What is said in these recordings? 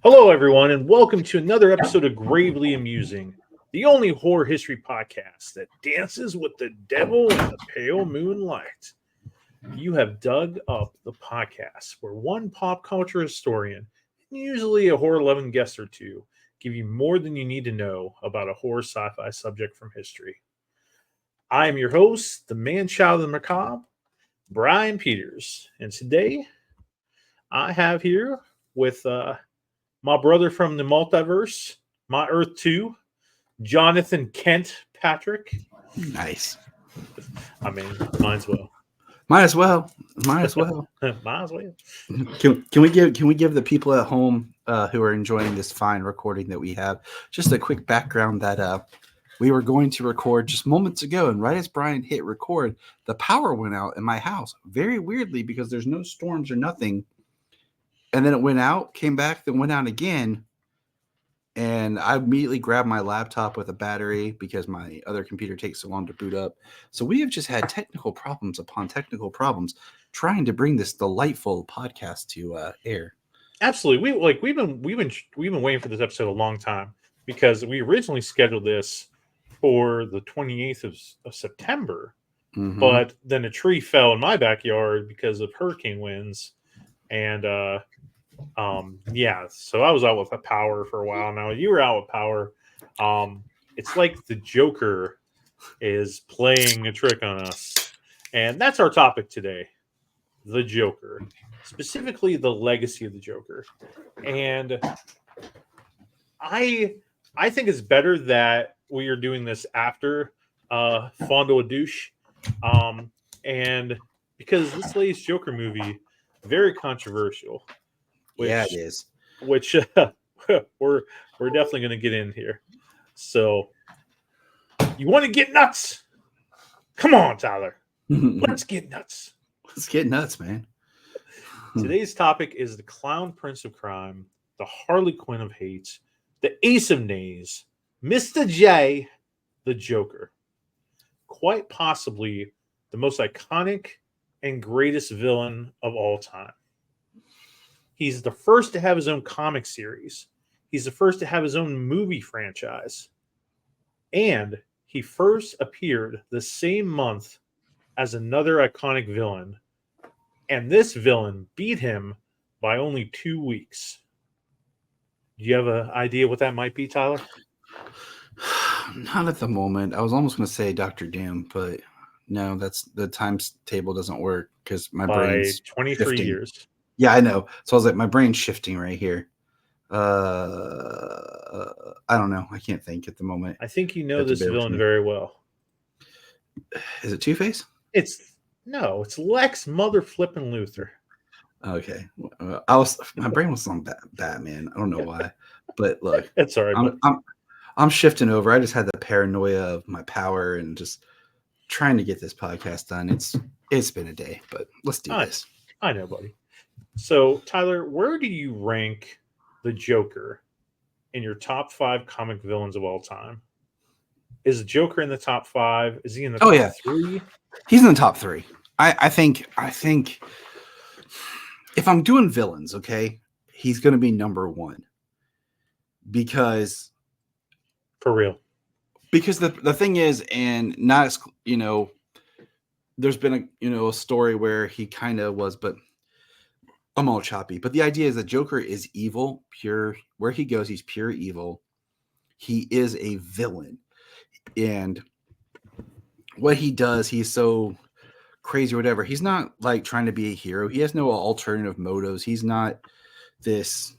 Hello, everyone, and welcome to another episode of Gravely Amusing, the only horror history podcast that dances with the devil in the pale moonlight. You have dug up the podcast where one pop culture historian, and usually a horror-loving guest or two, give you more than you need to know about a horror sci-fi subject from history. I am your host, the man-child of the macabre, Brian Peters, and today I have here with my brother from the multiverse, my Earth 2, Jonathan Kent Patrick. Nice. I mean, might as well. Might as well. Might as well. Might as well. Can we give the people at home who are enjoying this fine recording that we have just a quick background that we were going to record just moments ago, and right as Brian hit record, the power went out in my house very weirdly because there's no storms or nothing. And then it went out, came back, then went out again. And I immediately grabbed my laptop with a battery because my other computer takes so long to boot up. So we have just had technical problems upon technical problems trying to bring this delightful podcast to air. Absolutely. We've been waiting for this episode a long time because we originally scheduled this for the 28th of September. Mm-hmm. But then a tree fell in my backyard because of hurricane winds. And so I was out with the power for a while now. You were out with power. It's like the Joker is playing a trick on us. And that's our topic today. The Joker. Specifically the legacy of the Joker. And I think it's better that we are doing this after Fondo a Douche. And because this latest Joker movie, very controversial. Yeah, it is. Which we're definitely going to get in here. So, you want to get nuts? Come on, Tyler. Let's get nuts. Let's get nuts, man. Today's topic is the Clown Prince of Crime, the Harley Quinn of Hate, the Ace of Nays, Mr. J, the Joker. Quite possibly the most iconic and greatest villain of all time. He's the first to have his own comic series. He's the first to have his own movie franchise. And he first appeared the same month as another iconic villain. And this villain beat him by only 2 weeks. Do you have an idea what that might be, Tyler? Not at the moment. I was almost going to say Dr. Doom, but no, that's the times table doesn't work because my brain's 23 shifting. years. Yeah, I know. So I was like, my brain's shifting right here. I don't know. I can't think at the moment. I think you know this villain very well. Is it Two-Face? It's Lex Mother Flippin' Luthor. Okay. My brain was on Batman. I don't know why, but look, it's all right. I'm shifting over. I just had the paranoia of my power and just trying to get this podcast done. It's been a day, but let's do this. I know, buddy. So, Tyler, where do you rank the Joker in your top 5 comic villains of all time? Is the Joker in the top 5? Is he in the top 3? He's in the top 3. I think if I'm doing villains, okay, he's going to be number 1 because for real. Because the thing is, and not there's been a story where he kind of was, but I'm all choppy. But the idea is that Joker is evil, pure. Where he goes, he's pure evil. He is a villain. And what he does, he's so crazy or whatever. He's not like trying to be a hero. He has no alternative motives. He's not this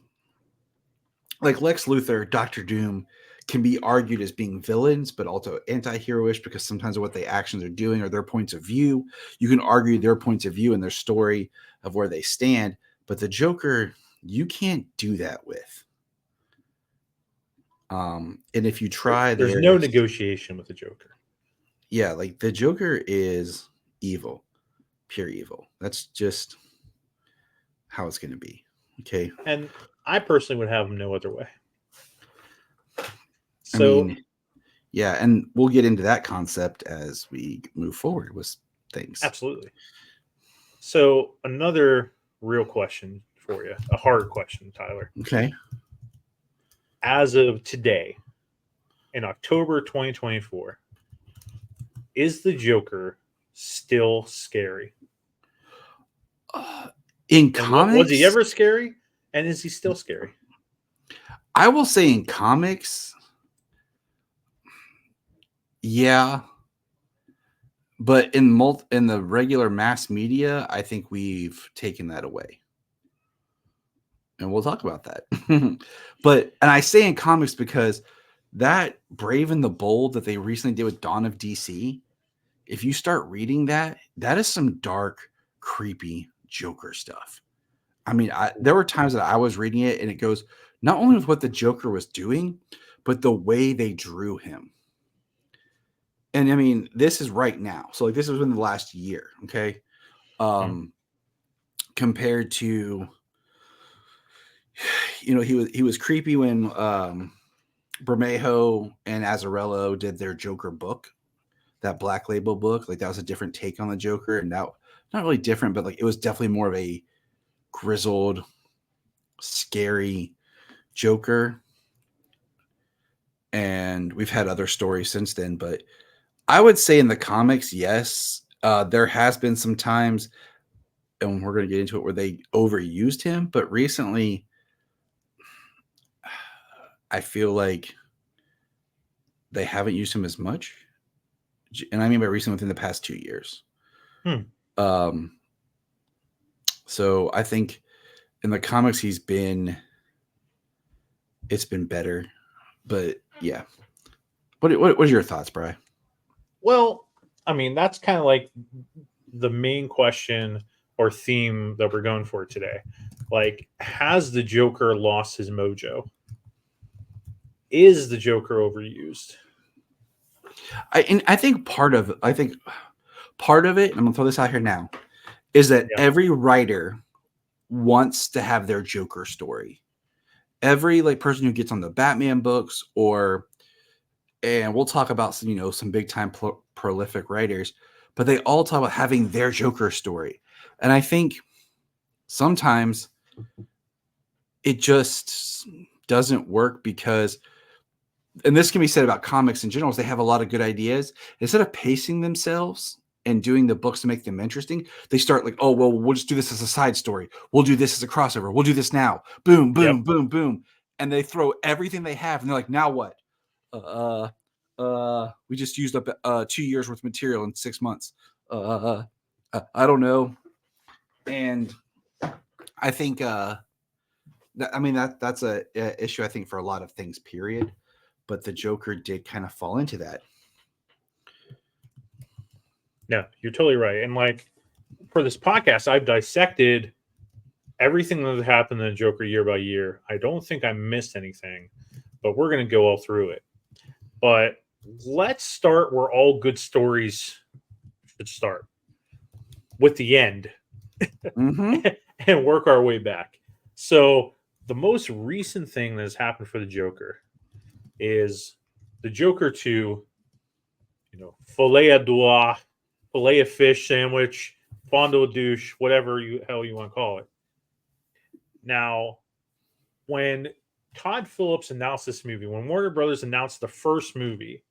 like Lex Luthor, Dr. Doom can be argued as being villains, but also anti-heroish because sometimes of what their actions are doing or their points of view. You can argue their points of view and their story of where they stand. But the Joker, you can't do that with. And if you try, there's no negotiation with the Joker. Yeah, like the Joker is evil, pure evil. That's just how it's going to be. Okay. And I personally would have him no other way. So, yeah, and we'll get into that concept as we move forward with things. Absolutely. So, another real question for you, a hard question, Tyler. Okay. as of today, in October 2024, is the Joker still scary? In And comics, was he ever scary? And is he still scary? I will say in comics, yeah. But in the regular mass media, I think we've taken that away. And we'll talk about that. And I say in comics because that Brave and the Bold that they recently did with Dawn of DC, if you start reading that, that is some dark, creepy Joker stuff. I mean, there were times that I was reading it and it goes not only with what the Joker was doing, but the way they drew him. And I mean, this is right now. So like this was in the last year, okay? Compared to, you know, he was creepy when Bermejo and Azzarello did their Joker book, that Black Label book. Like that was a different take on the Joker, and that not really different, but like it was definitely more of a grizzled, scary Joker. And we've had other stories since then, but I would say in the comics, yes, there has been some times, and we're going to get into it, where they overused him. But recently, I feel like they haven't used him as much. And I mean by recently, within the past 2 years. So I think in the comics, it's been better. But yeah. What are your thoughts, Bry? Well, I mean, that's kind of like the main question or theme that we're going for today. Like, has the Joker lost his mojo? Is the Joker overused? I think part of it, and I'm gonna throw this out here now, is that every writer wants to have their Joker story. Every like person who gets on the Batman books, and we'll talk about some, you know, some big time prolific writers, but they all talk about having their Joker story. And I think sometimes it just doesn't work because, and this can be said about comics in general, is they have a lot of good ideas. Instead of pacing themselves and doing the books to make them interesting, they start like, oh, well, we'll just do this as a side story. We'll do this as a crossover. We'll do this now. Boom, boom, boom, boom. And they throw everything they have and they're like, now what? We just used up 2 years worth of material in 6 months. I don't know. And I think that's a issue, I think, for a lot of things, period. But the Joker did kind of fall into that. No, you're totally right. And like for this podcast, I've dissected everything that happened in the Joker year by year. I don't think I missed anything, but we're going to go all through it. But let's start where all good stories should start, with the end, and work our way back. So the most recent thing that has happened for the Joker is the Joker 2, you know, filet à doigt, filet of fish sandwich, fondue douche, whatever hell you want to call it. Now, when Todd Phillips announced this movie, when Warner Brothers announced the first movie,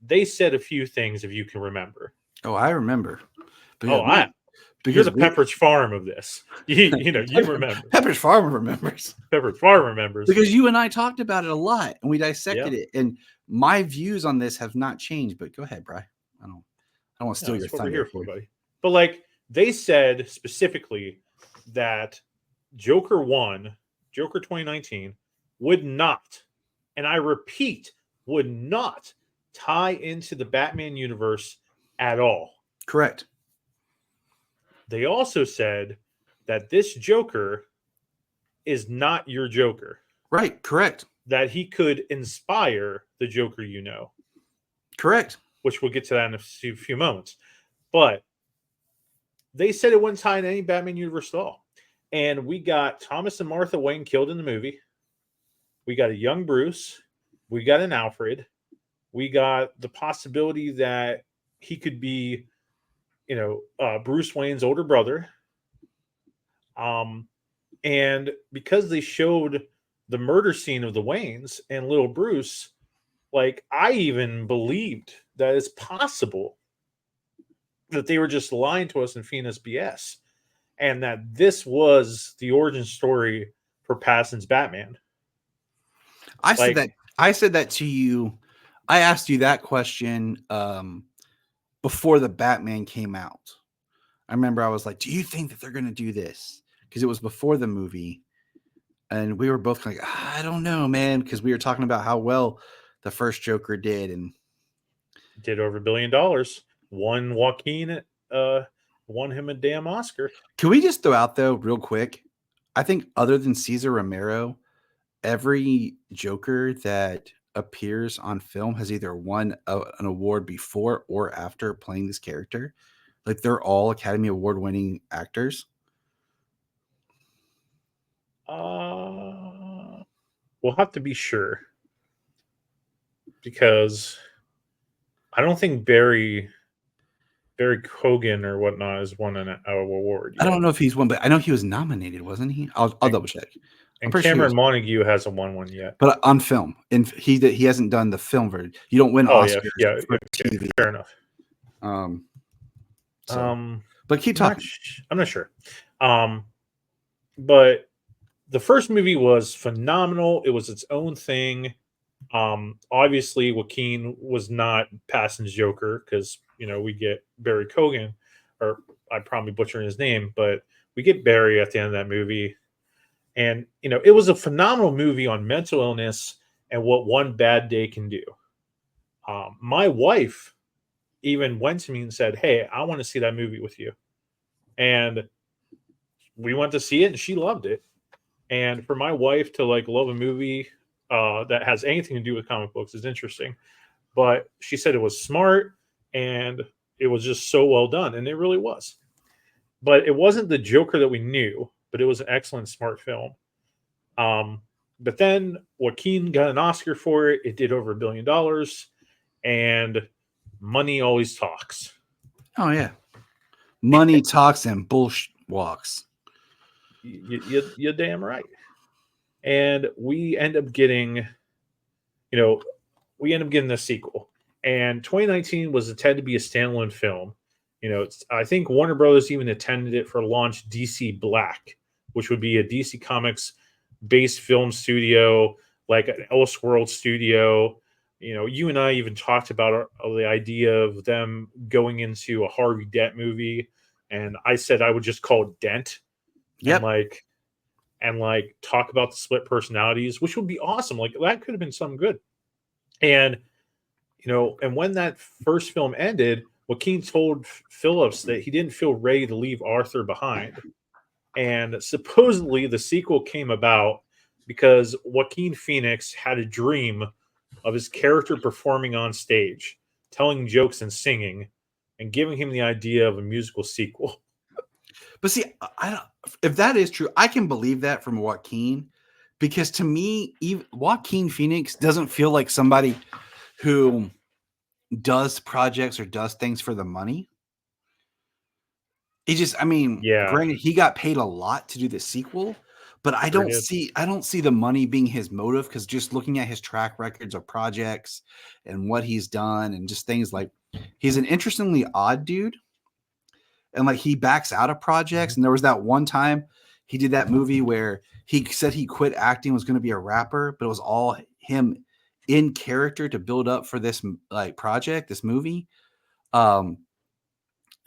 they said a few things, if you can remember. Oh, I remember. Because you're the Pepperidge Farm of this. You remember. Pepperidge Farm remembers. Pepperidge Farm remembers. Because you and I talked about it a lot and we dissected it. And my views on this have not changed. But go ahead, Bry. I don't want to steal your thunder. Here for, buddy. But like they said specifically that Joker 1, Joker 2019, would not, and I repeat, would not tie into the Batman universe at all. Correct. They also said that this Joker is not your Joker. Right. Correct. That he could inspire the Joker you know. Correct. Which we'll get to that in a few moments. But they said it wouldn't tie in any Batman universe at all. And we got Thomas and Martha Wayne killed in the movie. We got a young Bruce. We got an Alfred. We got the possibility that he could be, Bruce Wayne's older brother. And because they showed the murder scene of the Waynes and little Bruce, like I even believed that it's possible that they were just lying to us and feeding us BS, and that this was the origin story for Pattinson's Batman. I said Like, that. I said that to you. I asked you that question before the Batman came out. I remember I was like, "Do you think that they're going to do this?" Because it was before the movie, and we were both like, "I don't know, man," because we were talking about how well the first Joker did, and did over $1 billion. Won Joaquin, won him a damn Oscar. can we just throw out though, real quick? I think other than Cesar Romero, every Joker that appears on film has either won an award before or after playing this character. Like they're all Academy Award winning actors. We'll have to be sure, because I don't think Barry Cogan or whatnot has won an award I yet. don't know if he's won, but I know he was nominated, wasn't he? I'll double check. And Cameron Montague hasn't won one yet. But on film, and he hasn't done the film version. You don't win Oscars for TV. Fair enough. But keep talking. I'm not sure. But the first movie was phenomenal. It was its own thing. Obviously, Joaquin was not Pattinson's Joker, because we get Barry Cogan, or I probably butchering his name, but we get Barry at the end of that movie. And, it was a phenomenal movie on mental illness and what one bad day can do. My wife even went to me and said, "Hey, I want to see that movie with you." And we went to see it, and she loved it. And for my wife to love a movie that has anything to do with comic books is interesting. But she said it was smart and it was just so well done. And it really was. But it wasn't the Joker that we knew, but it was an excellent, smart film. But then Joaquin got an Oscar for it. It did over $1 billion, and money always talks. Oh yeah, money talks and bullshit walks. You're damn right. And we end up getting, the sequel. And 2019 was intended to be a standalone film. I think Warner Brothers even intended it for launch DC Black, which would be a DC Comics based film studio, like an Elseworld studio. You and I even talked about the idea of them going into a Harvey Dent movie, and I said I would just call it Dent. Yep. And talk about the split personalities, which would be awesome. Like that could have been something good. And and when that first film ended, Joaquin told Phillips that he didn't feel ready to leave Arthur behind. And supposedly the sequel came about because Joaquin Phoenix had a dream of his character performing on stage, telling jokes and singing, and giving him the idea of a musical sequel. But see, if that is true, I can believe that from Joaquin, because to me, Joaquin Phoenix doesn't feel like somebody who does projects or does things for the money. He just, granted, he got paid a lot to do the sequel, but I don't see the money being his motive, because just looking at his track records of projects and what he's done and just things like, he's an interestingly odd dude. And he backs out of projects. And there was that one time he did that movie where he said he quit acting, was going to be a rapper, but it was all him in character to build up for this project, this movie. So,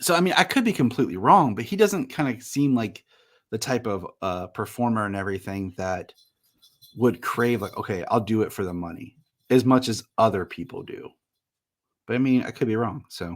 I could be completely wrong, but he doesn't kind of seem like the type of performer and everything that would crave okay, I'll do it for the money as much as other people do. But I could be wrong. So.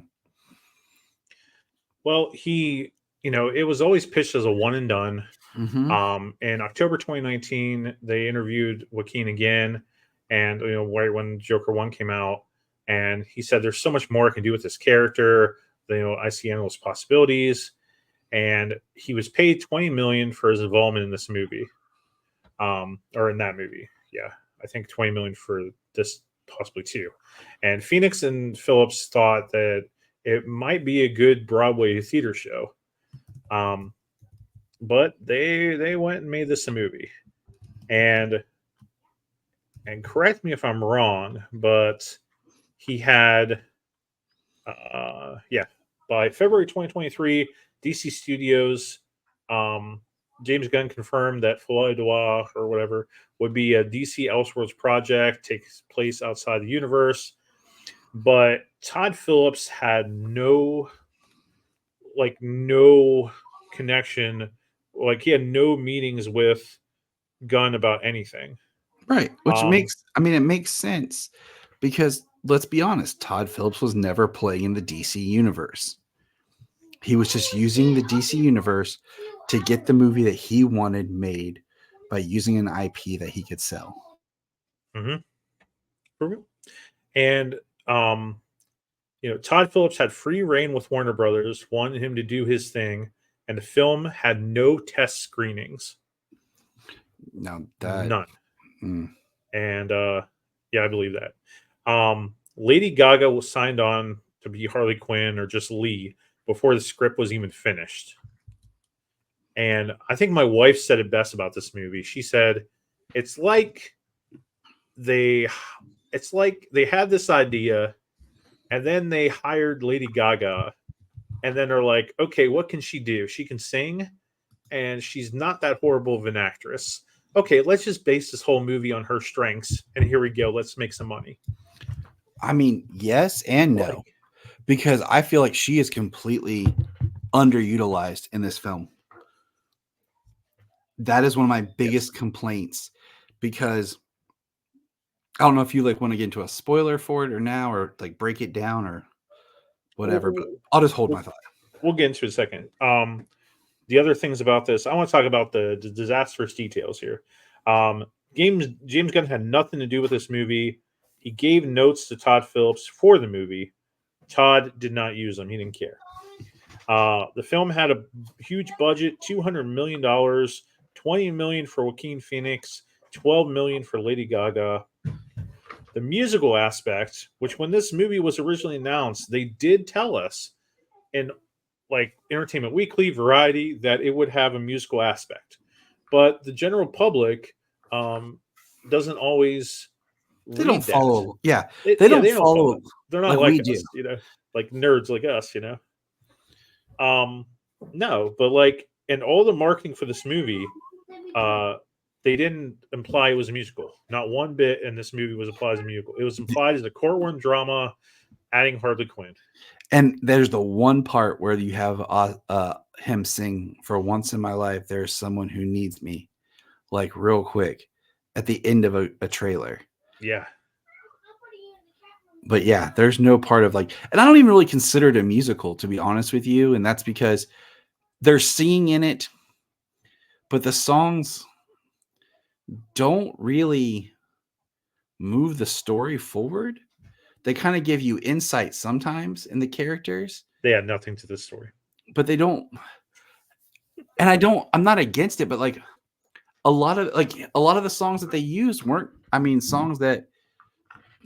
Well, it was always pitched as a one and done. Mm-hmm. In October 2019, they interviewed Joaquin again, and right when Joker 1 came out, and he said there's so much more I can do with this character. I see endless possibilities, and he was paid $20 million for his involvement in this movie, or in that movie. Yeah, I think $20 million for this, possibly too. And Phoenix and Phillips thought that it might be a good Broadway theater show. But they went and made this a movie. And and correct me if I'm wrong, but he had, by February 2023, DC Studios, um, James Gunn confirmed that Folie or whatever would be a DC Elseworlds project, takes place outside the universe. But Todd Phillips had no connection, like he had no meetings with Gunn about anything. Right. Which Um, it makes sense because let's be honest, Todd Phillips was never playing in the DC universe. He was just using the DC universe to get the movie that he wanted made by using an IP that he could sell. mhm. And Todd Phillips had free reign with Warner Brothers, wanted him to do his thing, and the film had no test screenings, Now that none. mm, And yeah, I believe that. Lady Gaga was signed on to be Harley Quinn or just Lee before the script was even finished. And I think my wife said it best about this movie. She said, "It's like they, it's like they had this idea, and then they hired Lady Gaga, and then they're like, okay, what can she do? She can sing, and she's not that horrible of an actress. Okay, let's just base this whole movie on her strengths, and here we go. Let's make some money." I mean, yes and no, Like, because I feel like she is completely underutilized in this film. That is one of my biggest complaints because I don't know if you like want to get into a spoiler for it or now or like break it down or whatever, but I'll just hold my thought. We'll get into it in a second. The other things about this, I want to talk about the disastrous details here. James Gunn had nothing to do with this movie. He gave notes to Todd Phillips for the movie. Todd did not use them. He didn't care. The film had a huge budget, $200 million, $20 million for Joaquin Phoenix, $12 million for Lady Gaga. The musical aspect, which when this movie was originally announced, they did tell us in like Entertainment Weekly, Variety, that it would have a musical aspect. But the general public doesn't always They don't read that. follow. Yeah, They they don't don't follow follow it. They're not like like we do. us, like nerds like us, No, but like in all the marketing for this movie, they didn't imply it was a musical. Not one bit in this movie was implied as a musical. It was implied as a courtroom drama, adding Harley Quinn. And there's the one part where you have him sing "For Once in My Life, There's Someone Who Needs Me," like real quick at the end of a trailer. Yeah. But yeah, there's no part of like, and I don't even really consider it a musical, to be honest with you. And that's because they're singing in it, but the songs don't really move the story forward. They kind of give you insight sometimes in the characters. They had nothing to this story. But they don't, and I'm not against it, but like a lot of the songs that they used weren't, songs that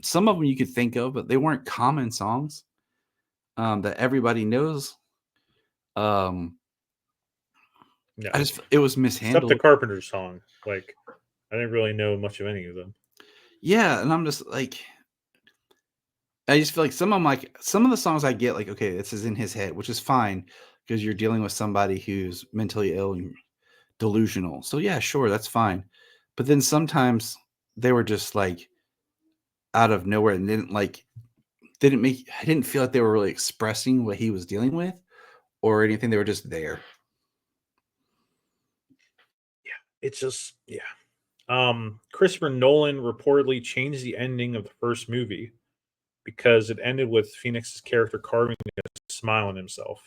some of them you could think of, but they weren't common songs that everybody knows. No. It was mishandled. Except the Carpenters song. Like, I didn't really know much of any of them. Yeah, and I'm just like, I just feel like some of the songs I get, like, okay, this is in his head, which is fine because you're dealing with somebody who's mentally ill and delusional. So yeah, sure, that's fine. But then sometimes they were just like out of nowhere and I didn't feel like they were really expressing what he was dealing with or anything. They were just there. Yeah, it's just Christopher Nolan reportedly changed the ending of the first movie because it ended with Phoenix's character carving a smile on himself.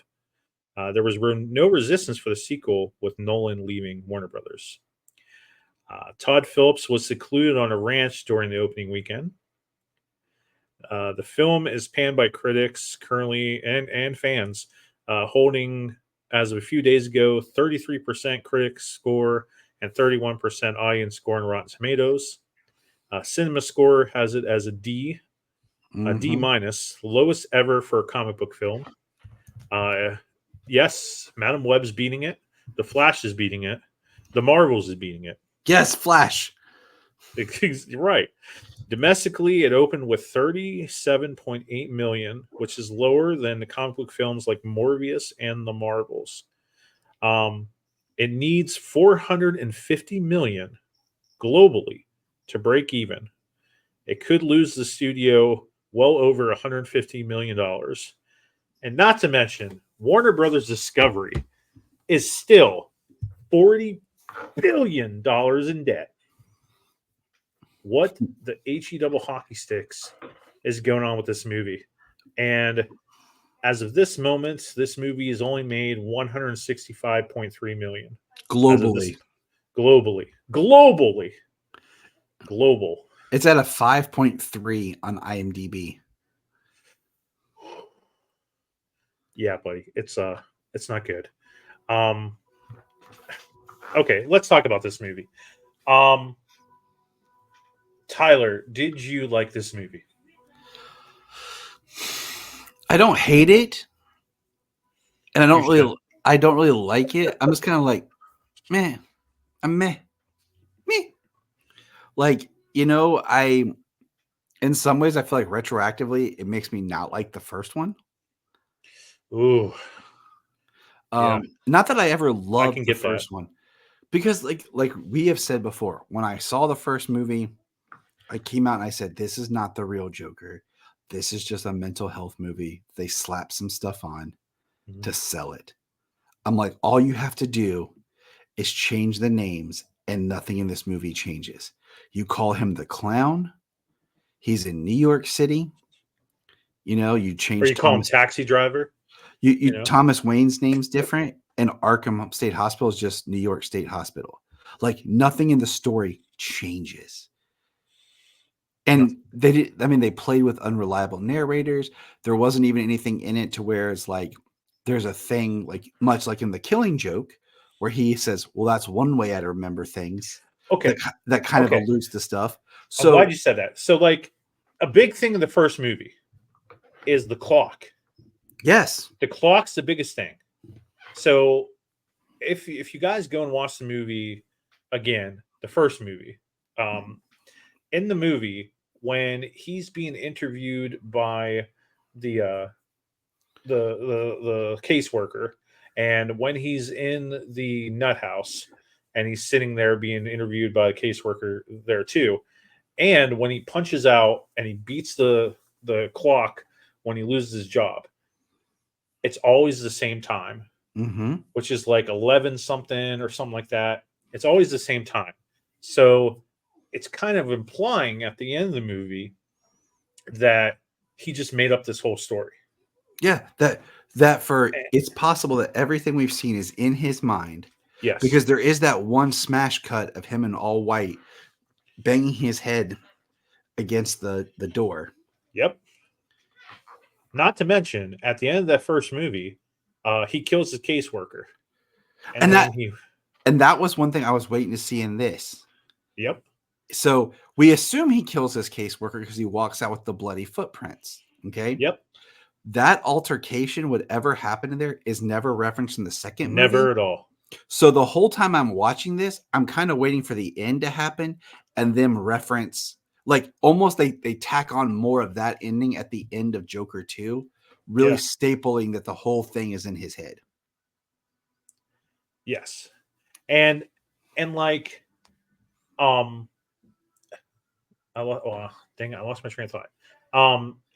There was no resistance for the sequel with Nolan leaving Warner Brothers. Todd Phillips was secluded on a ranch during the opening weekend. The film is panned by critics currently and fans, holding, as of a few days ago, 33% critics score and 31% audience score on Rotten Tomatoes. Cinema Score has it as a D, a D minus, lowest ever for a comic book film. Yes, Madam Web's beating it. The Flash is beating it. The Marvels is beating it. Yes, Flash. You're right. Domestically, it opened with 37.8 million, which is lower than the comic book films like Morbius and The Marvels. Um, it needs 450 million globally to break even. It could lose the studio well over 150 million dollars. And not to mention, Warner Brothers Discovery is still 40 billion dollars in debt. What the HE double hockey sticks is going on with this movie? And as of this moment, this movie has only made 165.3 million. As of this, Globally, global. it's at a 5.3 on IMDb. Yeah, buddy, it's not good. Okay, let's talk about this movie. Tyler, did you like this movie? I don't hate it, and You should. I don't really like it. I'm just kind of like, meh, I'm meh, meh. Like, in some ways, I feel like retroactively, it makes me not like the first one. Ooh, yeah, Not that I ever I loved can the get that. first one, because like we have said before, when I saw the first movie, I came out and I said, "This is not the real Joker. This is just a mental health movie. They slap some stuff on Mhm. to sell it." I'm like, all you have to do is change the names, and nothing in this movie changes. You call him the clown. He's in New York City. You Or change you call him Thomas. taxi driver? You You know, Thomas Wayne's name's different, and Arkham State Hospital is just New York State Hospital. Like nothing in the story changes. And nothing. they did. I mean, they played with unreliable narrators. There wasn't even anything in it to where it's like there's a thing like much like in The Killing Joke, where he says, "Well, that's one way I remember things." That Okay, that kind of okay. alludes to stuff. I'm glad So you said that. So, like, a big thing in the first movie is the clock. yes, The clock's the biggest thing. So, if you guys go and watch the movie again, the first movie, um, in the movie when he's being interviewed by the uh, the caseworker, and when he's in the nut house and he's sitting there being interviewed by a caseworker there too, and when he punches out and he beats the clock when he loses his job, it's always the same time, mm-hmm. which is like 11 something or something like that. It's always the same time. So it's kind of implying at the end of the movie that he just made up this whole story. Yeah, that for Eh, it's possible that everything we've seen is in his mind Yes. because there is that one smash cut of him in all white banging his head against the door. Yep. Not to mention, at the end of that first movie, he kills his caseworker, and And then that he. and that was one thing I was waiting to see in this. Yep. So we assume he kills his caseworker because he walks out with the bloody footprints. Okay. Yep. That altercation, whatever happened in there, is never referenced in the second movie. Never at all. So the whole time I'm watching this, I'm kind of waiting for the end to happen and them reference like almost they tack on more of that ending at the end of Joker 2, really Yeah. stapling that the whole thing is in his head. Yes. And like um dang, I lost my train of thought.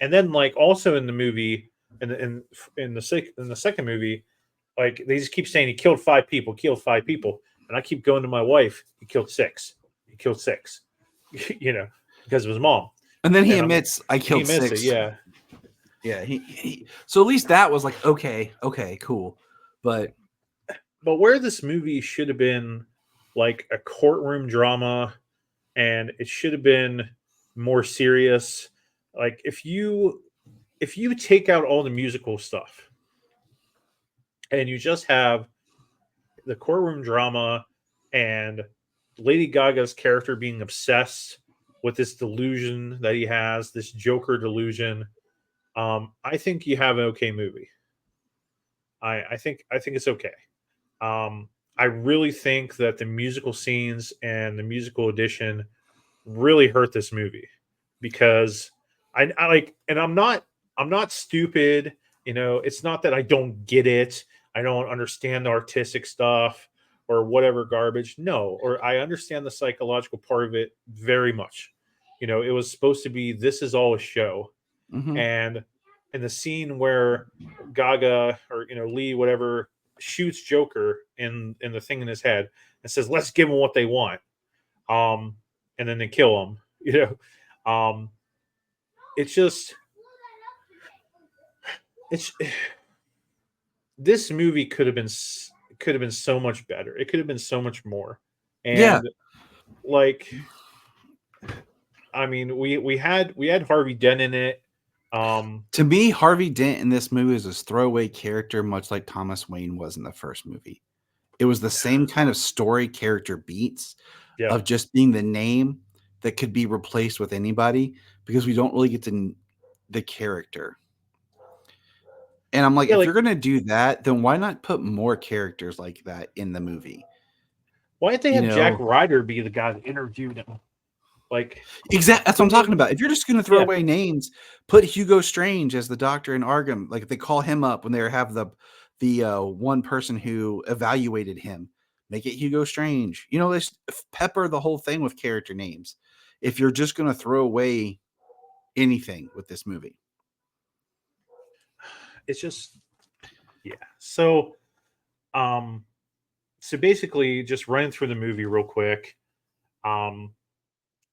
And then like also in the movie, in the second movie, like they just keep saying he killed 5 people, and I keep going to my wife, he killed 6, he killed 6, because of his mom, And then he and admits I he killed missed it, 6. yeah. Yeah, so at least that was like okay, cool. But But where this movie should have been like a courtroom drama, and it should have been more serious, like if you take out all the musical stuff and you just have the courtroom drama and Lady Gaga's character being obsessed with this delusion that he has, this Joker delusion, I think you have an okay movie. I think it's okay. I really think that the musical scenes and the musical edition really hurt this movie because I like, and I'm not stupid. You know, it's not that I don't get it. I don't understand the artistic stuff or whatever garbage. No, or I understand the psychological part of it very much. You know, it was supposed to be this is all a show, Hmm. and in the scene where Gaga or Lee whatever shoots Joker in the thing in his head and says, "Let's give them what they want," um, and then they kill him. It's just it's this movie could have been so much better. It could have been so much more, Yeah. and like I mean, we had Harvey Dent in it. To me, Harvey Dent in this movie is a throwaway character, much like Thomas Wayne was in the first movie. It was the same kind of story character beats Yeah, of just being the name that could be replaced with anybody because we don't really get to the character. And I'm like, yeah. if Like, you're gonna do that, then why not put more characters like that in the movie? why didn't they You have Jack know, Ryder be the guy that interviewed him? Like, exactly. That's what I'm couldn't talking they? about. If you're just gonna throw Yeah, away names, put Hugo Strange as the doctor in Arkham. Like if they call him up when they have the one person who evaluated him, make it Hugo Strange. You know, let's pepper the whole thing with character names. If you're just gonna throw away anything with this movie. it's just yeah. Um, so basically, just running through the movie real quick. Um,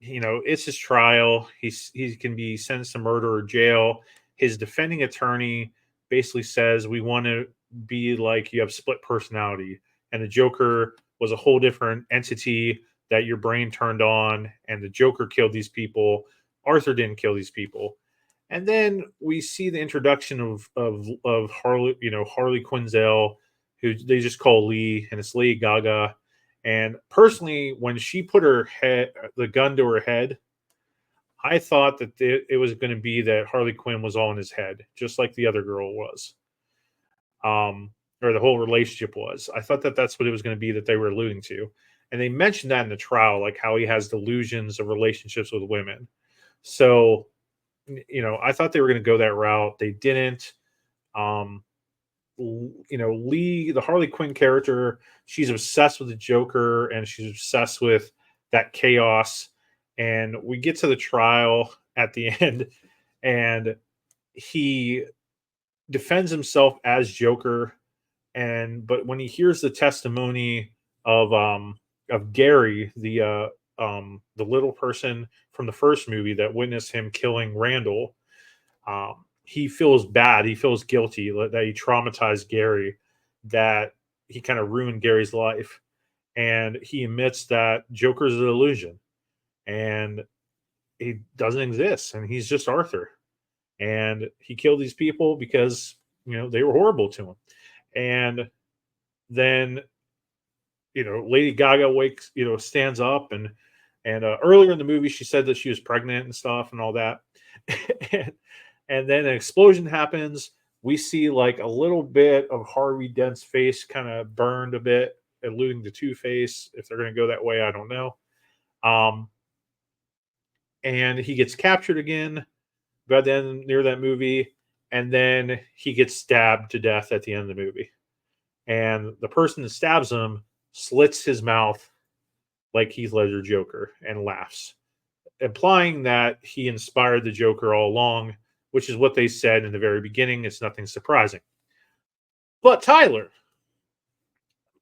it's his trial. He can be sentenced to murder or jail. His defending attorney basically says we want to be like you have split personality, and the Joker was a whole different entity that your brain turned on, and the Joker killed these people. Arthur didn't kill these people. And then we see the introduction of Harley, Harley Quinzel, who they just call Lee, and it's Lady Gaga. And personally, when she put the gun to her head, I thought that it was going to be that Harley Quinn was all in his head, just like the other girl was, or the whole relationship was. I thought that that's what it was going to be that they were alluding to, and they mentioned that in the trial, like how he has delusions of relationships with women. So, I thought they were going to go that route. They didn't. Um, Lee, the Harley Quinn character, she's obsessed with the Joker and she's obsessed with that chaos. And we get to the trial at the end, and he defends himself as Joker. And but when he hears the testimony of Gary, the little person from the first movie that witnessed him killing Randall, he feels bad. He feels guilty that he traumatized Gary, that he kind of ruined Gary's life. And he admits that Joker's an illusion and he doesn't exist. And he's just Arthur. And he killed these people because, they were horrible to him. And then, Lady Gaga stands up and earlier in the movie, she said that she was pregnant and stuff and all that. and, and then an explosion happens. We see like a little bit of Harvey Dent's face kind of burned a bit, alluding to Two-Face. If they're going to go that way, I don't know. And he gets captured again by then near that movie, and then he gets stabbed to death at the end of the movie. And the person that stabs him slits his mouth like Heath Ledger Joker and laughs, implying that he inspired the Joker all along, which is what they said in the very beginning. It's nothing surprising. But Tyler,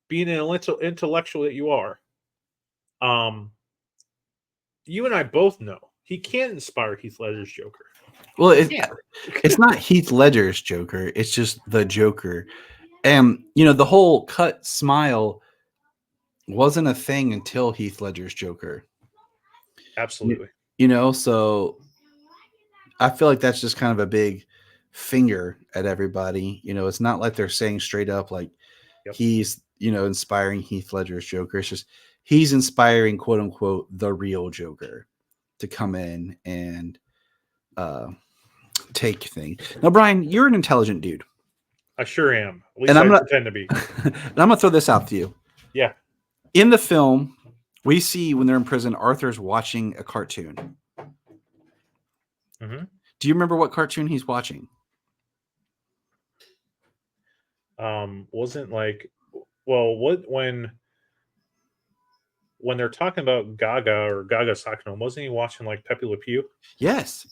being an intellectual that you are, um, you and I both know he can't inspire Heath Ledger's Joker. Well, it's not Heath Ledger's Joker. It's just the Joker. And, the whole cut smile wasn't a thing until Heath Ledger's Joker. Absolutely. So I feel like that's just kind of a big finger at everybody. It's not like they're saying straight up like he's, inspiring Heath Ledger's Joker. It's just he's inspiring, quote unquote, the real Joker to come in and take thing. Now, Brian, you're an intelligent dude. I sure am. At least I pretend to be. And I'm gonna throw this out to you. Yeah. In the film, We see when they're in prison, Arthur's watching a cartoon. Mm-hmm. Do you remember what cartoon he's watching? Wasn't like, well, what when they're talking about Gaga or Gaga's talking to him, wasn't he watching like Pepe Le Pew? Yes.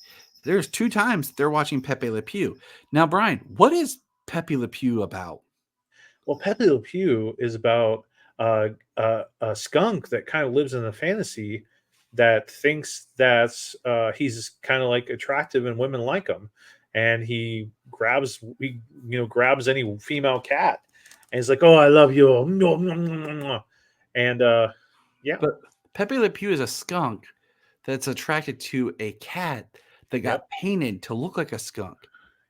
There's 2 times they're watching Pepe Le Pew. Now, Brian, what is Pepe Le Pew about? Well, Pepe Le Pew is about a skunk that kind of lives in a fantasy that thinks that he's kind of like attractive and women like him, and he grabs any female cat, and he's like, "Oh, I love you," and yeah, But Pepe Le Pew is a skunk that's attracted to a cat that got yep, painted to look like a skunk,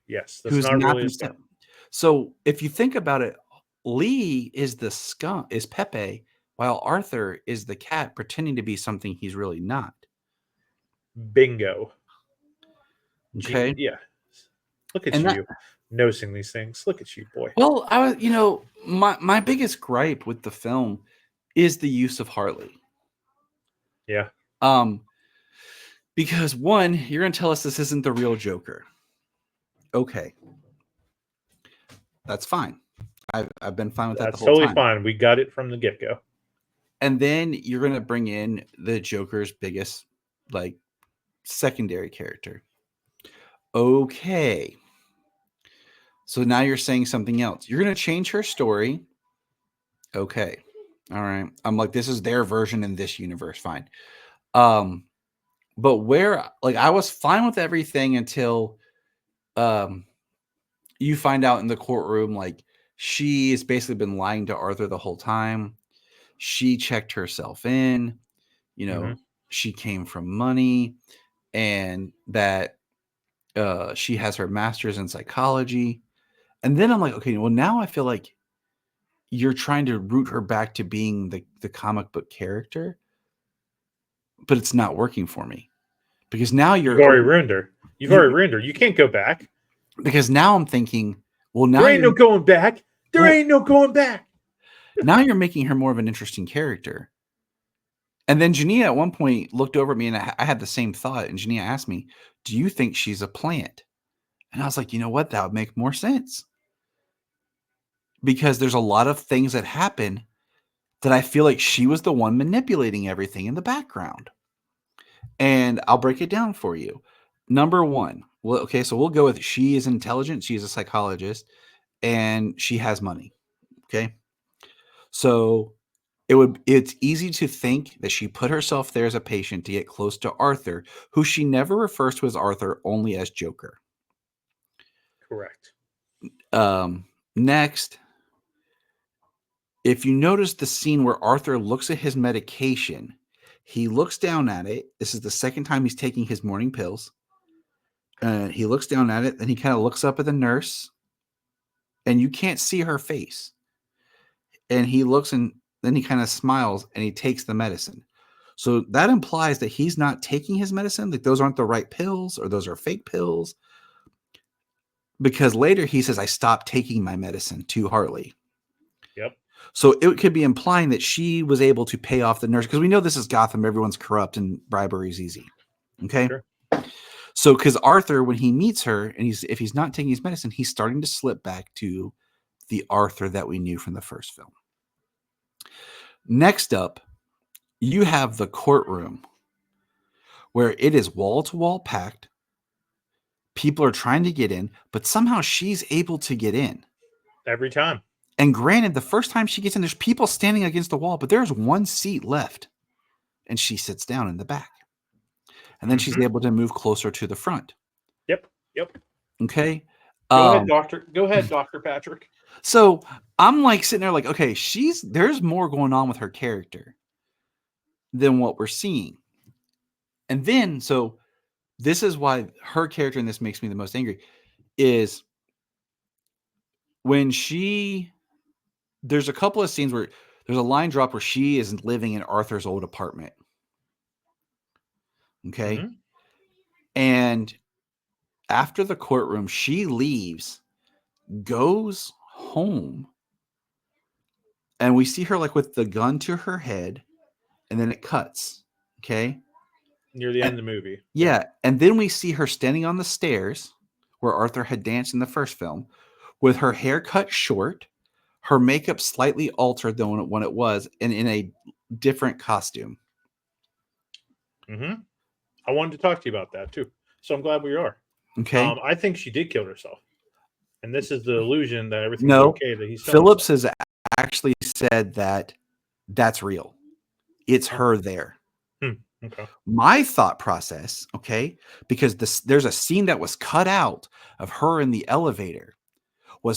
yes, that's who's not not really a skunk. themselves. So if you think about it, Lee is the skunk, is Pepe, while Arthur is the cat pretending to be something he's really not. Bingo, Okay. yeah. Look at And that, you, noticing these things. Look at you, boy. well, my biggest gripe with the film is the use of Harley. Yeah, Um, because one, you're gonna tell us this isn't the real Joker. Okay, that's fine. I've been fine with that the that's whole totally time. fine. We got it from the get go. And then you're gonna bring in the Joker's biggest, like, secondary character. Okay. So now you're saying something else. You're gonna change her story. Okay. All right. I'm like, this is their version in this universe. Fine. Um, but where, like, I was fine with everything until um you find out in the courtroom, like, she's basically been lying to Arthur the whole time. She checked herself in, you Hmm. know, she came from money, and that she has her master's in psychology. And then I'm like, okay, well, now I feel like you're trying to root her back to being the comic book character, but it's not working for me because now You've you're already ruined her. You've you already ruined her. You can't go back. because now I'm thinking, well, now There ain't you're no going back. There well, ain't no going back. now you're making her more of an interesting character. And then Jania at one point looked over at me and I had the same thought. And Jania asked me, do you think she's a plant? And I was like, you know what? That would make more sense. Because there's a lot of things that happen that I feel like she was the one manipulating everything in the background. And I'll break it down for you. Number one, well, okay, so we'll go with she is intelligent, she's a psychologist, and she has money. Okay. So it's easy to think that she put herself there as a patient to get close to Arthur, who she never refers to as Arthur, only as Joker. Correct. Next, if you notice the scene where Arthur looks at his medication, he looks down at it. This is the second time he's taking his morning pills. He looks down at it, then he kind of looks up at the nurse, and you can't see her face. And he looks and then he kind of smiles and he takes the medicine. So that implies that he's not taking his medicine, that those aren't the right pills or those are fake pills. Because later he says, I stopped taking my medicine to Harley. Yep. So it could be implying that she was able to pay off the nurse because we know this is Gotham. Everyone's corrupt and bribery is easy. Okay. Sure. So because Arthur, when he meets her and if he's not taking his medicine, he's starting to slip back to the Arthur that we knew from the first film. Next up, you have the courtroom where it is wall to wall packed. People are trying to get in, but somehow she's able to get in. Every time. And granted, the first time she gets in, there's people standing against the wall, but there's one seat left. And she sits down in the back. And then she's able to move closer to the front. Yep. Yep. Okay. Go ahead, doctor. Go ahead, Dr. Patrick. So I'm like sitting there like, okay, there's more going on with her character than what we're seeing. And then, so this is why her character in this makes me the most angry is when there's a couple of scenes where there's a line drop where she is living in Arthur's old apartment. Okay. Mm-hmm. And after the courtroom, she leaves, goes home, and we see her like with the gun to her head and then it cuts. Okay. Near the end of the movie. Yeah. And then we see her standing on the stairs where Arthur had danced in the first film with her hair cut short, her makeup slightly altered than when it was, and in a different costume. Mm-hmm. I wanted to talk to you about that too. So I'm glad we are. Okay. I think she did kill herself. And this is the illusion that everything's No, okay, that he's Phillips has actually said that that's real. It's Oh. her there. Okay. My thought process, okay, because there's a scene that was cut out of her in the elevator,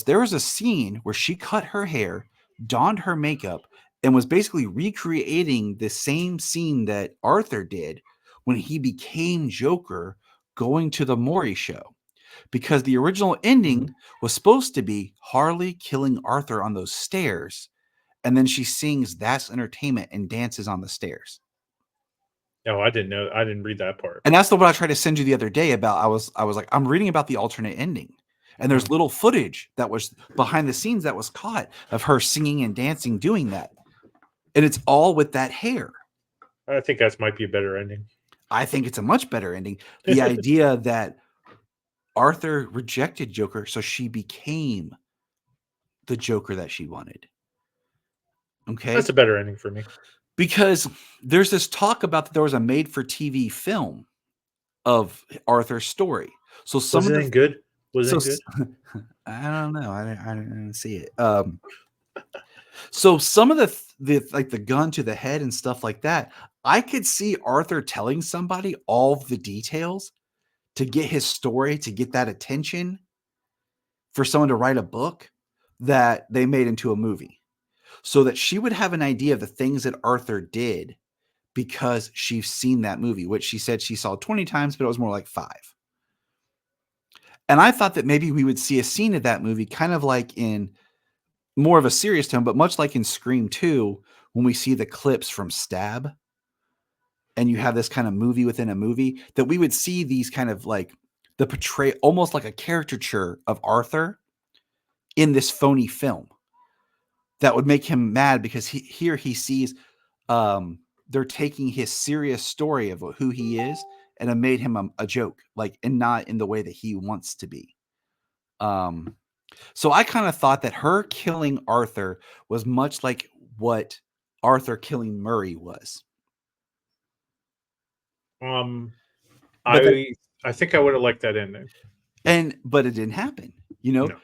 there was a scene where she cut her hair, donned her makeup, and was basically recreating the same scene that Arthur did when he became Joker going to the Maury show. Because the original ending was supposed to be Harley killing Arthur on those stairs, and then she sings "That's Entertainment" and dances on the stairs. No, I didn't know. I didn't read that part. And that's the one I tried to send you the other day about. I was like, I'm reading about the alternate ending, and there's little footage that was behind the scenes that was caught of her singing and dancing, doing that, and it's all with that hair. I think that might be a better ending. I think it's a much better ending. The idea that Arthur rejected Joker, so she became the Joker that she wanted. Okay. That's a better ending for me. Because there's this talk about that there was a made-for-TV film of Arthur's story. So some Was of it the good? Was so, it good? I don't know. I didn't see it. So some of the like the gun to the head and stuff like that, I could see Arthur telling somebody all of the details to get his story, to get that attention for someone to write a book that they made into a movie, so that she would have an idea of the things that Arthur did because she's seen that movie, which she said she saw 20 times, but it was more like 5. And I thought that maybe we would see a scene of that movie kind of like in more of a serious tone, but much like in Scream 2, when we see the clips from Stab, and you have this kind of movie within a movie, that we would see these kind of like the portray almost like a caricature of Arthur in this phony film that would make him mad because he sees they're taking his serious story of who he is and have made him a joke, like, and not in the way that he wants to be. So I kind of thought that her killing Arthur was much like what Arthur killing Murray was. I think I would have liked that ending. But it didn't happen, you know? No.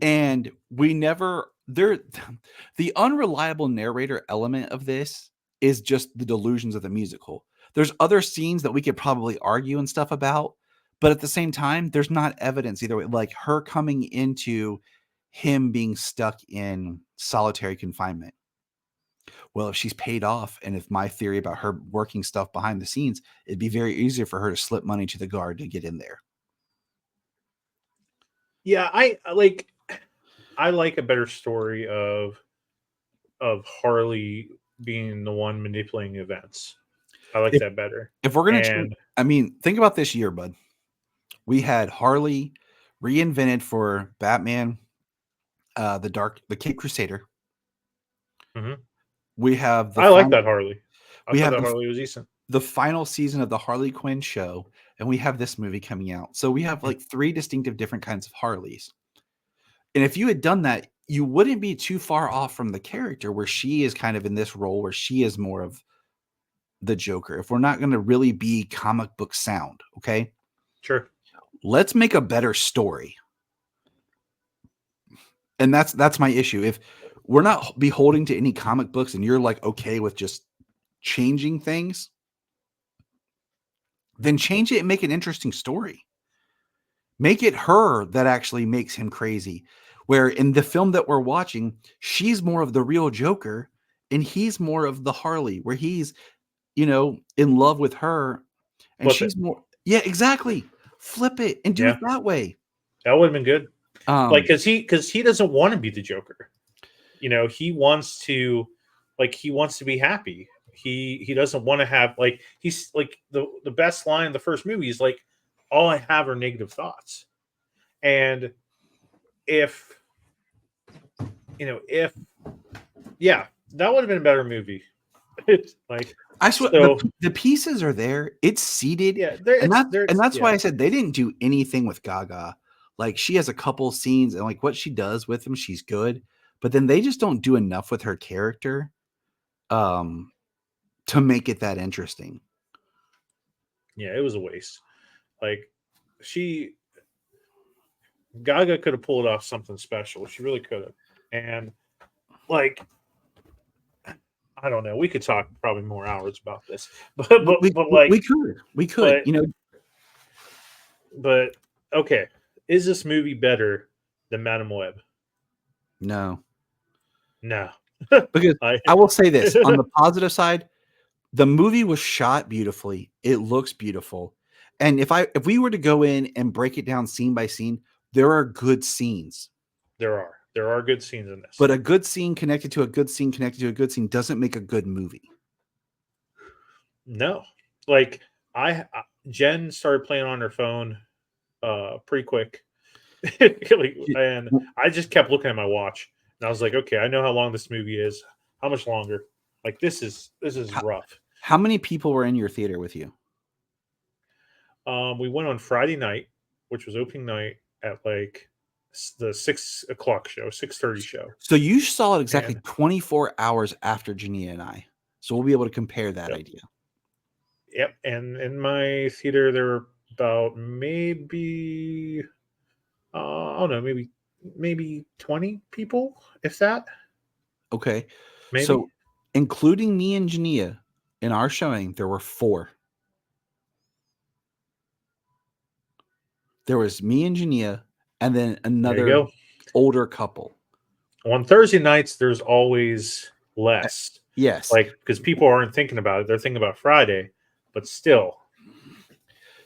And we never the unreliable narrator element of this is just the delusions of the musical. There's other scenes that we could probably argue and stuff about, but at the same time, there's not evidence either way. Like her coming into him being stuck in solitary confinement. Well, if she's paid off, and if my theory about her working stuff behind the scenes, it'd be very easy for her to slip money to the guard to get in there. Yeah, I like a better story of Harley being the one manipulating events. I like that better. If we're gonna change, I mean, think about this year, bud. We had Harley reinvented for Batman, the Cape Crusader. Mm-hmm. We have I like that Harley. I thought that Harley was decent. The final season of the Harley Quinn show, and we have this movie coming out. So we have like 3 distinctive different kinds of Harleys. And if you had done that, you wouldn't be too far off from the character where she is kind of in this role where she is more of the Joker. If we're not going to really be comic book sound, okay? Sure. Let's make a better story. And that's my issue. If we're not beholding to any comic books and you're like okay with just changing things, then change it and make an interesting story. Make it her that actually makes him crazy. Where in the film that we're watching, she's more of the real Joker and he's more of the Harley, where he's, in love with her and she's more. Yeah, exactly. Flip it and do it that way. That would have been good. Because he doesn't want to be the Joker. He wants to be happy. He doesn't want to have he's like the best line in the first movie is like, all I have are negative thoughts. And if that would have been a better movie. It's like, I swear so the pieces are there. It's seated. yeah, there And it's there. that's Yeah, why I said they didn't do anything with Gaga. Like she has a couple scenes and like what she does with them, she's good. But then they just don't do enough with her character um to make it that interesting. yeah, it was a waste. Like she Gaga could have pulled off something special. She really could have. And like I don't know. We could talk probably more hours about this, but like, We could, but you know, but okay. Is this movie better than Madame Web? no. No. Because I I will say this on the positive side, the movie was shot beautifully. It looks beautiful. And if we were to go in and break it down scene by scene, there are good scenes. there are good scenes in this, But a good scene connected to a good scene connected to a good scene doesn't make a good movie. no. Like Jen started playing on her phone, pretty quick, like, and I just kept looking at my watch, and I was like, okay, I know how long this movie is. How much longer? Like this is How, rough. how many people were in your theater with you? We went on Friday night, which was opening night at like the 6 o'clock show, 6:30 show, So you saw it exactly and 24 hours after Jania and I. So we'll be able to compare that yep, idea. yep. And in my theater, there were about maybe I don't know, maybe 20 people, if that, Okay. maybe. So including me and Jania in our showing, there were 4. There was me and Jania and then There you another go. older couple. On Thursday nights, there's always less, Yes. like because people aren't thinking about it; they're thinking about Friday, but still,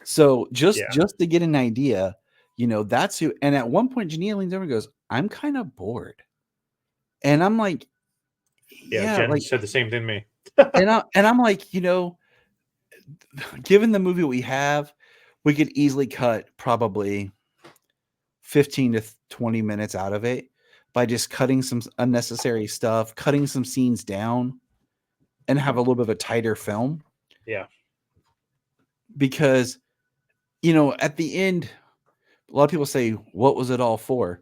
So just yeah, just to get an idea, that's who. And at one point, Jania leans over and goes, "I'm kind of bored," and I'm like, yeah. "Yeah, Jen like," said the same thing to me. and I'm like, given the movie we have, we could easily cut probably 15 to 20 minutes out of it by just cutting some unnecessary stuff, cutting some scenes down, and have a little bit of a tighter film Yeah, because at the end, a lot of people say, what was it all for?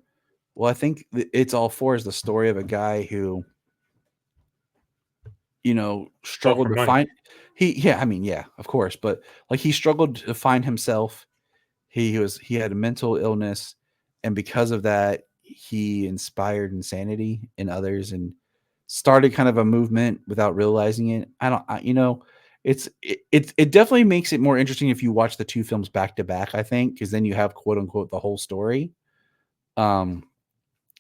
Well, I think it's all for is the story of a guy who, it's all for struggled to money. find yeah, I mean, yeah, of course, but like he struggled to find himself. He had a mental illness, and because of that, he inspired insanity in others and started kind of a movement without realizing it. I don't, I, it definitely makes it more interesting if you watch the 2 films back to back. I think because then you have quote unquote the whole story. Um,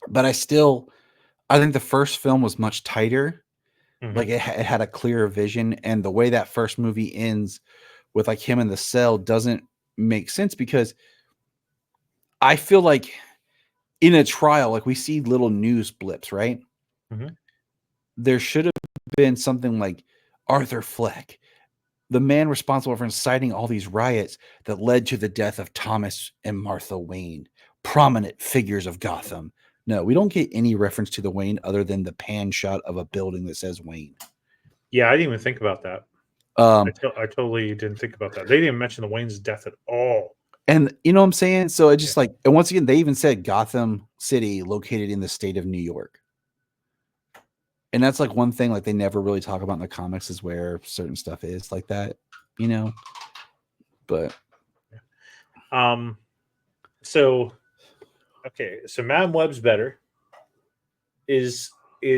but I think the first film was much tighter. Hmm. Like it had a clearer vision, and the way that first movie ends with like him in the cell doesn't make sense because I feel like in a trial, like we see little news blips, right? Hmm. There should have been something like Arthur Fleck, the man responsible for inciting all these riots that led to the death of Thomas and Martha Wayne, prominent figures of Gotham. No, we don't get any reference to the Wayne other than the pan shot of a building that says Wayne. Yeah, I didn't even think about that. Um, I totally didn't think about that. They didn't mention the Wayne's death at all. and you know what I'm saying? So it Yeah, just like, and once again, they even said Gotham City located in the state of New York. And that's like one thing like they never really talk about in the comics is where certain stuff is like that, you know. But yeah. So okay, so Madam Web's better. Is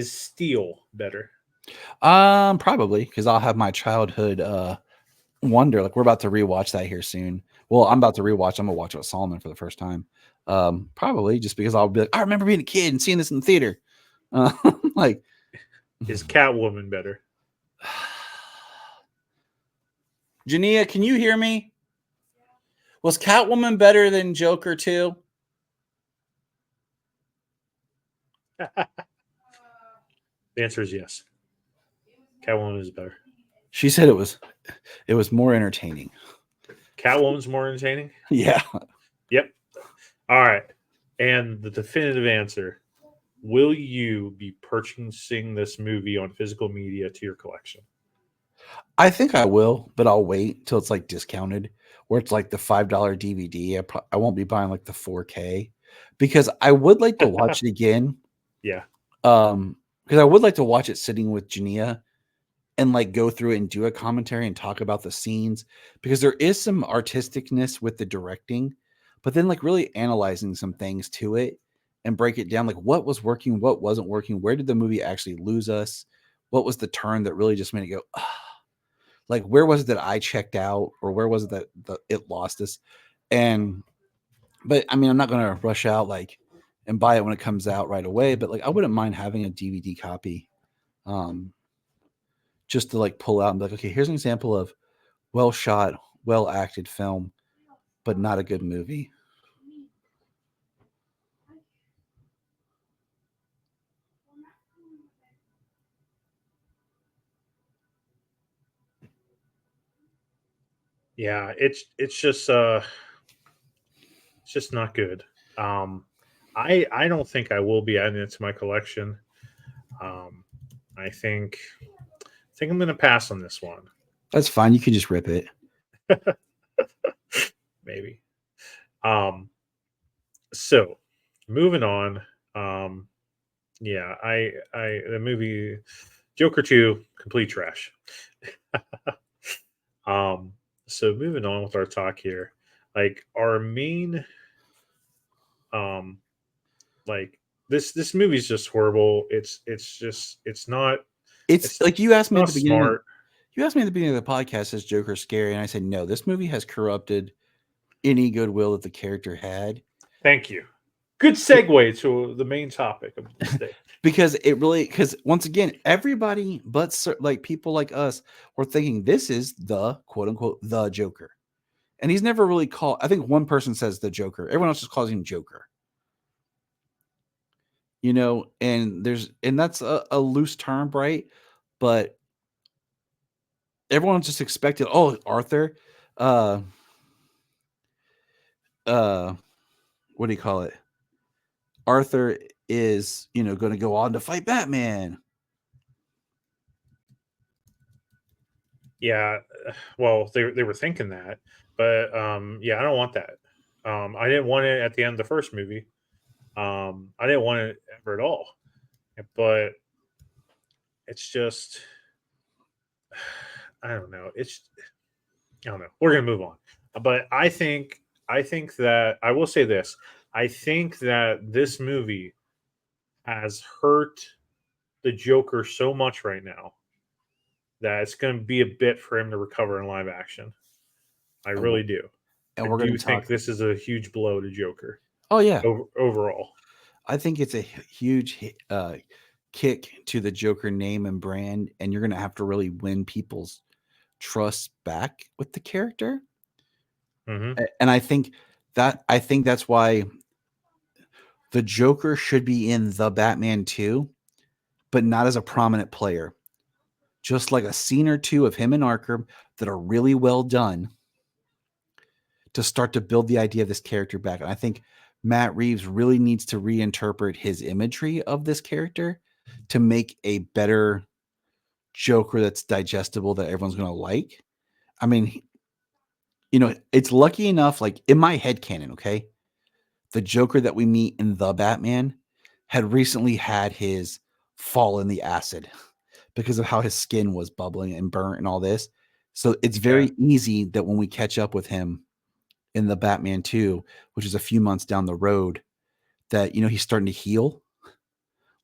Steel better? probably because I'll have my childhood wonder. Like we're about to rewatch that here soon. Well, I'm about to rewatch. I'm gonna watch it with Solomon for the first time. Probably just because I'll be like, I remember being a kid and seeing this in the theater. Uh, like, Is Catwoman better? Jania, can you hear me? Was Catwoman better than Joker too? The answer is yes. Catwoman is better. She said it was more entertaining. Catwoman's more entertaining. Yeah. Yep. All right. And the definitive answer: will you be purchasing this movie on physical media to your collection? I think I will, but I'll wait till it's like discounted, where it's like the $5 DVD. I won't be buying like the 4K because I would like to watch it again. Yeah. Because I would like to watch it sitting with Jania and like go through it and do a commentary and talk about the scenes because there is some artisticness with the directing, but then like really analyzing some things to it and break it down like what was working, what wasn't working, where did the movie actually lose us, what was the turn that really just made it go, ah, like where was it that I checked out or where was it that it lost us, and but I mean I'm not gonna rush out like and buy it when it comes out right away, but like I wouldn't mind having a DVD copy. Um, just to like pull out and be like, okay, here's an example of well shot, well acted film, but not a good movie. Yeah, it's just not good. Um, I don't think I will be adding it to my collection. Um, I think I'm gonna pass on this one. That's fine. You can just rip it. Maybe. Um, so moving on. Um, yeah, I the movie Joker 2, complete trash. um, so moving on with our talk here, like our main um like this movie's just horrible. It's just It's like you asked it's me at not the beginning of smart. the podcast, is Joker scary? And I said no. This movie has corrupted any goodwill that the character had. Thank you. Good segue to the main topic of this day. Because it really, because once again, everybody but like people like us were thinking this is the quote unquote the Joker, and he's never really called. I think one person says the Joker. Everyone else just calls him Joker. You know, and that's a loose term, right? But everyone just expected, oh, Arthur, uh, uh, what do you call it? Arthur is, going to go on to fight Batman. Yeah, well, they were thinking that, but yeah, I don't want that. I didn't want it at the end of the first movie. I didn't want it ever at all. But it's just, I don't know. I don't know. We're gonna move on. But I think that I will say this. I think that this movie has hurt the Joker so much right now that it's going to be a bit for him to recover in live action. I And we're, really do. I and we're going do to think talk. this is a huge blow to Joker Oh yeah, overall. I think it's a huge kick to the Joker name and brand, and you're going to have to really win people's trust back with the character. Hmm. And I think that's why the Joker should be in the Batman 2, but not as a prominent player. Just like a scene or two of him and Arkham that are really well done to start to build the idea of this character back. And I think Matt Reeves really needs to reinterpret his imagery of this character to make a better Joker that's digestible that everyone's going to like. I mean, it's lucky enough, like in my head canon, okay? The Joker that we meet in The Batman had recently had his fall in the acid because of how his skin was bubbling and burnt and all this. So it's Yeah. very easy that when we catch up with him in the Batman 2, which is a few months down the road, that he's starting to heal,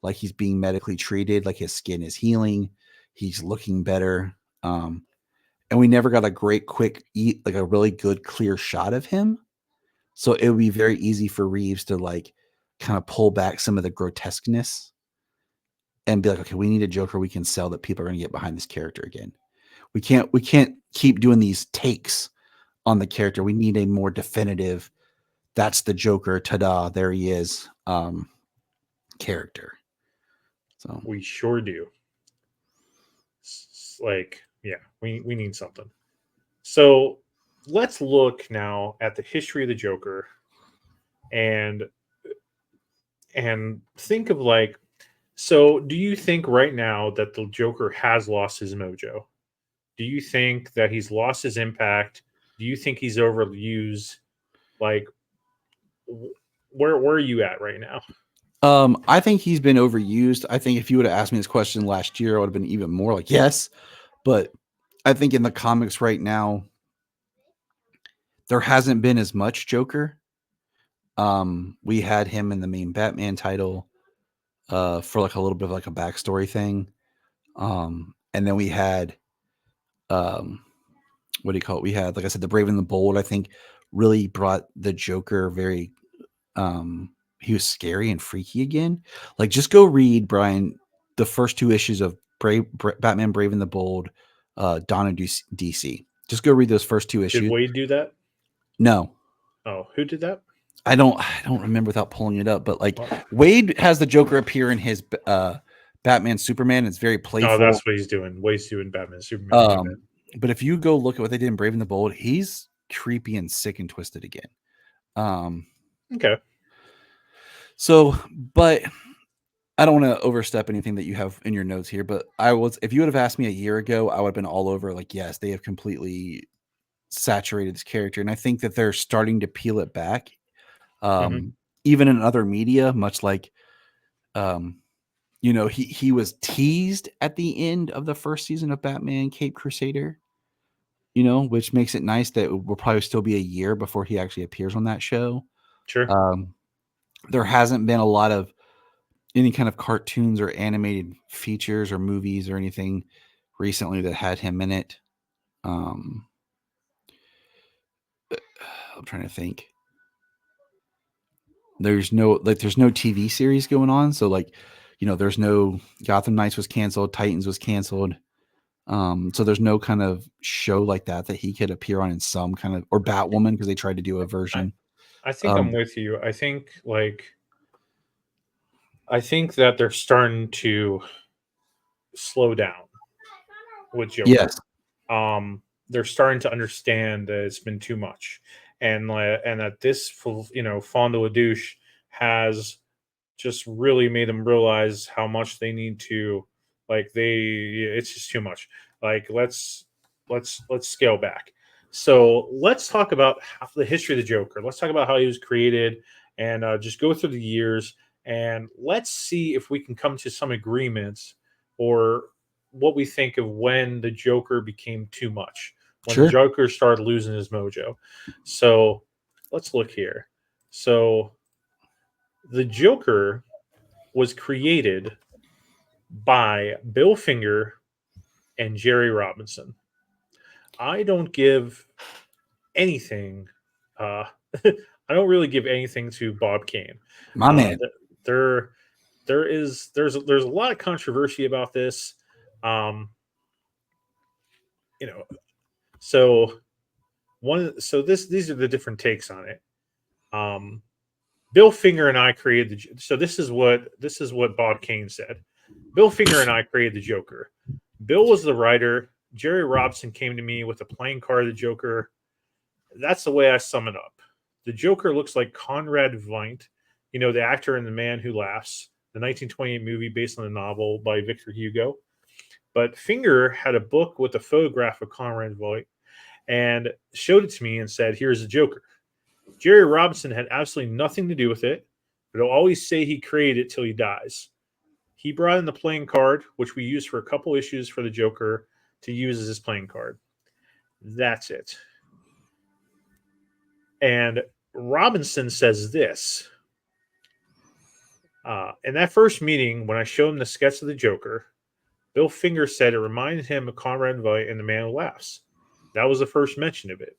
like he's being medically treated, like his skin is healing, he's looking better. And we never got a great quick like a really good clear shot of him. So it would be very easy for Reeves to like kind of pull back some of the grotesqueness and be like, okay, we need a Joker we can sell that people are going to get behind this character again. We can't keep doing these takes on the character. We need a more definitive, that's the Joker, ta-da, there he is, character. So We sure do. Like, yeah, we need something. So let's look now at the history of the Joker and think of so do you think right now that the Joker has lost his mojo? Do you think that he's lost his impact? Do you think he's overused? Like, where are you at right now? I think he's been overused. I think if you would have asked me this question last year, I would have been even more like, yes. But I think in the comics right now, there hasn't been as much Joker. We had him in the main Batman title for like a little bit of like a backstory thing. And then we had what do you call it? We had, like I said, the Brave and the Bold, I think really brought the Joker very he was scary and freaky again. Like, just go read, Brian, the first 2 issues of Batman Brave and the Bold, Dawn of DC. Just go read those first 2 Did issues. Wade do that? No. Oh, who did that? I don't remember without pulling it up, but like Wade has the Joker appear in his Batman Superman. It's very playful. Oh, that's what he's doing. Wade's doing Batman Superman. But if you go look at what they did in Brave and the Bold, he's creepy and sick and twisted again. Okay. So, but I don't want to overstep anything that you have in your notes here, but if you would have asked me a year ago, I would have been all over like, yes, they have completely saturated this character. And I think that they're starting to peel it back. Even in other media, much like, he was teased at the end of the first season of Batman Caped Crusader, which makes it nice that it will probably still be a year before he actually appears on that show. Sure. There hasn't been a lot of any kind of cartoons or animated features or movies or anything recently that had him in it. I'm trying to think. There's no TV series going on. So there's no Gotham Knights was canceled. Titans was canceled. So there's no kind of show like that he could appear on in some kind of, or Batwoman, because they tried to do a version. I think I'm with you. I think that they're starting to slow down with Joker. Yes. They're starting to understand that it's been too much, and that this Fond du Douche has just really made them realize how much they need to it's just too much. Like, let's scale back. So let's talk about the history of the Joker. Let's talk about how he was created, and just go through the years, and let's see if we can come to some agreements, or what we think of when the Joker became too much, when Sure. the Joker started losing his mojo. So let's look here. So the Joker was created by Bill Finger and Jerry Robinson. I don't give anything. I don't really give anything to Bob Kane. My man. There's a lot of controversy about this. So these are the different takes on it. Bill Finger and I created so this is what Bob Kane said. Bill Finger and I created the Joker. Bill was the writer. Jerry Robinson came to me with a playing card of the Joker. That's the way I sum it up. The Joker looks like Conrad Veidt, the actor in The Man Who Laughs, the 1928 movie based on a novel by Victor Hugo. But Finger had a book with a photograph of Conrad Veidt and showed it to me and said, "Here's the Joker." Jerry Robinson had absolutely nothing to do with it, but he'll always say he created it till he dies. He brought in the playing card, which we used for a couple issues for the Joker to use as his playing card. That's it. And Robinson says this. In that first meeting, when I showed him the sketch of the Joker, Bill Finger said it reminded him of Conrad Veidt and The Man Who Laughs. That was the first mention of it.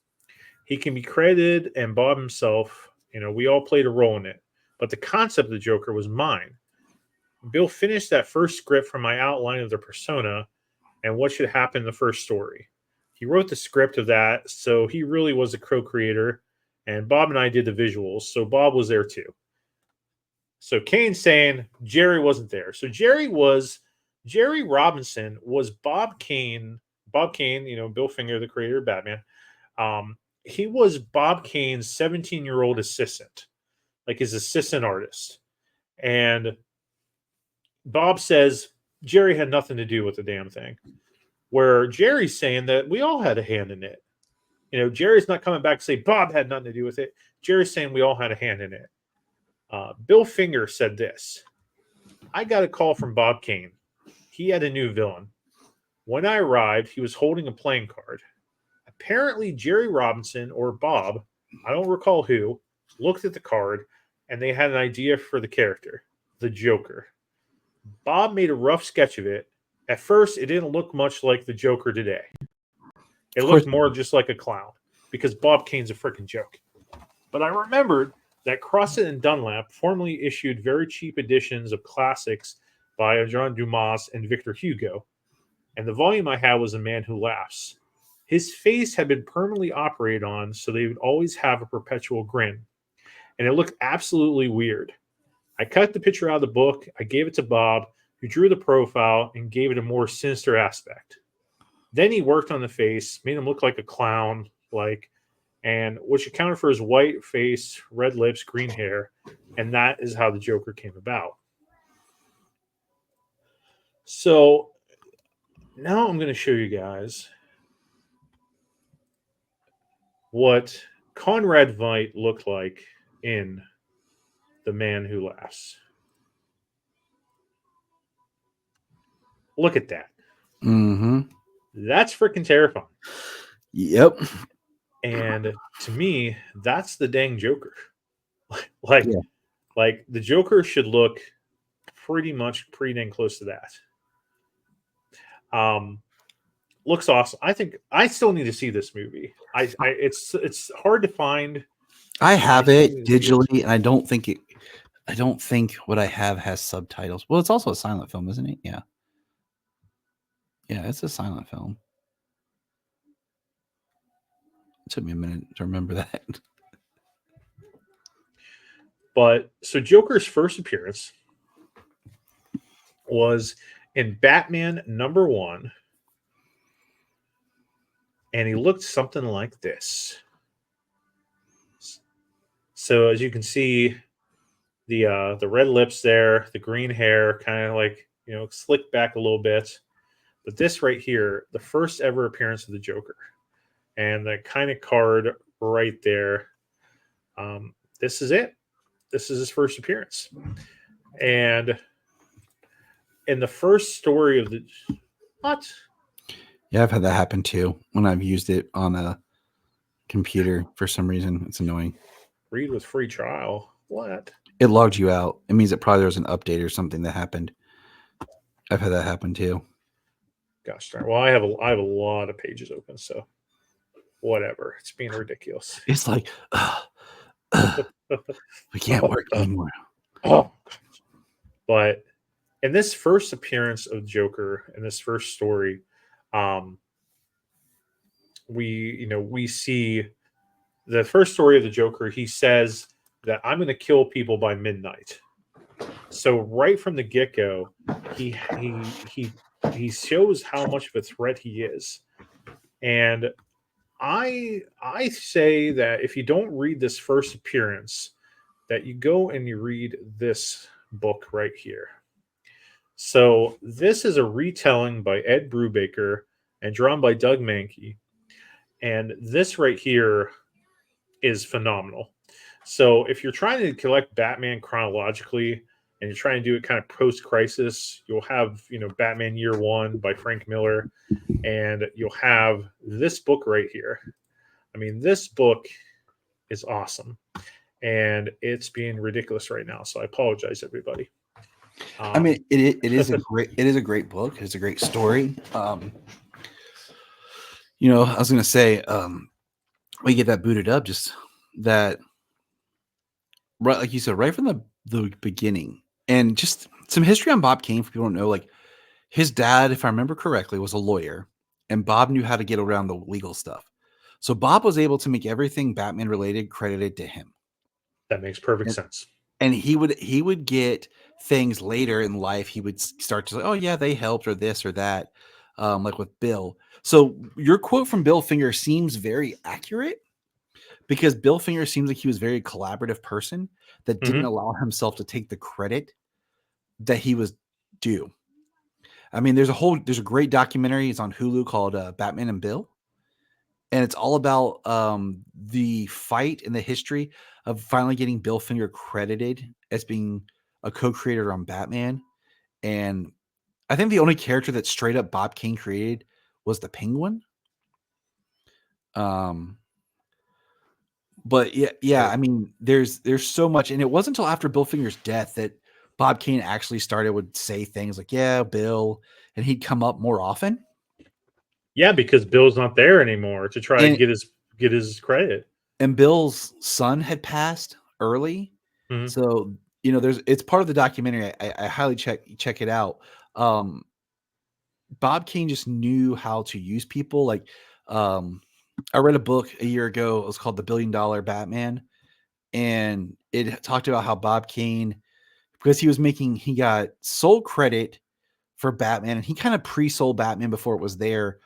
He can be credited, and Bob himself, we all played a role in it. But the concept of the Joker was mine. Bill finished that first script from my outline of the persona and what should happen in the first story. He wrote the script of that, so he really was a co-creator, and Bob and I did the visuals, so Bob was there too. So Kane's saying Jerry wasn't there. So Jerry Robinson was Bob Kane. Bob Kane, Bill Finger, the creator of Batman. He was Bob Kane's 17-year-old assistant, like his assistant artist. And Bob says Jerry had nothing to do with the damn thing. where Jerry's saying that we all had a hand in it. Jerry's not coming back to say Bob had nothing to do with it. Jerry's saying we all had a hand in it. Bill Finger said this: I got a call from Bob Kane. He had a new villain. When I arrived, he was holding a playing card. Apparently, Jerry Robinson or Bob, I don't recall who, looked at the card and they had an idea for the character, the Joker. Bob made a rough sketch of it. At first, it didn't look much like the Joker today. It looked more just like a clown because Bob Kane's a freaking joke. But I remembered that Crosset and Dunlap formerly issued very cheap editions of classics by Jean Dumas and Victor Hugo, and the volume I had was A Man Who Laughs. His face had been permanently operated on, so they would always have a perpetual grin, and it looked absolutely weird. I cut the picture out of the book, I gave it to Bob, who drew the profile and gave it a more sinister aspect. Then he worked on the face, made him look like a clown, and which accounted for his white face, red lips, green hair, and that is how the Joker came about. So now I'm going to show you guys what Conrad Veidt looked like in The Man Who Laughs. Look at that. Mm-hmm. That's freaking terrifying. Yep. And to me, that's the dang Joker. Like the Joker should look pretty dang close to that. Looks awesome. I think I still need to see this movie. It's hard to find. I have it digitally, and I don't think what I have has subtitles. Well, it's also a silent film, isn't it? Yeah. Yeah, it's a silent film. It took me a minute to remember that. But so Joker's first appearance was in Batman #1, and he looked something like this. So as you can see, the red lips there, the green hair, kind of slicked back a little bit. But this right here, the first ever appearance of the Joker, and the kind of card right there. This is it. This is his first appearance, and in the first story of the what? Yeah, I've had that happen too when I've used it on a computer for some reason. It's annoying. Read with free trial. What? It logged you out. It means that probably there was an update or something that happened. I've had that happen too. Gosh darn. Well, I have a lot of pages open, so whatever. It's being ridiculous. It's like we can't work anymore. Oh, but in this first appearance of Joker, in this first story, we see the first story of the Joker. He says that I'm going to kill people by midnight. So right from the get-go, he shows how much of a threat he is. And I say that if you don't read this first appearance, that you go and you read this book right here. So this is a retelling by Ed Brubaker and drawn by Doug Mankey. And this right here is phenomenal. So if you're trying to collect Batman chronologically and you're trying to do it kind of post-crisis, you'll have, Batman Year One by Frank Miller, and you'll have this book right here. I mean, this book is awesome, and it's being ridiculous right now. So I apologize, everybody. I mean, it is a great book. It's a great story. I was going to say, we get that booted up, just that, right, like you said, right from the beginning, and just some history on Bob Kane for people who don't know. Like, his dad, if I remember correctly, was a lawyer, and Bob knew how to get around the legal stuff. So Bob was able to make everything Batman related credited to him. That makes perfect sense. And he would get things later in life. He would start to say, oh yeah, they helped or this or that, like with Bill. So your quote from Bill Finger seems very accurate, because Bill Finger seems like he was a very collaborative person that didn't allow himself to take the credit that he was due. I mean, there's a great documentary. It's on Hulu called Batman and Bill, and it's all about the fight and the history of finally getting Bill Finger credited as being a co-creator on Batman. And I think the only character that straight up Bob Kane created was the Penguin. But yeah. Right. I mean, there's so much, and it wasn't until after Bill Finger's death that Bob Kane actually would say things like, "Yeah, Bill," and he'd come up more often. Yeah, because Bill's not there anymore to try to And get his credit. Bill's son had passed early, Mhm. so it's part of the documentary. I highly check it out. Um, Bob Kane just knew how to use people. Like, I read a book a year ago. It was called The $1 Billion Batman, and it talked about how Bob Kane, because he got sole credit for Batman, and he kind of pre-sold Batman before it was there.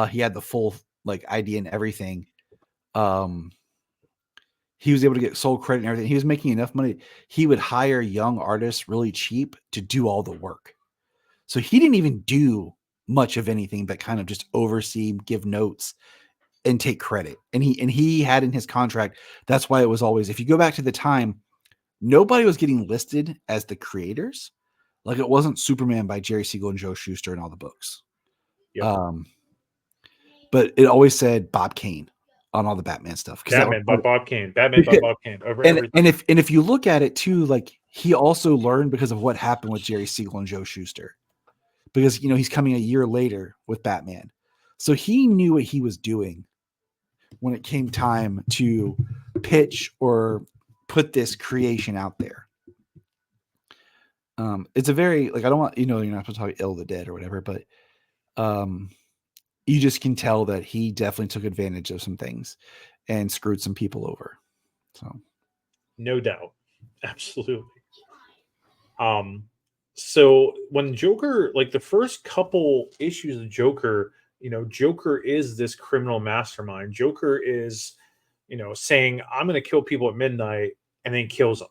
He had the full like idea and everything. Um, he was able to get sole credit and everything. He was making enough money. He would hire young artists really cheap to do all the work. So he didn't even do much of anything but kind of just oversee, give notes, and take credit. And he had in his contract, that's why it was always, if you go back to the time, nobody was getting listed as the creators. Like, it wasn't Superman by Jerry Siegel and Joe Shuster in all the books. Yep. But it always said Bob Kane on all the Batman stuff, because that was Batman by part of, Bob Kane. Batman by Bob Kane over everything. and if you look at it too, like, he also learned because of what happened with Jerry Siegel and Joe Shuster, because he's coming a year later with Batman, so he knew what he was doing when it came time to pitch or put this creation out there. It's a very, like, I don't want, you're not supposed to talk ill of the dead or whatever, but you just can tell that he definitely took advantage of some things and screwed some people over. So, No doubt. Absolutely. So when Joker, like the first couple issues of Joker, Joker is this criminal mastermind. Joker is, saying, I'm going to kill people at midnight, and then kills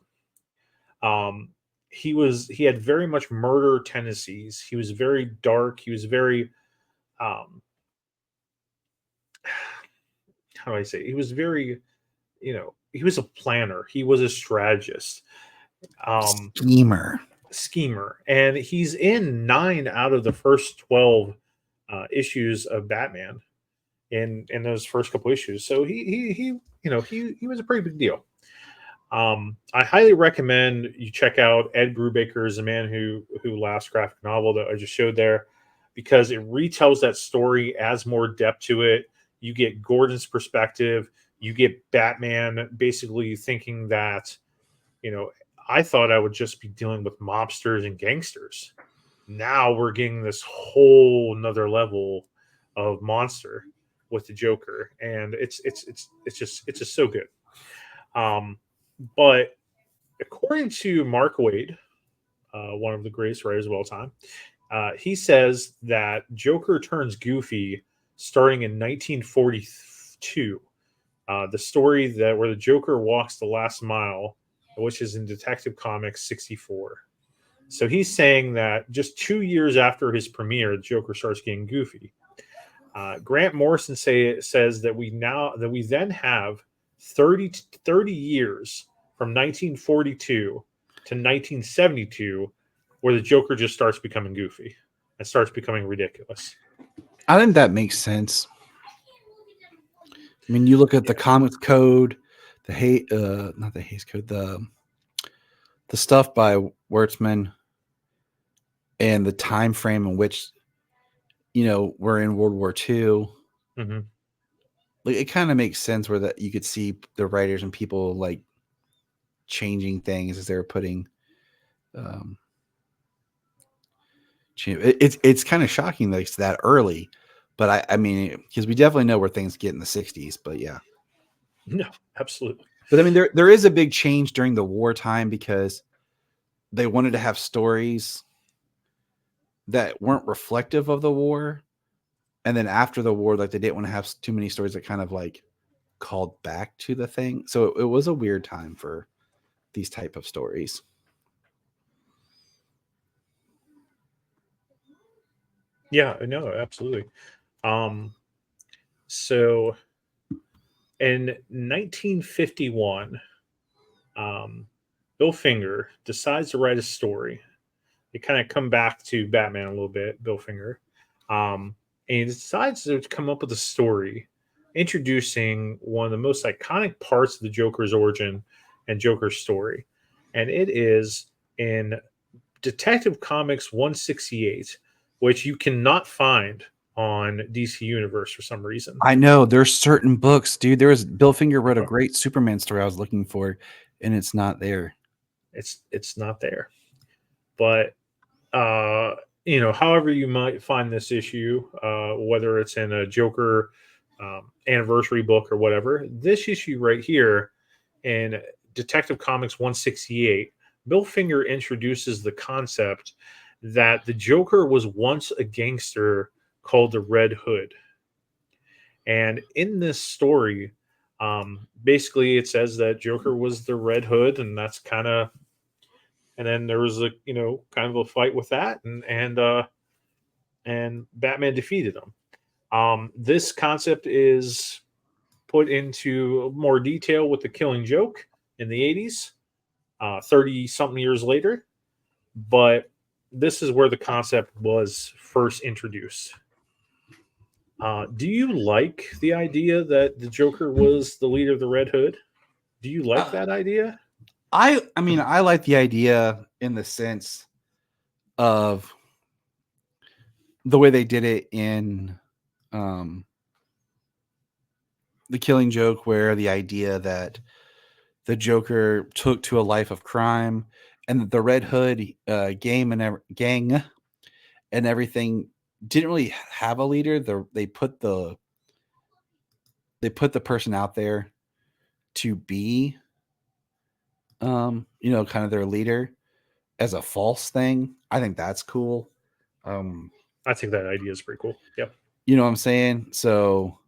them. He had very much murder tendencies. He was very dark. He was very, um, how do I say? He was very, he was a planner. He was a strategist. schemer. Schemer, and he's in 9 out of the first 12 issues of Batman in those first couple issues. So he was a pretty big deal. I highly recommend you check out Ed Brubaker's The Man Who Laughs graphic novel that I just showed there, because it retells that story, adds more depth to it. You get Gordon's perspective. You get Batman basically thinking that, I thought I would just be dealing with mobsters and gangsters. Now we're getting this whole another level of monster with the Joker, and it's just so good. Um, but according to Mark Waid, one of the greatest writers of all time, he says that Joker turns goofy starting in 1942. The story that where the Joker walks the last mile, which is in Detective Comics 64. So he's saying that just 2 years after his premiere, the Joker starts getting goofy. Grant Morrison says that we then have 30 years from 1942 to 1972 where the Joker just starts becoming goofy and starts becoming ridiculous. I think that makes sense. I mean, you look at the comics code, not the Hays Code, the stuff by Wertzman, and the time frame in which we're in World War II. Mm-hmm. Like, it kind of makes sense where that you could see the writers and people like changing things as they were putting. It's kind of shocking that it's that early, but I mean, because we definitely know where things get in the 60s. But yeah, No, absolutely. but I mean, there is a big change during the wartime because they wanted to have stories that weren't reflective of the war, and then after the war, like, they didn't want to have too many stories that kind of like called back to the thing. So it was a weird time for these type of stories. Yeah, no, absolutely. Um, so in 1951, um, Bill Finger decides to write a story. They kind of come back to Batman a little bit, Bill Finger. And he decides to come up with a story introducing one of the most iconic parts of the Joker's origin and Joker's story. And it is in Detective Comics 168, which you cannot find on DC Universe for some reason. I know there's certain books, dude. There was Bill Finger wrote a great Superman story I was looking for, and it's not there. It's not there. But uh, however you might find this issue, whether it's in a Joker anniversary book or whatever, this issue right here in Detective Comics 168, Bill Finger introduces the concept that the Joker was once a gangster called the Red Hood. And in this story, basically it says that Joker was the Red Hood, and that's kind of, and then there was a kind of a fight with that, and Batman defeated him. This concept is put into more detail with the Killing Joke in the 80s, 30 something years later, but this is where the concept was first introduced. Do you like the idea that the Joker was the leader of the Red Hood? Do you like that idea? I mean, I like the idea in the sense of the way they did it in the Killing Joke, where the idea that the Joker took to a life of crime, and that the Red Hood gang and everything didn't really have a leader. They put the person out there to be, kind of their leader as a false thing. I think that's cool. I think that idea is pretty cool. Yep. You know what I'm saying? So,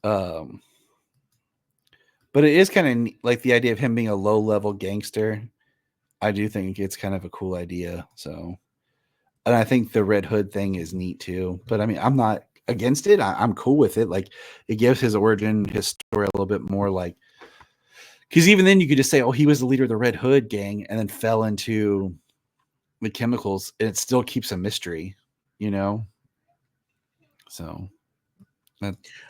um, but it is kind of like the idea of him being a low level gangster. I do think it's kind of a cool idea. So, and I think the Red Hood thing is neat too. But I mean, I'm not against it. I'm cool with it. Like, it gives his origin, his story a little bit more like, because even then you could just say, oh, he was the leader of the Red Hood gang and then fell into the chemicals, and it still keeps a mystery, you know? So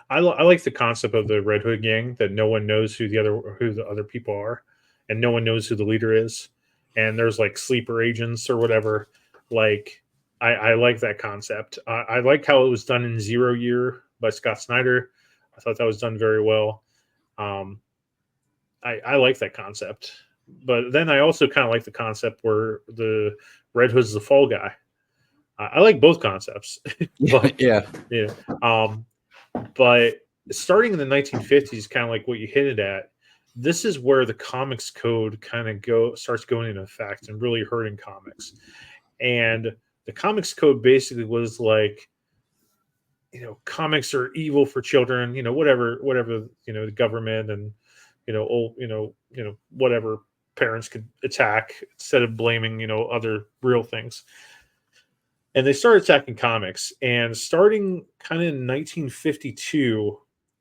I like the concept of the Red Hood gang, that no one knows who the other people are, and no one knows who the leader is, and there's like sleeper agents or whatever. Like, I like that concept. I like how it was done in Zero Year by Scott Snyder. I thought that was done very well. Um, I like that concept, but then I also kind of like the concept where the Red Hood's the fall guy. I like both concepts, but yeah. yeah. Um, but starting in the 1950s, kind of like what you hinted at, this is where the comics code kind of starts going into effect and really hurting comics. And the comics code basically was like, comics are evil for children, whatever, the government and, old, whatever parents could attack instead of blaming, other real things. And they started attacking comics. And starting kind of in 1952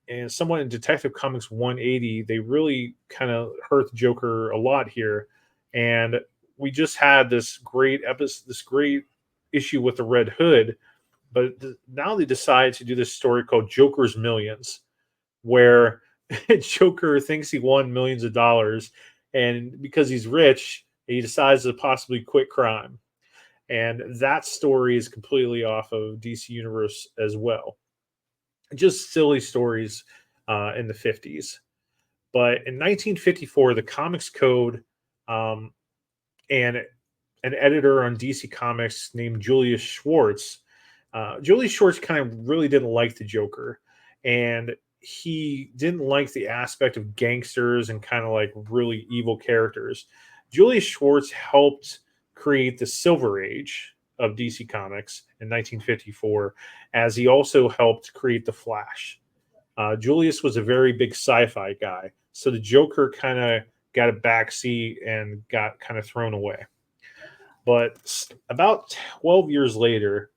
and somewhat in Detective Comics 180, they really kind of hurt the Joker a lot here. And we just had this great episode, this great issue with the Red Hood, but now they decide to do this story called Joker's Millions, where Joker thinks he won millions of dollars, and because he's rich, he decides to possibly quit crime. And that story is completely off of DC Universe as well. Just silly stories in the 50s. But in 1954, the Comics Code um, and an editor on DC Comics named Julius Schwartz. Julius Schwartz kind of really didn't like the Joker, and he didn't like the aspect of gangsters and kind of like really evil characters. Julius Schwartz helped create the Silver Age of DC Comics in 1954, as he also helped create the Flash. Julius was a very big sci-fi guy, so the Joker kind of got a backseat and got kind of thrown away. But about 12 years later,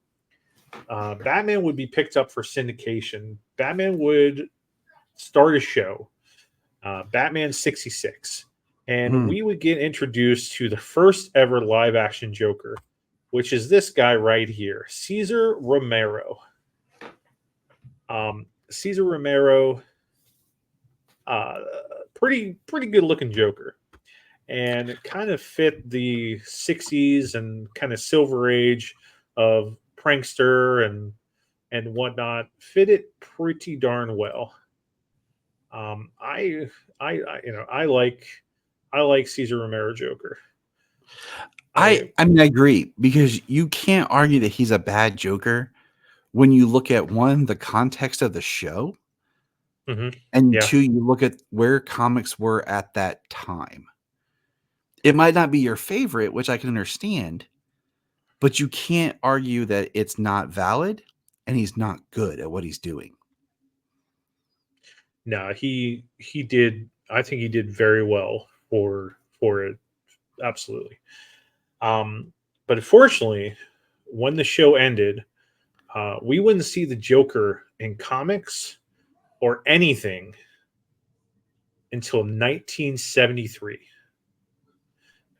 Batman would be picked up for syndication. Batman would start a show, Batman 66. And Mm. we would get introduced to the first ever live action Joker, which is this guy right here, Cesar Romero. Cesar Romero, uh, pretty good looking Joker, and it kind of fit the '60s and kind of silver age of prankster and whatnot. Fit it pretty darn well. I like Cesar Romero Joker. I mean, I agree, because you can't argue that he's a bad Joker when you look at, one, the context of the show, and Yeah. two, you look at where comics were at that time. It might not be your favorite, which I can understand, but you can't argue that it's not valid and he's not good at what he's doing. No, he did. I think he did very well for it. Absolutely. But unfortunately, when the show ended, we wouldn't see the Joker in comics or anything until 1973.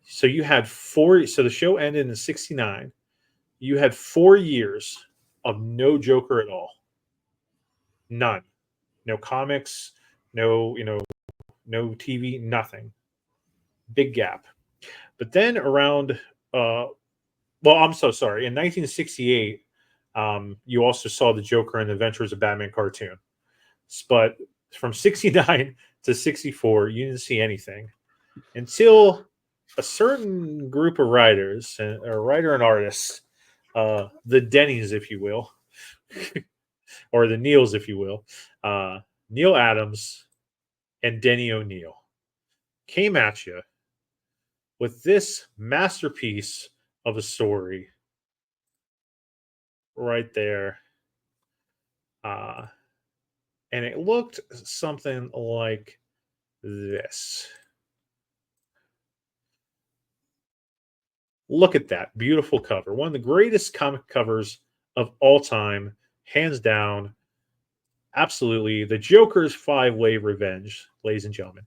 So you had four. So the show ended in '69. You had 4 years of no Joker at all. None. No comics. No, no TV. Nothing. Big gap. But then around, well, I'm so sorry. In 1968, you also saw the Joker in the Adventures of Batman cartoon. But from '69 to '64, you didn't see anything until a certain group of writers, a writer and artists, the Denny's, if you will, or the Neils, if you will, Neil Adams and Denny O'Neil came at you with this masterpiece of a story right there. Uh, and it looked something like this. Look at that beautiful cover. One of the greatest comic covers of all time, hands down. Absolutely. The Joker's five-way revenge, ladies and gentlemen.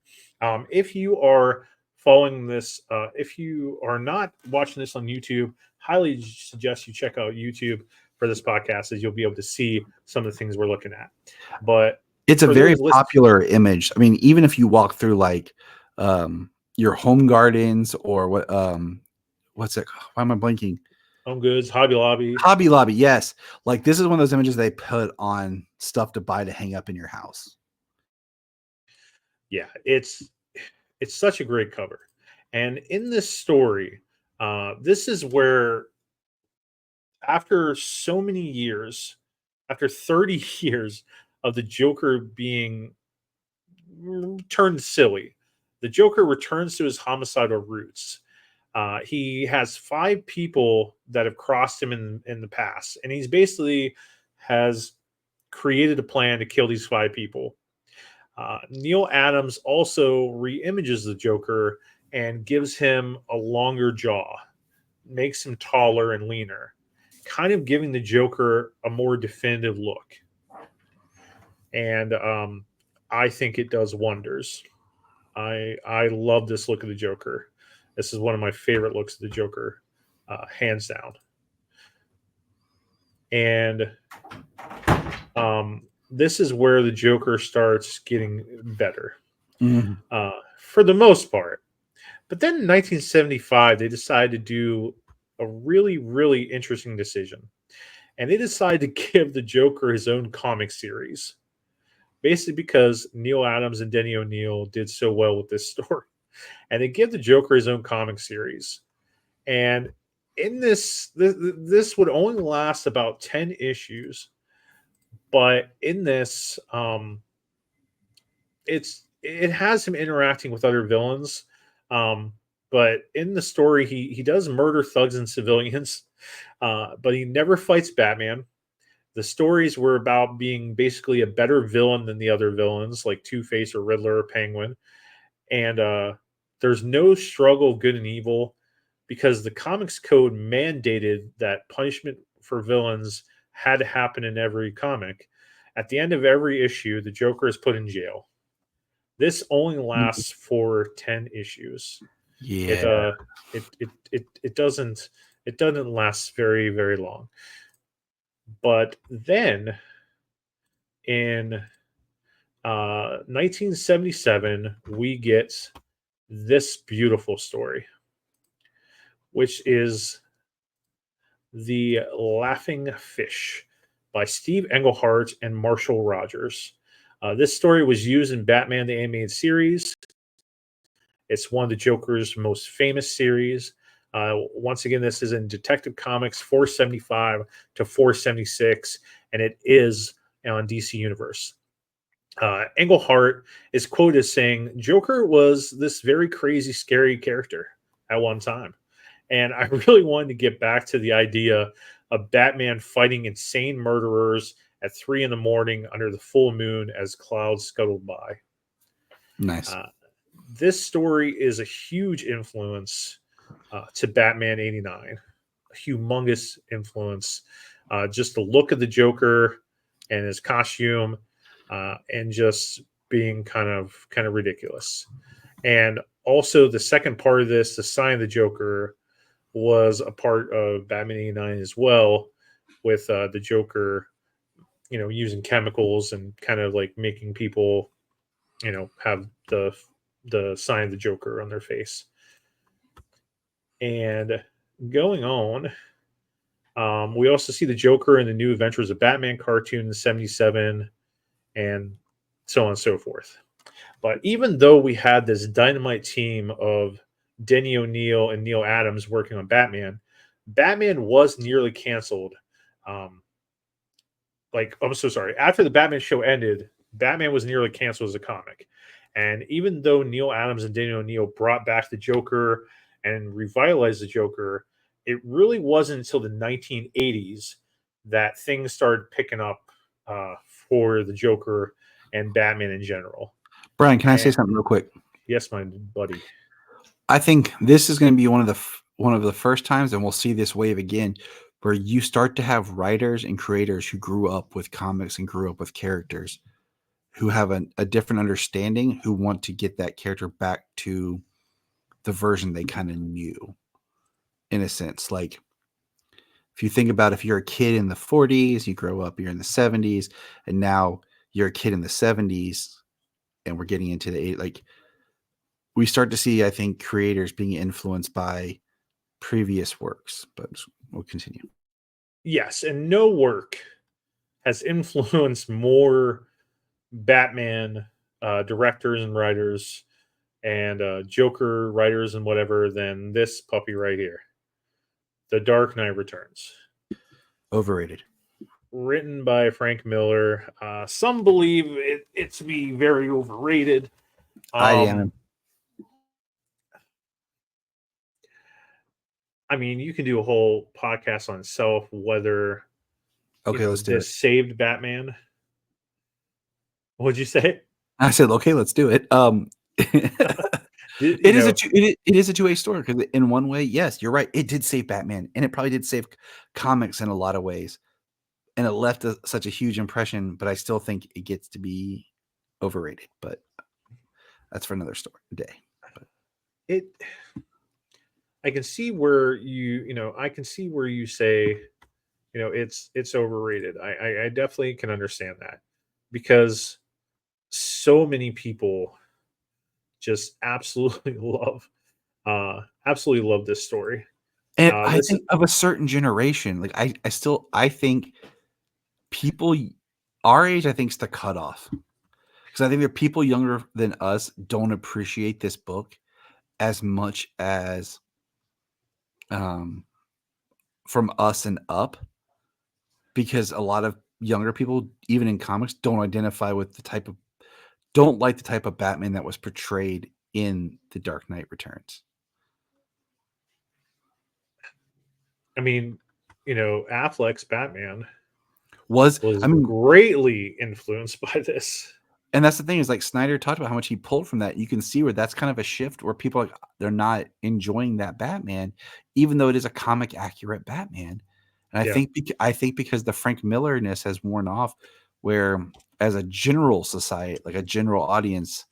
If you are following this, if you are not watching this on YouTube, highly suggest you check out YouTube for this podcast, as you'll be able to see some of the things we're looking at. But It's a for very those listening, popular image. I mean, even if you walk through like your home gardens or what's it? Why am I blanking? Home Goods, Hobby Lobby. Hobby Lobby, yes. Like, this is one of those images they put on stuff to buy to hang up in your house. Yeah, it's such a great cover. And in this story, this is where, after so many years, after 30 years of the Joker being turned silly, the Joker returns to his homicidal roots. He has five people that have crossed him in the past, and he's basically has created a plan to kill these five people. Neil Adams also reimages the Joker and gives him a longer jaw, makes him taller and leaner, kind of giving the Joker a more definitive look. And I think it does wonders. I love this look of the Joker. This is one of my favorite looks of the Joker, hands down. And this is where the Joker starts getting better, for the most part. But then in 1975, they decided to do a really, really interesting decision. And they decided to give the Joker his own comic series, basically because Neil Adams and Denny O'Neil did so well with this story. And they give the Joker his own comic series. And in this would only last about 10 issues. But in this, it has him interacting with other villains. But in the story, he does murder thugs and civilians, but he never fights Batman. The stories were about being basically a better villain than the other villains, like Two-Face or Riddler or Penguin. And there's no struggle of good and evil, because the comics code mandated that punishment for villains had to happen in every comic. At the end of every issue, the Joker is put in jail. This only lasts for 10 issues. It Yeah. it doesn't last very very long. But then in 1977, we get this beautiful story, which is The Laughing Fish by Steve Englehart and Marshall Rogers. This story was used in Batman the Animated Series. It's one of the Joker's most famous series. Once again, this is in Detective Comics 475 to 476, and it is on DC Universe. Englehart is quoted as saying, Joker was this very crazy, scary character at one time. And I really wanted to get back to the idea of Batman fighting insane murderers at 3 in the morning under the full moon as clouds scuttled by. Nice. This story is a huge influence to Batman 89, a humongous influence. Just the look of the Joker and his costume, and just being kind of ridiculous. And also the second part of this, the Sign of the Joker, was a part of Batman 89 as well, with the Joker, using chemicals and kind of like making people, have the sign of the Joker on their face. And going on, we also see the Joker in the New Adventures of Batman cartoon in 77, and so on and so forth. But even though we had this dynamite team of Denny O'Neil and Neil Adams working on Batman, Batman was nearly canceled. I'm so sorry. After the Batman show ended, Batman was nearly canceled as a comic. And even though Neil Adams and Denny O'Neil brought back the Joker and revitalized the Joker, it really wasn't until the 1980s that things started picking up for the Joker and Batman in general. Brian, can I say something real quick? Yes, my buddy. I think this is going to be one of the first times, and we'll see this wave again, where you start to have writers and creators who grew up with comics and grew up with characters, who have a different understanding, who want to get that character back to the version they kind of knew, in a sense. Like, if you think about, if you're a kid in the 40s, you grow up, you're in the 70s, and now you're a kid in the 70s, and we're getting into the 80s, like, we start to see, I think, creators being influenced by previous works, but we'll continue. Yes, and no work has influenced more Batman directors and writers and Joker writers and whatever than this puppy right here. The Dark Knight Returns. Overrated. Written by Frank Miller. Some believe it to be very overrated. I am. I mean, you can do a whole podcast on itself whether Let's do it. Saved Batman. What'd you say? I said, okay, let's do it. It is a two-way story, because in one way, yes, you're right, it did save Batman, and it probably did save comics in a lot of ways, and it left such a huge impression. But I still think it gets to be overrated. But that's for another day. I can see where I can see where you say, it's overrated. I definitely can understand that, because so many people just absolutely love this story. And I think of a certain generation, like I think people our age, I think, is the cutoff, because I think there are people younger than us don't appreciate this book as much as from us and up, because a lot of younger people, even in comics, don't identify with don't like the type of Batman that was portrayed in The Dark Knight Returns. I mean, Affleck's Batman was greatly influenced by this. And that's the thing, is like Snyder talked about how much he pulled from that. You can see where that's kind of a shift, where people they're not enjoying that Batman, even though it is a comic accurate Batman. And I think because the Frank Millerness has worn off, where as a general society, like a general audience,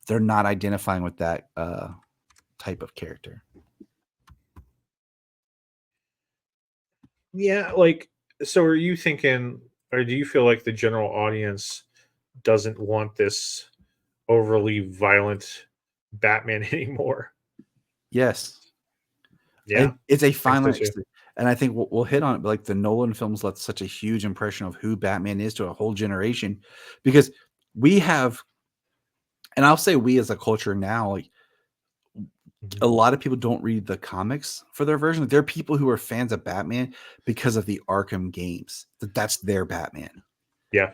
they're not identifying with that type of character. Yeah, like, so are you thinking, or do you feel like the general audience doesn't want this overly violent Batman anymore? Yes, Yeah, it's a I think fine so line, too. and I think we'll hit on it. But like the Nolan films left such a huge impression of who Batman is to a whole generation, because we have, and I'll say we as a culture now, like Mhm. a lot of people don't read the comics for their version. Like, there are people who are fans of Batman because of the Arkham games. That's their Batman. Yeah.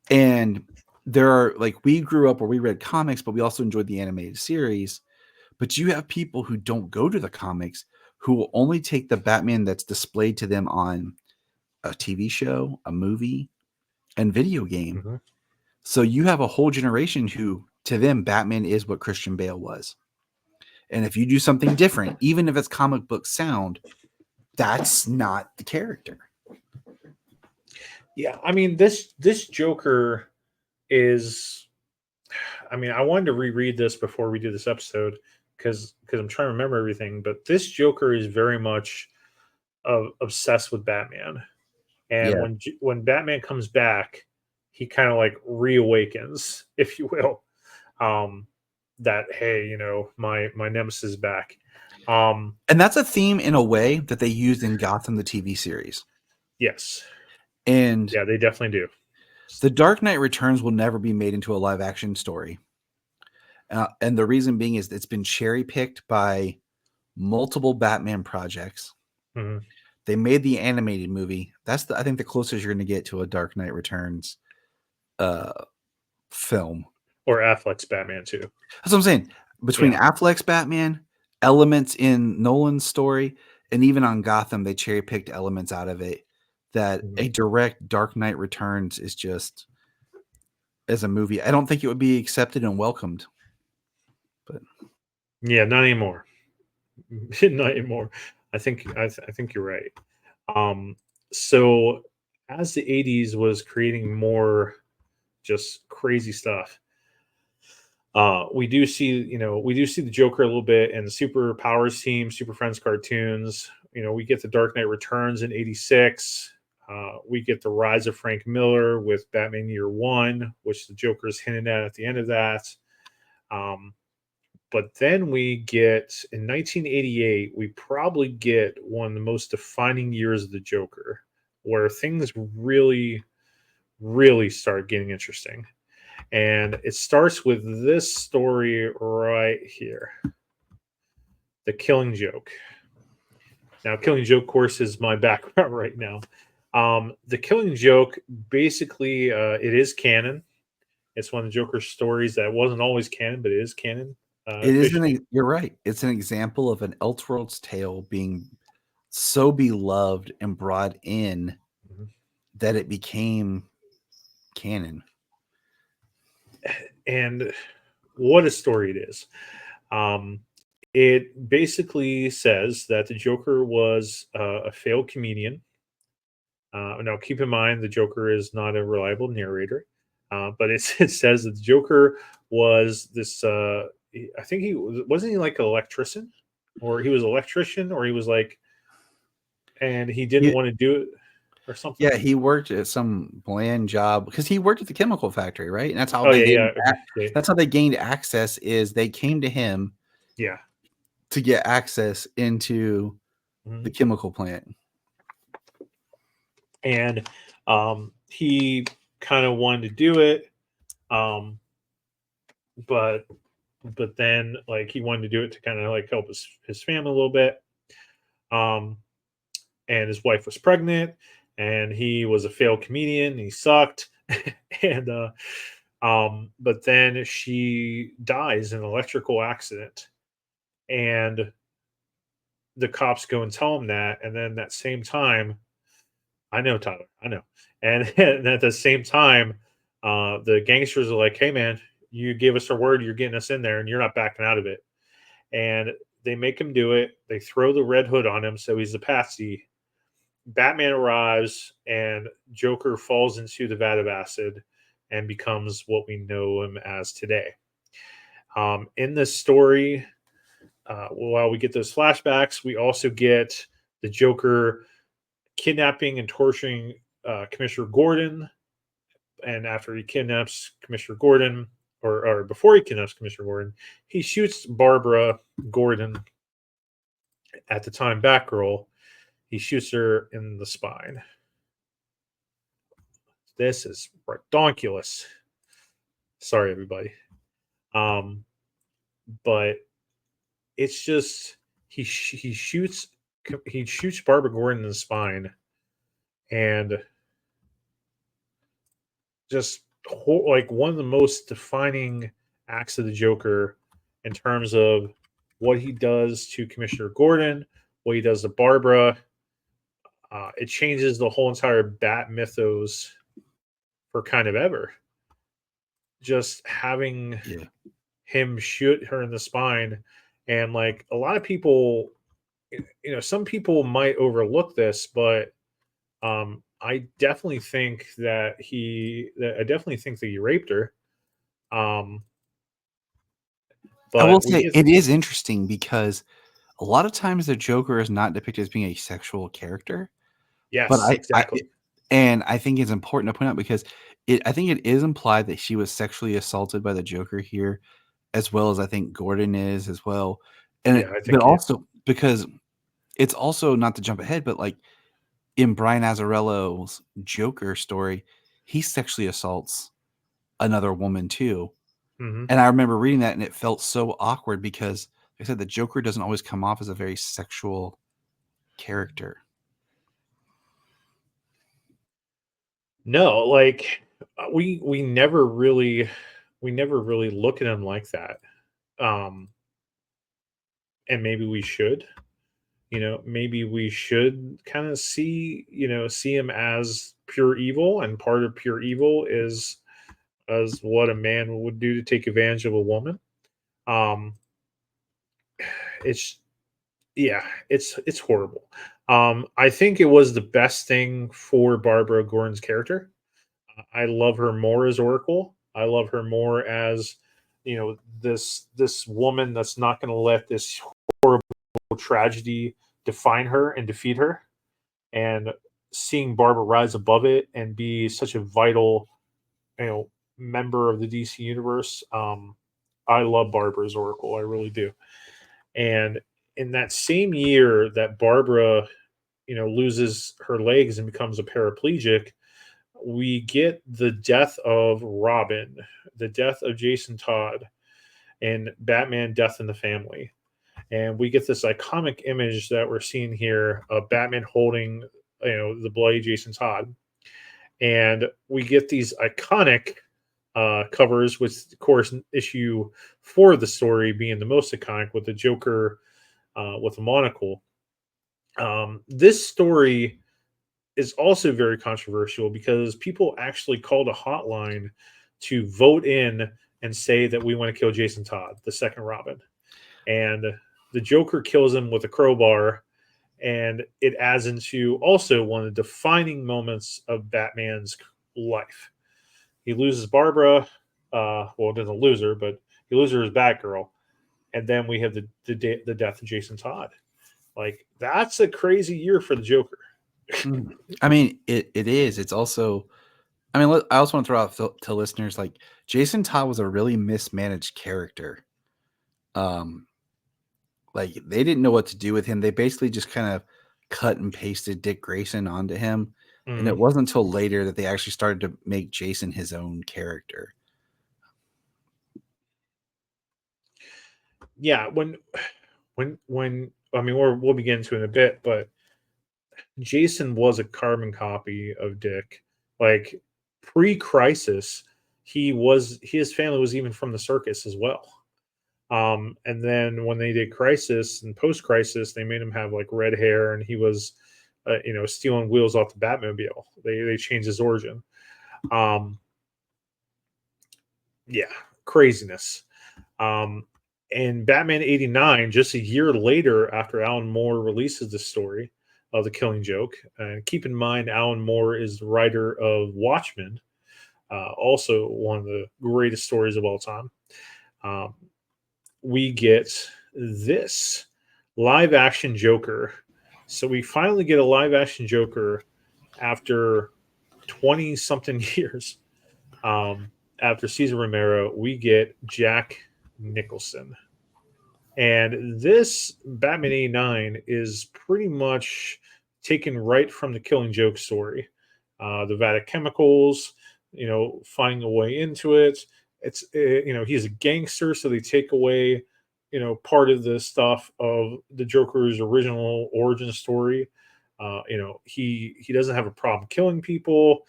And there are like we grew up where we read comics, but we also enjoyed the animated series. But you have people who don't go to the comics who will only take the Batman that's displayed to them on a TV show, a movie, and video game. Hmm. So you have a whole generation who, to them, Batman is what Christian Bale was. And if you do something different, even if it's comic book sound, that's not the character. Yeah, I mean, this Joker is, I mean, I wanted to reread this before we do this episode because I'm trying to remember everything, but this Joker is very much obsessed with Batman. And Yeah. when Batman comes back, he kind of like reawakens, if you will. Um, that, hey, my nemesis is back. And that's a theme in a way that they used in Gotham, the TV series. Yes, And yeah, they definitely do. The Dark Knight Returns will never be made into a live action story. And the reason being is it's been cherry picked by multiple Batman projects. Mhm. They made the animated movie. That's I think the closest you're going to get to a Dark Knight Returns uh, film. Or Affleck's Batman too. That's what I'm saying. Between Yeah. Affleck's Batman, elements in Nolan's story, and even on Gotham, they cherry picked elements out of it. That Mhm. a direct Dark Knight Returns is just as a movie. I don't think it would be accepted and welcomed. But Yeah, not anymore. Not anymore. I think you're right. Um, so as the '80s was creating more just crazy stuff, we do see the Joker a little bit in the Super Powers team, Super Friends cartoons. We get the Dark Knight Returns in '86. We get the rise of Frank Miller with Batman Year One, which the Joker is hinted at the end of that. Um, but then we get in 1988, we probably get one of the most defining years of the Joker, where things really, really start getting interesting. And it starts with this story right here, The Killing Joke. Now, Killing Joke, of course, is my background right now. The Killing Joke, basically, it is canon. It's one of the Joker's stories that wasn't always canon, but it is canon. it is Officially. you're right. It's an example of an Elseworlds tale being so beloved and brought in Mhm. that it became canon. And what a story it is. Um, it basically says that the Joker was a failed comedian. Now, keep in mind, the Joker is not a reliable narrator, but it says that the Joker was this. I think he wasn't he like an electrician, or he was an electrician, or he was like, and he didn't He, want to do it or something. yeah, he worked at some bland job because he worked at the chemical factory, right? And that's how Oh they yeah, gained. yeah, okay, yeah, That's how they gained access. Is they came to him yeah. to get access into Mhm. the chemical plant. And he kind of wanted to do it, um, but then like he wanted to do it to kind of like help his family a little bit. Um, and his wife was pregnant, and he was a failed comedian. And he sucked, and but then she dies in an electrical accident, and the cops go and tell him that, and then that same time, I know Tyler, I know, and, and at the same time, the gangsters are like, "Hey man, you gave us our word, you're getting us in there, and you're not backing out of it." And they make him do it. They throw the red hood on him, so he's a patsy. Batman arrives and Joker falls into the vat of acid and becomes what we know him as today. In this story, while we get those flashbacks, we also get the Joker kidnapping and torturing Commissioner Gordon. And after he kidnaps Commissioner Gordon, or before he kidnaps Commissioner Gordon, he shoots Barbara Gordon, at the time Batgirl. He shoots her in the spine. This is redonkulous. Sorry, everybody. But it's just he shoots Barbara Gordon in the spine, and just like one of the most defining acts of the Joker in terms of what he does to Commissioner Gordon, what he does to Barbara. It changes the whole entire Bat mythos for kind of ever. Just having him shoot her in the spine, and like a lot of people, some people might overlook this, but I definitely think that he raped her. I will But say it is interesting because a lot of times the Joker is not depicted as being a sexual character. Yes, but exactly. I think it's important to point out because I think it is implied that she was sexually assaulted by the Joker here, as well as I think Gordon is as well. And Yeah, I think but also because it's also, not to jump ahead, but like in Brian Azzarello's Joker story, he sexually assaults another woman too. Mhm. And I remember reading that and it felt so awkward because, like I said, the Joker doesn't always come off as a very sexual character. No, like we never really look at him like that. Um and maybe we should. Maybe we should kind of see him as pure evil, and part of pure evil is as what a man would do to take advantage of a woman. Um it's Yeah, it's horrible. I think it was the best thing for Barbara Gordon's character. I love her more as Oracle. I love her more as this woman that's not going to let this horrible tragedy define her and defeat her. And seeing Barbara rise above it and be such a vital, member of the DC universe. I love Barbara as Oracle. I really do. And in that same year that Barbara, loses her legs and becomes a paraplegic, we get the death of Robin, the death of Jason Todd, and Batman Death in the Family. And we get this iconic image that we're seeing here of Batman holding, the bloody Jason Todd. And we get these iconic covers, with, of course, issue 4 of the story being the most iconic, with the Joker with a monocle. This story is also very controversial because people actually called a hotline to vote in and say that we want to kill Jason Todd, the second Robin. And the Joker kills him with a crowbar, and it adds into also one of the defining moments of Batman's life. He loses Barbara. Well, doesn't lose her, but he loses her as Batgirl. And then we have the death of Jason Todd. Like, that's a crazy year for the Joker. I mean, it is. It's also, I mean, I also want to throw out to listeners, like, Jason Todd was a really mismanaged character. Like, they didn't know what to do with him. They basically just kind of cut and pasted Dick Grayson onto him. And it wasn't until later that they actually started to make Jason his own character. Yeah, when I mean, we'll begin into it in a bit, but Jason was a carbon copy of Dick. Like, pre-crisis, his family was even from the circus as well. And then when they did Crisis and post-Crisis, they made him have like red hair, and he was, stealing wheels off the Batmobile. They changed his origin. Yeah, craziness. In Batman '89, just a year later after Alan Moore releases the story, of the Killing Joke. And keep in mind, Alan Moore is the writer of Watchmen, also one of the greatest stories of all time. Um, we get this live action Joker. So we finally get a live action Joker after 20 something years. After Cesar Romero, we get Jack Nicholson. And this Batman 89 is pretty much taken right from the Killing Joke story. The vat of chemicals, finding a way into it. It's, he's a gangster, so they take away, part of the stuff of the Joker's original origin story. He doesn't have a problem killing people.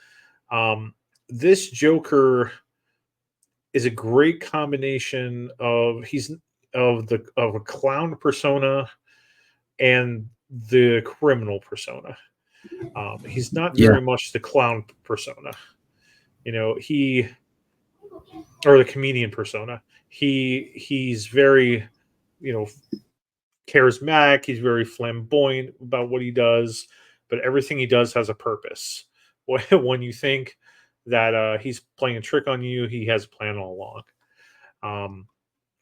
This Joker is a great combination of a clown persona and the criminal persona. He's not Yeah. very much the clown persona, he or the comedian persona. He's very, you know, charismatic. He's very flamboyant about what he does, but everything he does has a purpose. When you think that he's playing a trick on you, he has a plan all along.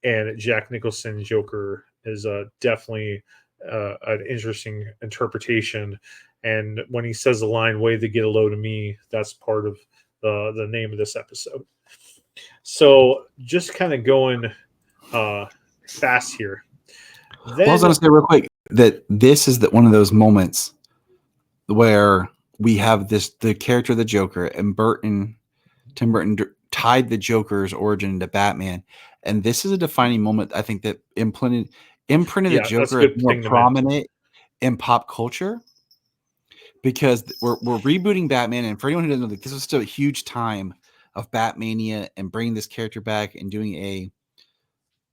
And Jack Nicholson's Joker is definitely an interesting interpretation. And when he says the line "Way to get a load of me," that's part of the name of this episode. So just kind of going fast here. Well, I was going to say real quick that this is one of those moments where we have the character of the Joker, and Tim Burton tied the Joker's origin into Batman, and this is a defining moment. I think that imprinted the Joker as more prominent in pop culture, because we're rebooting Batman, and for anyone who doesn't know, this was still a huge time of Batmania and bringing this character back and doing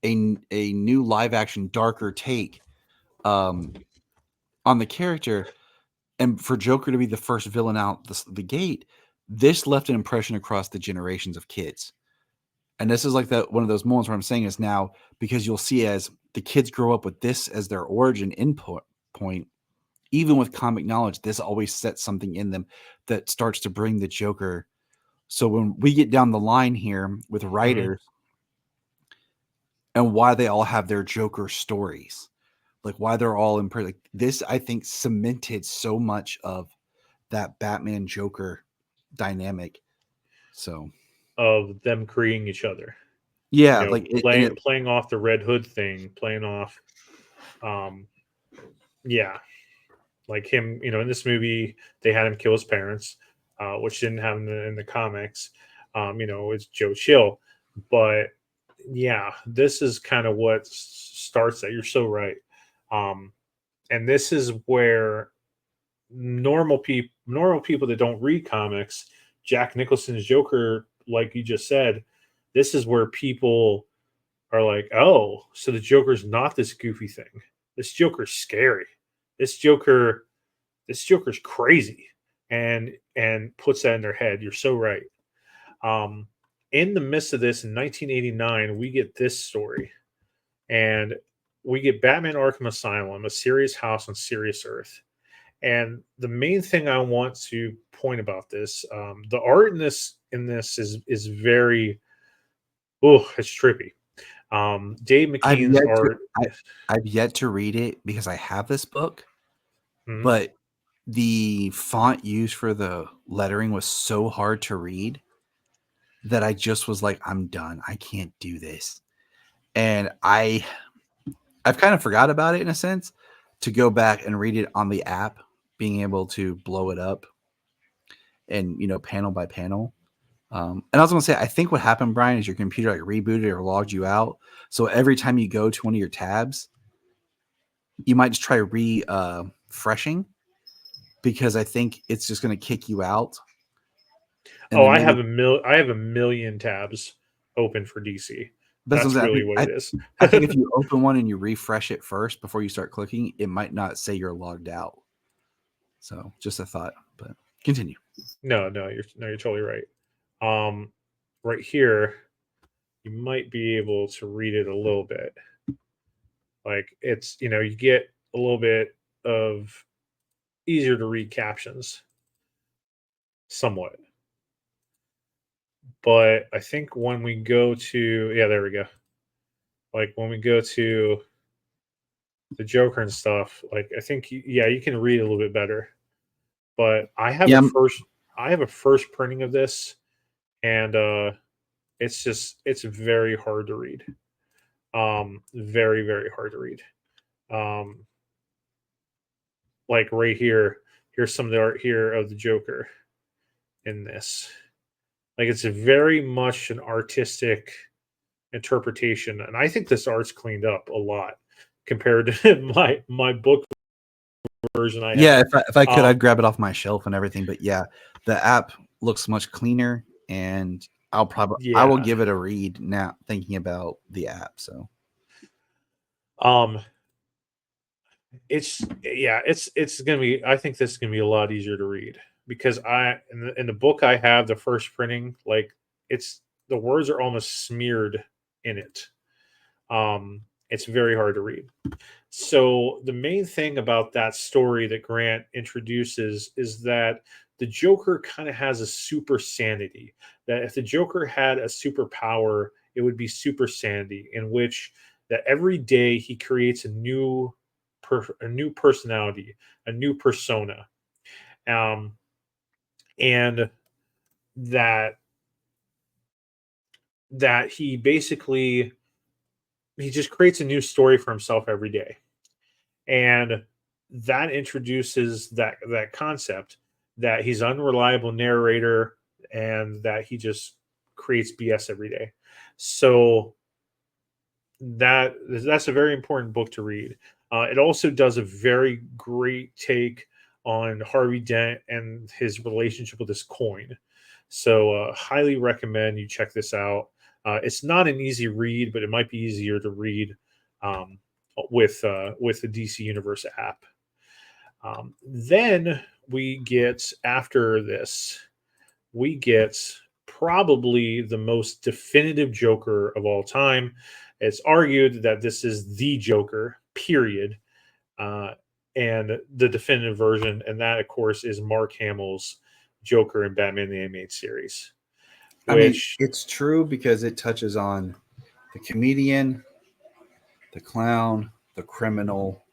a new live action darker take on the character, and for Joker to be the first villain out the gate. This left an impression across the generations of kids. And this is like one of those moments where I'm saying is now, because you'll see as the kids grow up with this as their origin input point, even with comic knowledge, this always sets something in them that starts to bring the Joker. So when we get down the line here with writers and why they all have their Joker stories, like why they're all in like this, I think cemented so much of that Batman Joker dynamic. So of them creating each other. Yeah, like playing off the Red Hood thing, playing off, yeah, like him. In this movie they had him kill his parents, which didn't happen in the comics. It's Joe Chill, but yeah, this is kind of what starts that. You're so right, and this is where normal people that don't read comics, Jack Nicholson's Joker, like you just said, this is where people are like, oh, so the Joker's not this goofy thing. This Joker's scary. This Joker's crazy, and puts that in their head. You're so right. In the midst of this, in 1989, we get this story, and we get Batman: Arkham Asylum, a serious house on serious Earth. And the main thing I want to point about this, the art in this is very, it's trippy. Dave McKean's art. I've yet to read it because I have this book, Mm-hmm. but the font used for the lettering was so hard to read that I just was like, I'm done. I can't do this. And I've kind of forgot about it in a sense, to go back and read it on the app, being able to blow it up and, panel by panel. And I was going to say, I think what happened, Brian, is your computer like rebooted or logged you out. So every time you go to one of your tabs, you might just try refreshing, because I think it's just going to kick you out. I have a million tabs open for DC. That's really what it is. I think if you open one and you refresh it first before you start clicking, it might not say you're logged out. So just a thought, but continue. No, you're totally right. Right here, you might be able to read it a little bit. Like it's, you get a little bit of easier to read captions somewhat. But I think when we go to, yeah, there we go. Like when we go to the Joker and stuff, like I think, yeah, you can read a little bit better. But Yeah, I have a first printing of this, and it's very hard to read. Very, very hard to read. Um, like right here, here's some of the art here of the Joker in this. Like it's very much an artistic interpretation, and I think this art's cleaned up a lot compared to my book version I yeah. have. If I could, Um, I'd grab it off my shelf and everything. But yeah, the app looks much cleaner, and I will yeah. give it a read now. Thinking about the app, so Um, it's gonna be. I think this is gonna be a lot easier to read because in the book I have the first printing, like it's the words are almost smeared in it. It's very hard to read. So the main thing about that story that Grant introduces is that the Joker kind of has a super sanity. That if the Joker had a superpower, it would be super sanity, in which that every day he creates a new personality, a new persona, um, and that he basically he just creates a new story for himself every day, and that introduces that concept that he's an unreliable narrator and that he just creates BS every day. So that's a very important book to read. It also does a very great take on Harvey Dent and his relationship with this coin. So highly recommend you check this out. It's not an easy read, but it might be easier to read um, with the DC Universe app. Then we get after this, we get probably the most definitive Joker of all time. It's argued that this is the Joker, period, uh, and the definitive version, and that, of course, is Mark Hamill's Joker in Batman the Animated Series, I mean, which, it's true because it touches on the comedian, the clown, the criminal,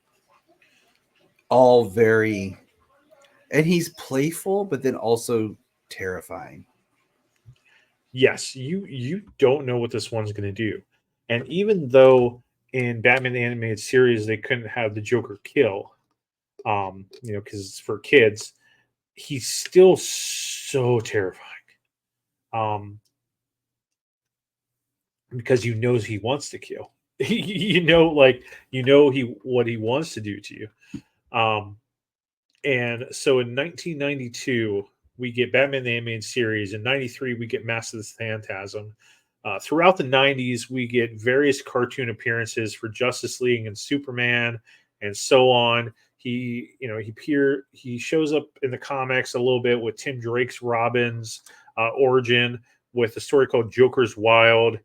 all very, and he's playful, but then also terrifying. yes, you don't know what this one's going to do, and even though in Batman the Animated Series they couldn't have the Joker kill, because it's for kids, he's still so terrifying. Um, because you know he wants to kill. He what he wants to do to you. Um, and so in 1992 we get Batman the Animated Series. In '93 we get Mask of the Phantasm. Throughout the '90s we get various cartoon appearances for Justice League and Superman and so on. He shows up in the comics a little bit with Tim Drake's Robin's origin with a story called Joker's Wild.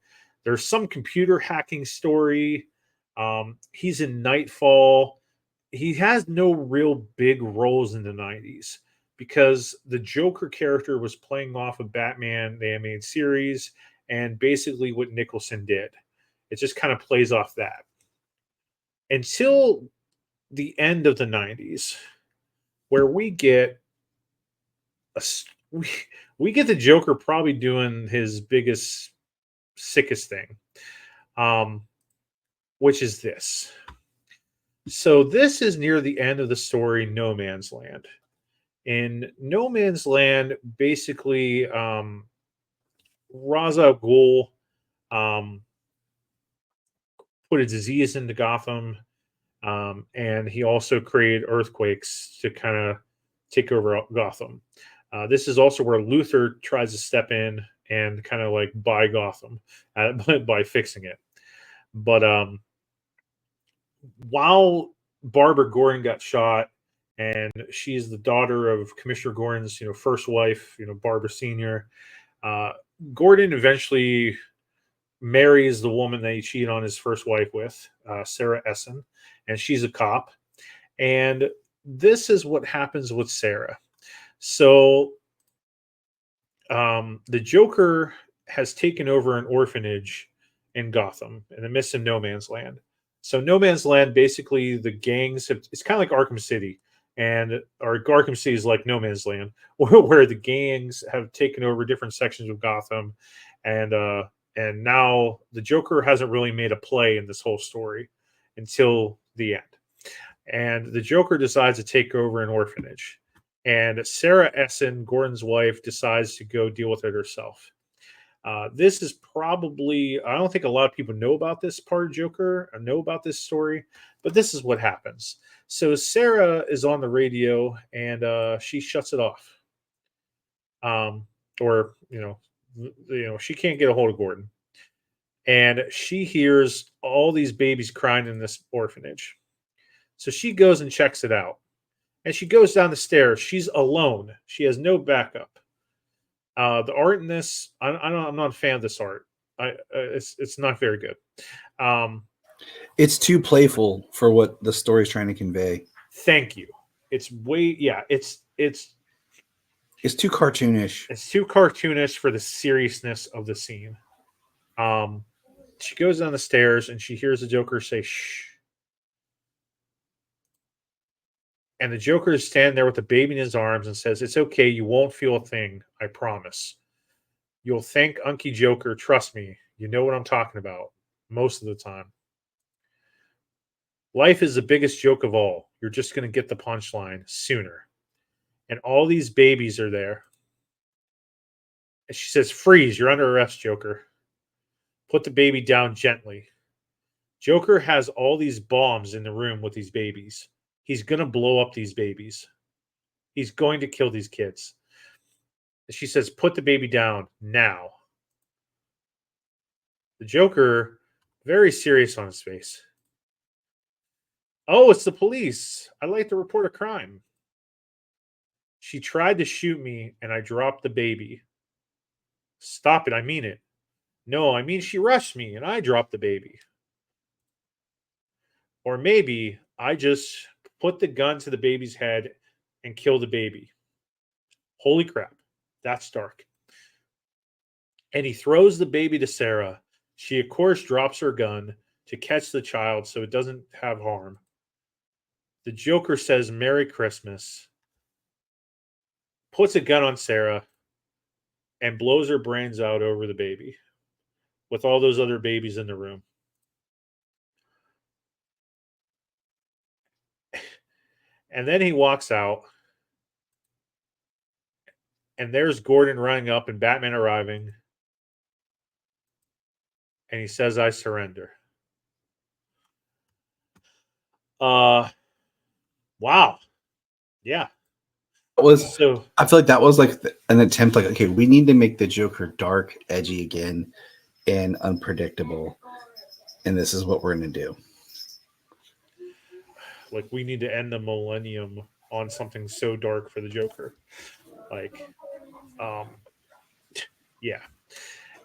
There's some computer hacking story. He's in Nightfall. He has no real big roles in the '90s because the Joker character was playing off of Batman the animated series and basically what Nicholson did. It just kind of plays off that until the end of the '90s, where a, we, we get the Joker probably doing his biggest, sickest thing, um, which is this. So this is near the end of the story, No Man's Land. In No Man's Land, basically, Ra's al Ghul um, put a disease into Gotham, and he also created earthquakes to kind of take over Gotham. This is also where Luthor tries to step in and kind of like buy Gotham by fixing it. But while Barbara Gordon got shot, and she's the daughter of Commissioner Gordon's, first wife, Barbara Senior. Uh, Gordon eventually marries the woman that he cheated on his first wife with, Sarah Essen, and she's a cop. And this is what happens with Sarah. So the Joker has taken over an orphanage in Gotham in the midst of No Man's Land. So No Man's Land, basically, the gangs have, it's kind of like Arkham City, and or Arkham City is like No Man's Land, where the gangs have taken over different sections of Gotham, and now the Joker hasn't really made a play in this whole story until the end. And the Joker decides to take over an orphanage. And Sarah Essen, Gordon's wife, decides to go deal with it herself. This is probably, I don't think a lot of people know about this part of Joker or know about this story, but this is what happens. So Sarah is on the radio and she shuts it off. Or, she can't get a hold of Gordon. And she hears all these babies crying in this orphanage. So she goes and checks it out. And she goes down the stairs. She's alone. She has no backup. The art in this, I'm not a fan of this art. It's not very good. It's too playful for what the story's trying to convey. Thank you. It's too cartoonish. It's too cartoonish for the seriousness of the scene. She goes down the stairs and she hears the Joker say, "Shh." And the Joker is standing there with the baby in his arms and says, "It's okay. You won't feel a thing. I promise. You'll thank Unky Joker. Trust me. You know what I'm talking about most of the time. Life is the biggest joke of all. You're just going to get the punchline sooner." And all these babies are there. And she says, "Freeze. You're under arrest, Joker. Put the baby down gently." Joker has all these bombs in the room with these babies. He's going to blow up these babies. He's going to kill these kids. And she says, "Put the baby down now." The Joker, very serious on his face. "Oh, it's the police. I'd like to report a crime. She tried to shoot me and I dropped the baby." "Stop it. I mean it." "No, I mean she rushed me and I dropped the baby." "Or maybe I just put the gun to the baby's head and killed the baby." Holy crap. That's dark. And he throws the baby to Sarah. She, of course, drops her gun to catch the child so it doesn't have harm. The Joker says, "Merry Christmas," puts a gun on Sarah, and blows her brains out over the baby with all those other babies in the room. And then he walks out, and there's Gordon running up and Batman arriving. And he says, "I surrender." Wow. Yeah. So I feel like that was like an attempt, like, okay, we need to make the Joker dark, edgy again, and unpredictable. And this is what we're going to do. Like, we need to end the millennium on something so dark for the Joker. Like, yeah,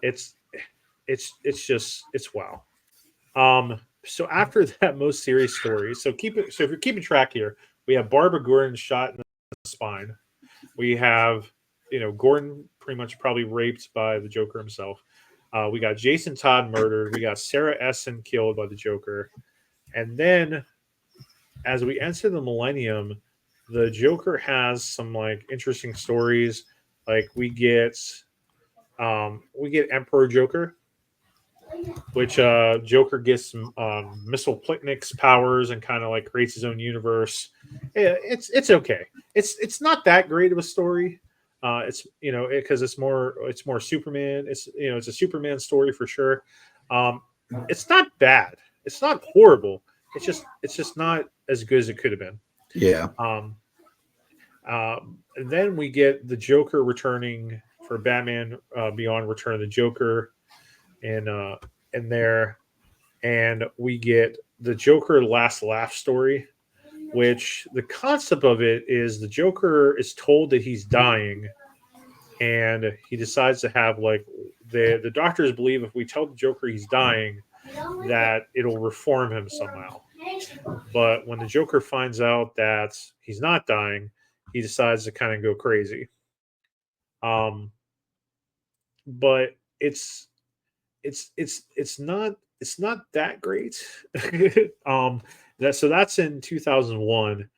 it's wow. So after that most serious story, so if you're keeping track here, we have Barbara Gordon shot in the spine. We have, Gordon pretty much probably raped by the Joker himself. We got Jason Todd murdered. We got Sarah Essen killed by the Joker. And then as we enter the millennium, the Joker has some like interesting stories. Like we get Emperor Joker, which Joker gets Missile Plicnic's powers and kind of like creates his own universe. It's okay. It's not that great of a story. It's because it's more Superman. It's a Superman story for sure. It's not bad. It's not horrible. It's just not as good as it could have been. Yeah. And then we get the Joker returning for Batman Beyond Return of the Joker, in there, and we get the Joker Last Laugh story, which the concept of it is the Joker is told that he's dying, and he decides to have like the doctors believe if we tell the Joker he's dying, that it'll reform him somehow. But when the Joker finds out that he's not dying, he decides to kind of go crazy. But it's not that great. That's in 2001.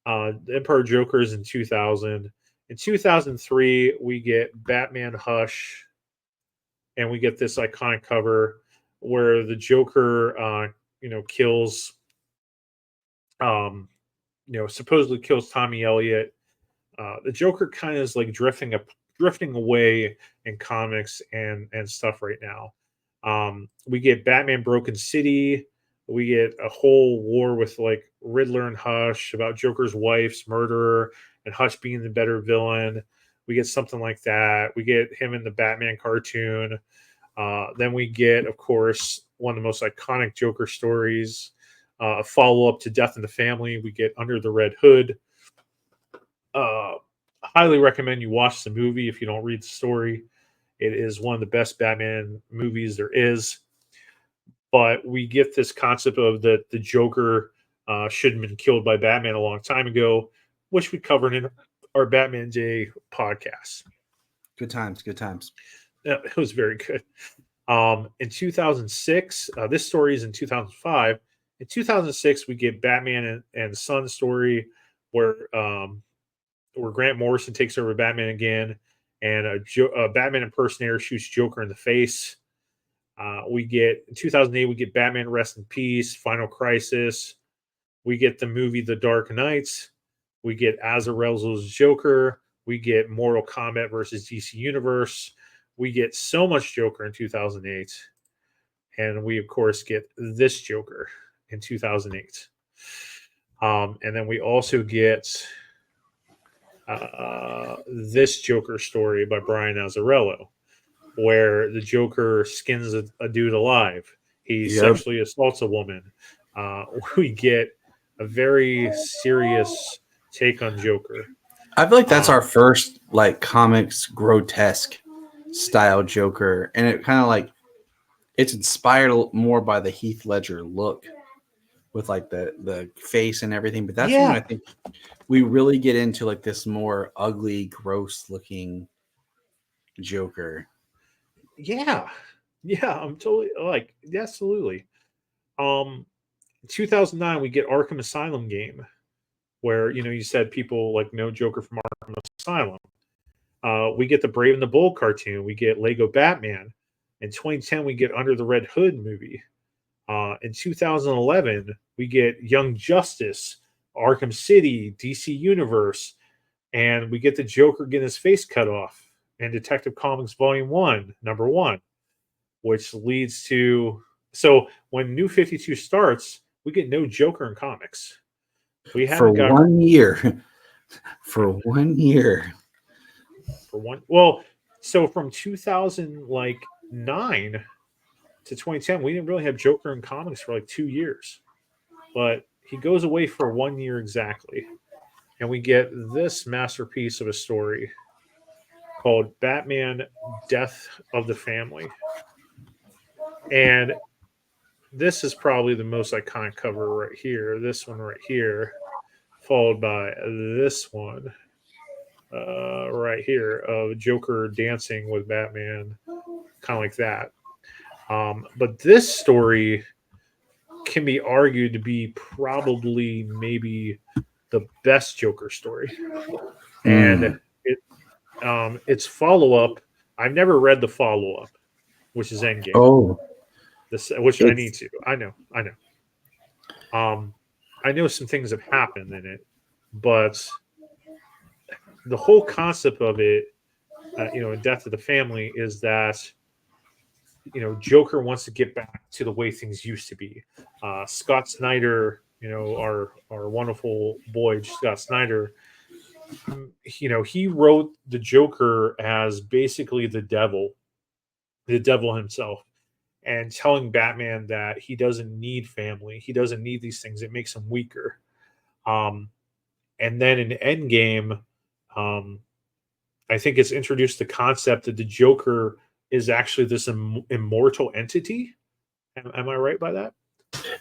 The Emperor Joker is in 2000. In 2003, we get Batman Hush, and we get this iconic cover where the Joker, kills, supposedly kills Tommy Elliott. The Joker kind of is like drifting away in comics and stuff right now. We get Batman Broken City. We get a whole war with like Riddler and Hush about Joker's wife's murderer and Hush being the better villain. We get something like that. We get him in the Batman cartoon. Then we get, of course, one of the most iconic Joker stories, a follow-up to Death in the Family. We get Under the Red Hood. Highly recommend you watch the movie if you don't read the story. It is one of the best Batman movies there is. But we get this concept of that the Joker should have been killed by Batman a long time ago, which we covered in our Batman Day podcast. Good times, good times. Yeah, it was very good. In 2006, this story is in 2005. In 2006, we get Batman and Son story where Grant Morrison takes over Batman again, and a Batman impersonator shoots Joker in the face. We get in 2008, we get Batman Rest in Peace, Final Crisis. We get the movie The Dark Knight. We get Azzarello's Joker. We get Mortal Kombat versus DC Universe. We get so much Joker in 2008. And we, of course, get this Joker in 2008. And then we also get this Joker story by Brian Azzarello, where the Joker skins a dude alive. He sexually assaults a woman. We get a very serious take on Joker. I feel like that's our first like comics grotesque style Joker, and it kind of like it's inspired more by the Heath Ledger look with like the face and everything. But that's when I think we really get into like this more ugly, gross looking Joker. Yeah, I'm totally like absolutely. 2009, we get Arkham Asylum game, where you said people like know Joker from Arkham Asylum. We get the Brave and the Bold cartoon. We get Lego Batman. In 2010, we get Under the Red Hood movie. In 2011, we get Young Justice, Arkham City, DC Universe, and we get the Joker getting his face cut off in Detective Comics Volume 1, number 1, which leads to... So when New 52 starts, we get no Joker in comics. We haven't got... 1 year. For 1 year. Well, so from 2009 to 2010, we didn't really have Joker in comics for like 2 years. But he goes away for 1 year exactly. And we get this masterpiece of a story called Batman Death of the Family. And this is probably the most iconic cover right here. This one right here, followed by this one right here of Joker dancing with Batman, kind of like that. But this story can be argued to be probably maybe the best Joker story. And its follow-up, I've never read the follow-up, which is Endgame. Oh. Which I need to. I know. I know some things have happened in it, but the whole concept of it, in Death of the Family, is that Joker wants to get back to the way things used to be. Scott Snyder, our wonderful boy Scott Snyder, he wrote the Joker as basically the devil himself, and telling Batman that he doesn't need family, he doesn't need these things. It makes him weaker. And then in Endgame, I think it's introduced the concept that the Joker is actually this immortal entity. Am I right by that?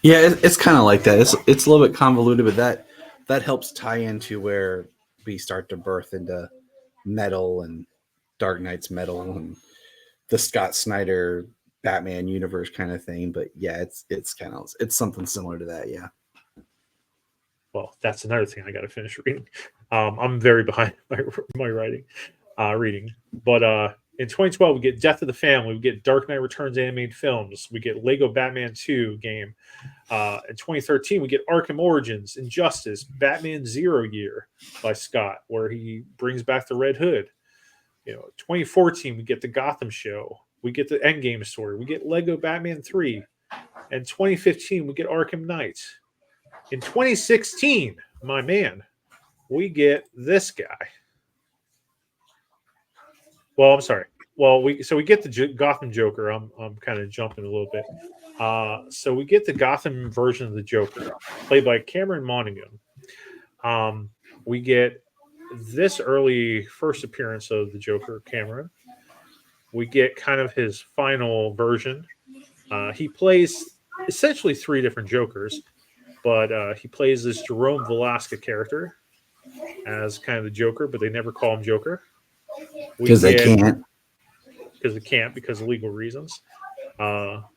Yeah, it's kind of like that. It's a little bit convoluted, but that helps tie into where we start to birth into metal and Dark Knight's metal and the Scott Snyder Batman universe kind of thing. But yeah, it's kind of it's something similar to that. Yeah. Well, that's another thing I got to finish reading. I'm very behind my writing, reading. But in 2012, we get Death of the Family, we get Dark Knight Returns animated films, we get Lego Batman 2 game. In 2013, we get Arkham Origins, Injustice, Batman Zero Year by Scott, where he brings back the Red Hood. 2014, we get the Gotham show, we get the Endgame story, we get Lego Batman 3. And 2015, we get Arkham Knight. In 2016, my man, we get this guy. Well, I'm sorry. Well, we get the Gotham Joker. I'm kind of jumping a little bit. So we get the Gotham version of the Joker, played by Cameron Monaghan. We get this early first appearance of the Joker, Cameron. We get kind of his final version. He plays essentially three different Jokers, but he plays this Jerome Velasca character as kind of the Joker, but they never call him Joker. Because they can't. Because they can't, because of legal reasons.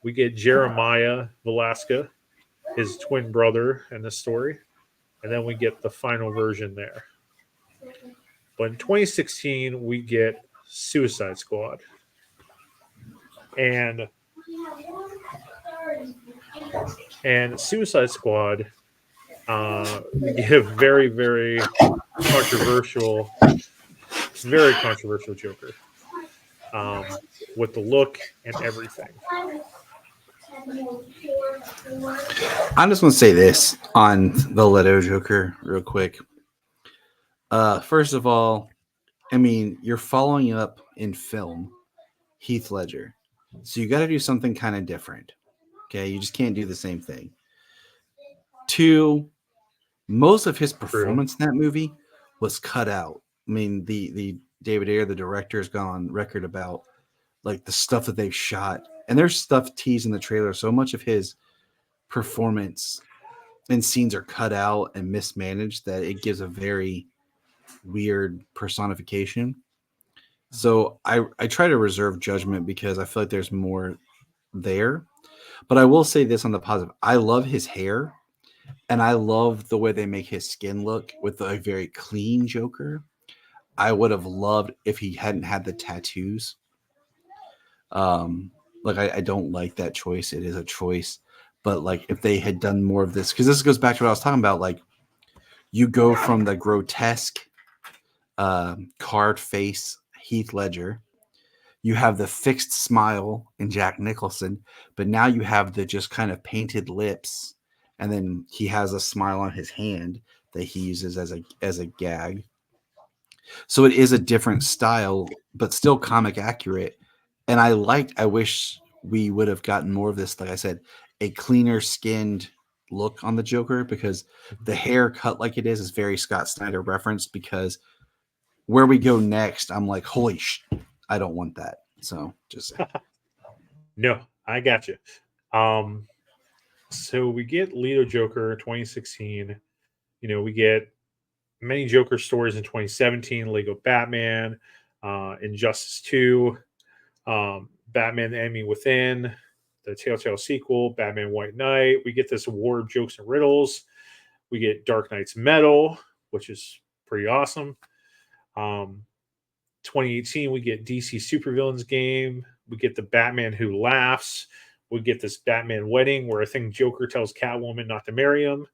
We get Jeremiah Velasca, his twin brother in this story, and then we get the final version there. But in 2016, we get Suicide Squad. And Suicide Squad, we get a very, very controversial Joker, with the look and everything. I'm just going to say this on the Leto Joker real quick. First of all, I mean, you're following up in film Heath Ledger. So you got to do something kind of different. Okay. You just can't do the same thing. Two, most of his performance in that movie was cut out. I mean, the David Ayer, the director, has gone on record about like the stuff that they've shot. And there's stuff teased in the trailer. So much of his performance and scenes are cut out and mismanaged that it gives a very weird personification. So I try to reserve judgment because I feel like there's more there. But I will say this on the positive. I love his hair and I love the way they make his skin look with a very clean Joker. I would have loved if he hadn't had the tattoos. Like I don't like that choice. It is a choice. But like if they had done more of this, because this goes back to what I was talking about, like you go from the grotesque carved face Heath Ledger, you have the fixed smile in Jack Nicholson, but now you have the just kind of painted lips, and then he has a smile on his hand that he uses as a gag. So it is a different style, but still comic accurate. And I wish we would have gotten more of this, like I said, a cleaner skinned look on the Joker, because the hair cut like it is very Scott Snyder referenced, because where we go next, I'm like, holy I don't want that. So just No, I got you. So we get Leto Joker 2016. We get many Joker stories in 2017, Lego Batman, Injustice 2, Batman the Enemy Within, the Telltale sequel, Batman White Knight. We get this War of Jokes and Riddles. We get Dark Knight's Metal, which is pretty awesome. 2018, we get DC Supervillains game. We get the Batman Who Laughs. We get this Batman Wedding, where I think Joker tells Catwoman not to marry him.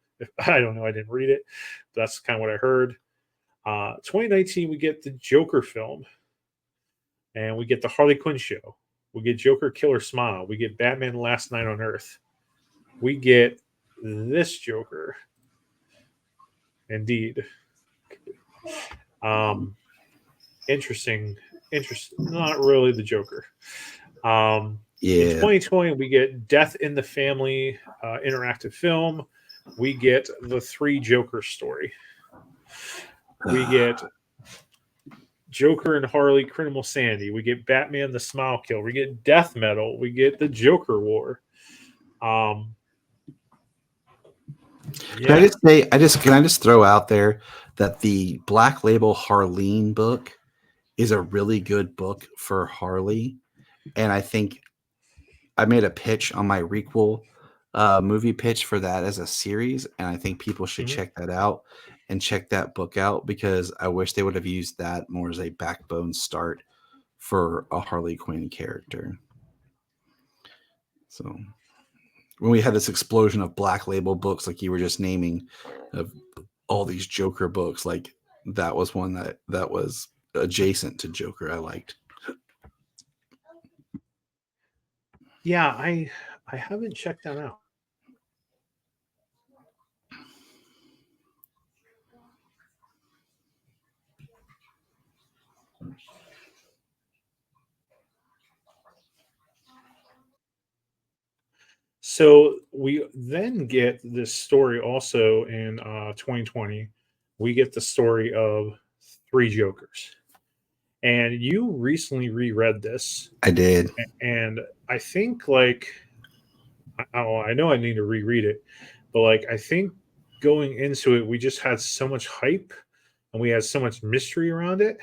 I don't know. I didn't read it. But that's kind of what I heard. 2019, we get the Joker film. And we get the Harley Quinn show. We get Joker Killer Smile. We get Batman Last Night on Earth. We get this Joker. Indeed. Interesting. Not really the Joker. In 2020, we get Death in the Family interactive film. We get the Three Joker story. We get Joker and Harley Criminal Sandy. We get Batman the Smile Kill. We get Death Metal. We get the Joker War. Can I Yeah. just say, can I just throw out there that the Black Label Harleen book is a really good book for Harley, and I think I made a pitch on my requel movie pitch for that as a series, and I think people should Mhm. check that out and check that book out because I wish they would have used that more as a backbone start for a Harley Quinn character. So when we had this explosion of Black Label books, like you were just naming, of all these Joker books, like that was one that was adjacent to Joker. I liked. Yeah, I haven't checked that out. So we then get this story also in 2020. We get the story of three Jokers, and you recently reread this, I did. and I think like I know I need to reread it, but like I think going into it, we just had so much hype and we had so much mystery around it,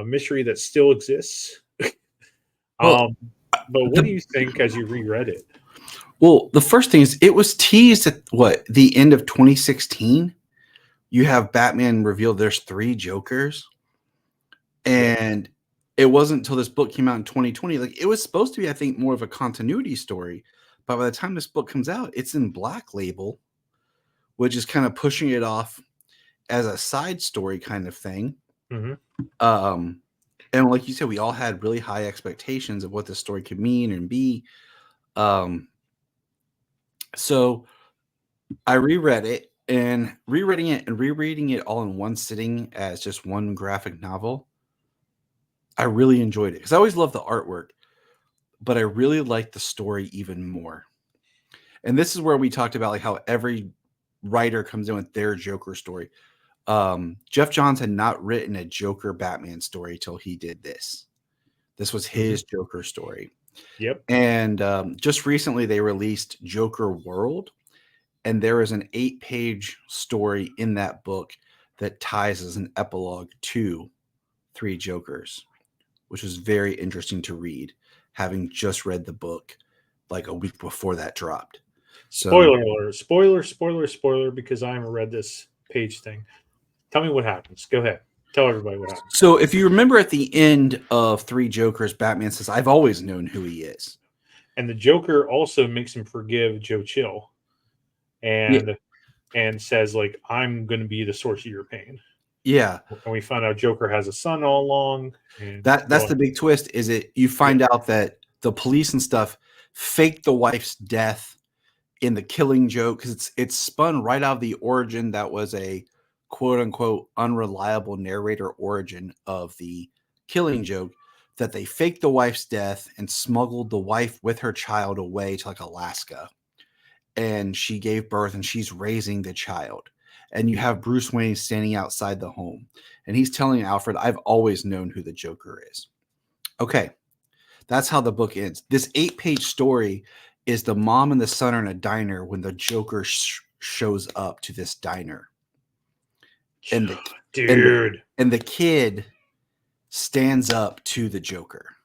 mystery that still exists. Well, Um, but what do the you think as you reread it? the first thing is it was teased at what the end of 2016. You have Batman reveal there's three Jokers, Yep. and it wasn't until this book came out in 2020. Like it was supposed to be, I think, more of a continuity story, but by the time this book comes out, it's in Black Label, which is kind of pushing it off as a side story kind of thing. Hmm. Um, and like you said, we all had really high expectations of what this story could mean and be. Um, so I reread it, and rereading it and rereading it all in one sitting as just one graphic novel. I really enjoyed it because I always loved the artwork, but I really liked the story even more. And this is where we talked about like how every writer comes in with their Joker story. Jeff Johns had not written a Joker Batman story till he did this. This was Hmm. his Joker story. Yep. And just recently, they released Joker World, and there is an 8-page story in that book that ties as an epilogue to Three Jokers, which was very interesting to read, having just read the book like a week before that dropped. So, Spoiler alert! Spoiler! Spoiler! Spoiler! Because I haven't read this page thing. Tell me what happens. Go ahead. Tell everybody what happens. so if you remember at the end of Three Jokers, Batman says, "I've always known who he is." And the Joker also makes him forgive Joe Chill, Yeah, and says like, "I'm going to be the source of your pain." yeah. And we find out Joker has a son all along, and That's the big twist. Is it you yeah. find out that the police and stuff faked the wife's death in the Killing Joke because it's spun right out of the origin that was a quote unquote unreliable narrator origin of the Killing Joke, that they faked the wife's death and smuggled the wife with her child away to like Alaska, and she gave birth and she's raising the child, and you have Bruce Wayne standing outside the home and he's telling Alfred, "I've always known who the Joker is." Okay, that's how the book ends. This 8-page story is the mom and the son are in a diner when the Joker shows up to this diner, and the and the, Dude. and the kid stands up to the Joker,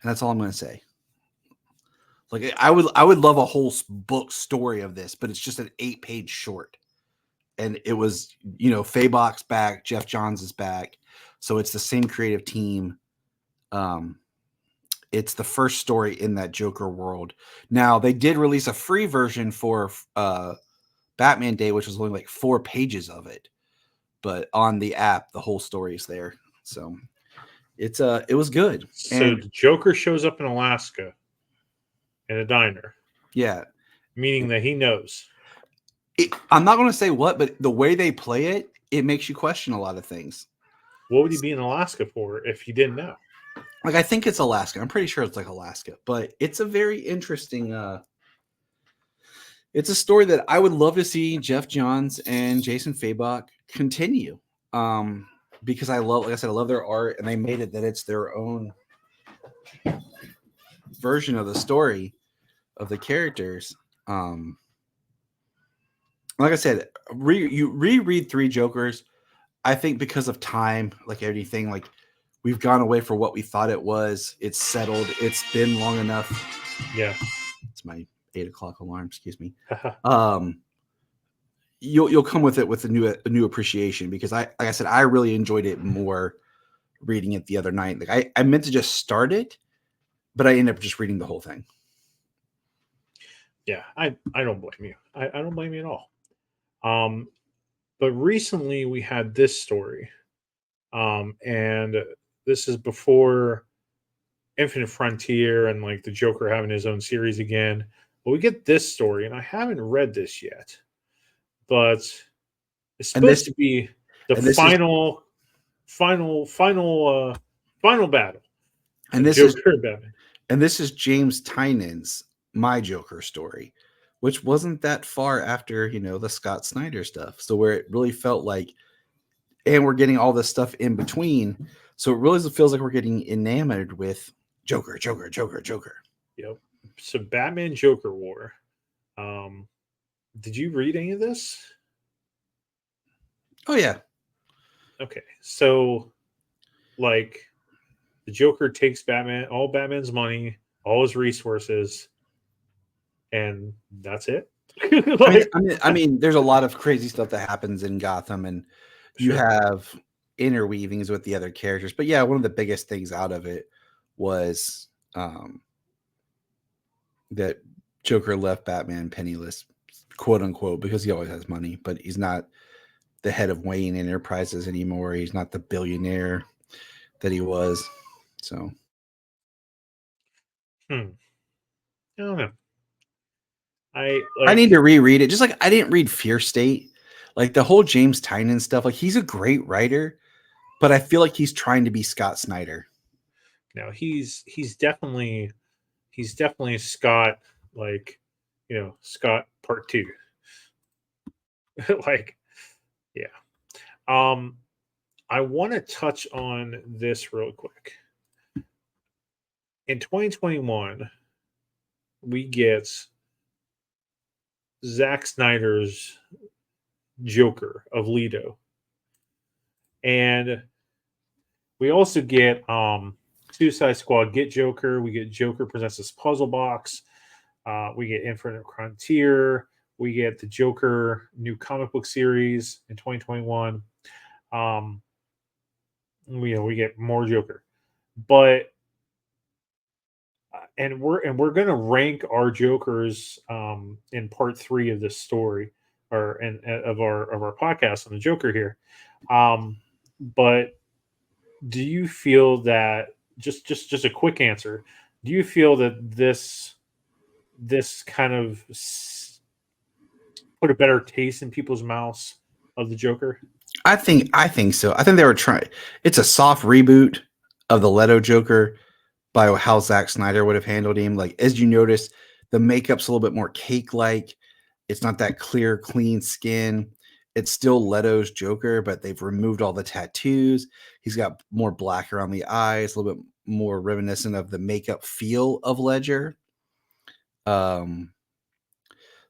and that's all I'm going to say. Like I would love a whole book story of this, but it's just an 8-page short, and it was Fabok's back, Jeff Johns is back, so it's the same creative team. Um, It's the first story in that Joker world. Now they did release a free version for Batman Day, which was only like 4 pages of it, but on the app, the whole story is there. So it was good, So and the Joker shows up in Alaska in a diner, yeah, meaning that he knows. I'm not going to say what, but the way they play it, it makes you question a lot of things. What would he be in Alaska for if he didn't know? Like I think it's Alaska. I'm pretty sure it's like Alaska, but it's a very interesting. It's a story that I would love to see Jeff Johns and Jason Fabok continue. Um, because like I said, I love their art, and they made it that it's their own version of the story of the characters. Um, like I said, you reread Three Jokers. I think because of time, like anything, like we've gone away for what we thought it was. It's settled. It's been long enough. Yeah. It's my 8 o'clock alarm. Excuse me. You'll come with it with a new appreciation, because like I said, I really enjoyed it more reading it the other night. Like I meant to just start it, but I ended up just reading the whole thing. Yeah, I don't blame you. I don't blame you at all. But recently we had this story, and this is before Infinite Frontier and like the Joker having his own series again. But we get this story, and I haven't read this yet, but it's supposed to be the final battle. And this Joker and Batman. And this is James Tynan's My Joker story, which wasn't that far after, the Scott Snyder stuff. So where it really felt like, and we're getting all this stuff in between. So it really feels like we're getting enamored with Joker. Yep. So Batman Joker War. Did you read any of this? Oh yeah. Okay. So like the Joker takes all Batman's money, all his resources, and that's it. I mean, there's a lot of crazy stuff that happens in Gotham, and you have interweavings with the other characters. But yeah, one of the biggest things out of it was that Joker left Batman penniless, quote unquote, because he always has money, but he's not the head of Wayne Enterprises anymore. He's not the billionaire that he was. So, I don't know. I need to reread it. Just like I didn't read Fear State, like the whole James Tynion stuff. Like he's a great writer, but I feel like he's trying to be Scott Snyder. No, he's definitely Scott, like Scott Part 2. Like, yeah. I want to touch on this real quick. In 2021, we get Zack Snyder's Joker of Leto. And we also get Suicide Squad Get Joker. We get Joker Presents this Puzzle Box. We get Infinite Frontier. We get the Joker new comic book series in 2021. We get more Joker. But and we're gonna rank our Jokers in part 3 of this story, or of our podcast on the Joker here. But do you feel that, just a quick answer, do you feel that this kind of put a better taste in people's mouths of the Joker? I think so. I think they were trying. It's a soft reboot of the Leto Joker by how Zack Snyder would have handled him. Like, as you notice, the makeup's a little bit more cake-like. It's not that clear, clean skin. It's still Leto's Joker, but they've removed all the tattoos. He's got more black around the eyes, a little bit more reminiscent of the makeup feel of Ledger.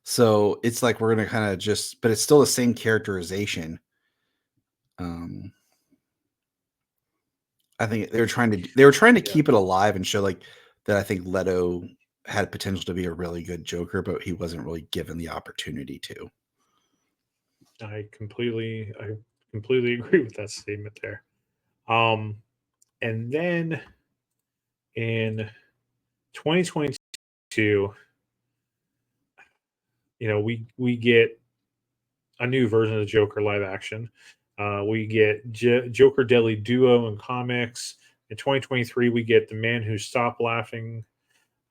So it's like we're gonna kind of but it's still the same characterization. I think they were trying to keep it alive and show like that. I think Leto had potential to be a really good Joker, but he wasn't really given the opportunity to. I completely agree with that statement there. And then in 2022, we get a new version of the Joker live action. We get Joker Deadly Duo in comics. In 2023, we get The Man Who Stopped Laughing.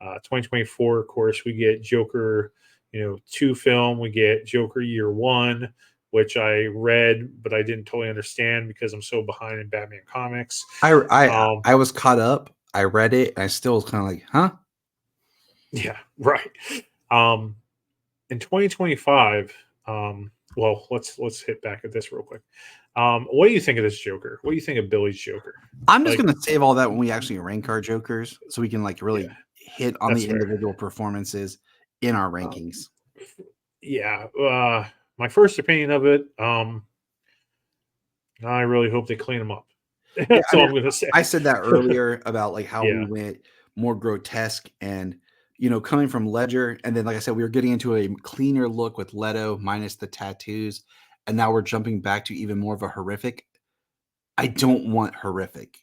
2024, of course, we get Joker, 2 film. We get Joker Year 1, which I read, but I didn't totally understand because I'm so behind in Batman comics. I was caught up. I read it, and I still was kind of like, huh? Yeah, right. In 2025, well, let's hit back at this real quick. What do you think of this Joker? What do you think of Billy's Joker? I'm just going to save all that when we actually rank our Jokers, so we can really hit on the individual performances in our rankings. my first opinion of it, I really hope they clean him up. Yeah, That's I all mean, I'm going to say. I said that earlier about like how we Yeah. went more grotesque and coming from Ledger, and then like I said, we were getting into a cleaner look with Leto minus the tattoos, and now we're jumping back to even more of a horrific. I don't want horrific,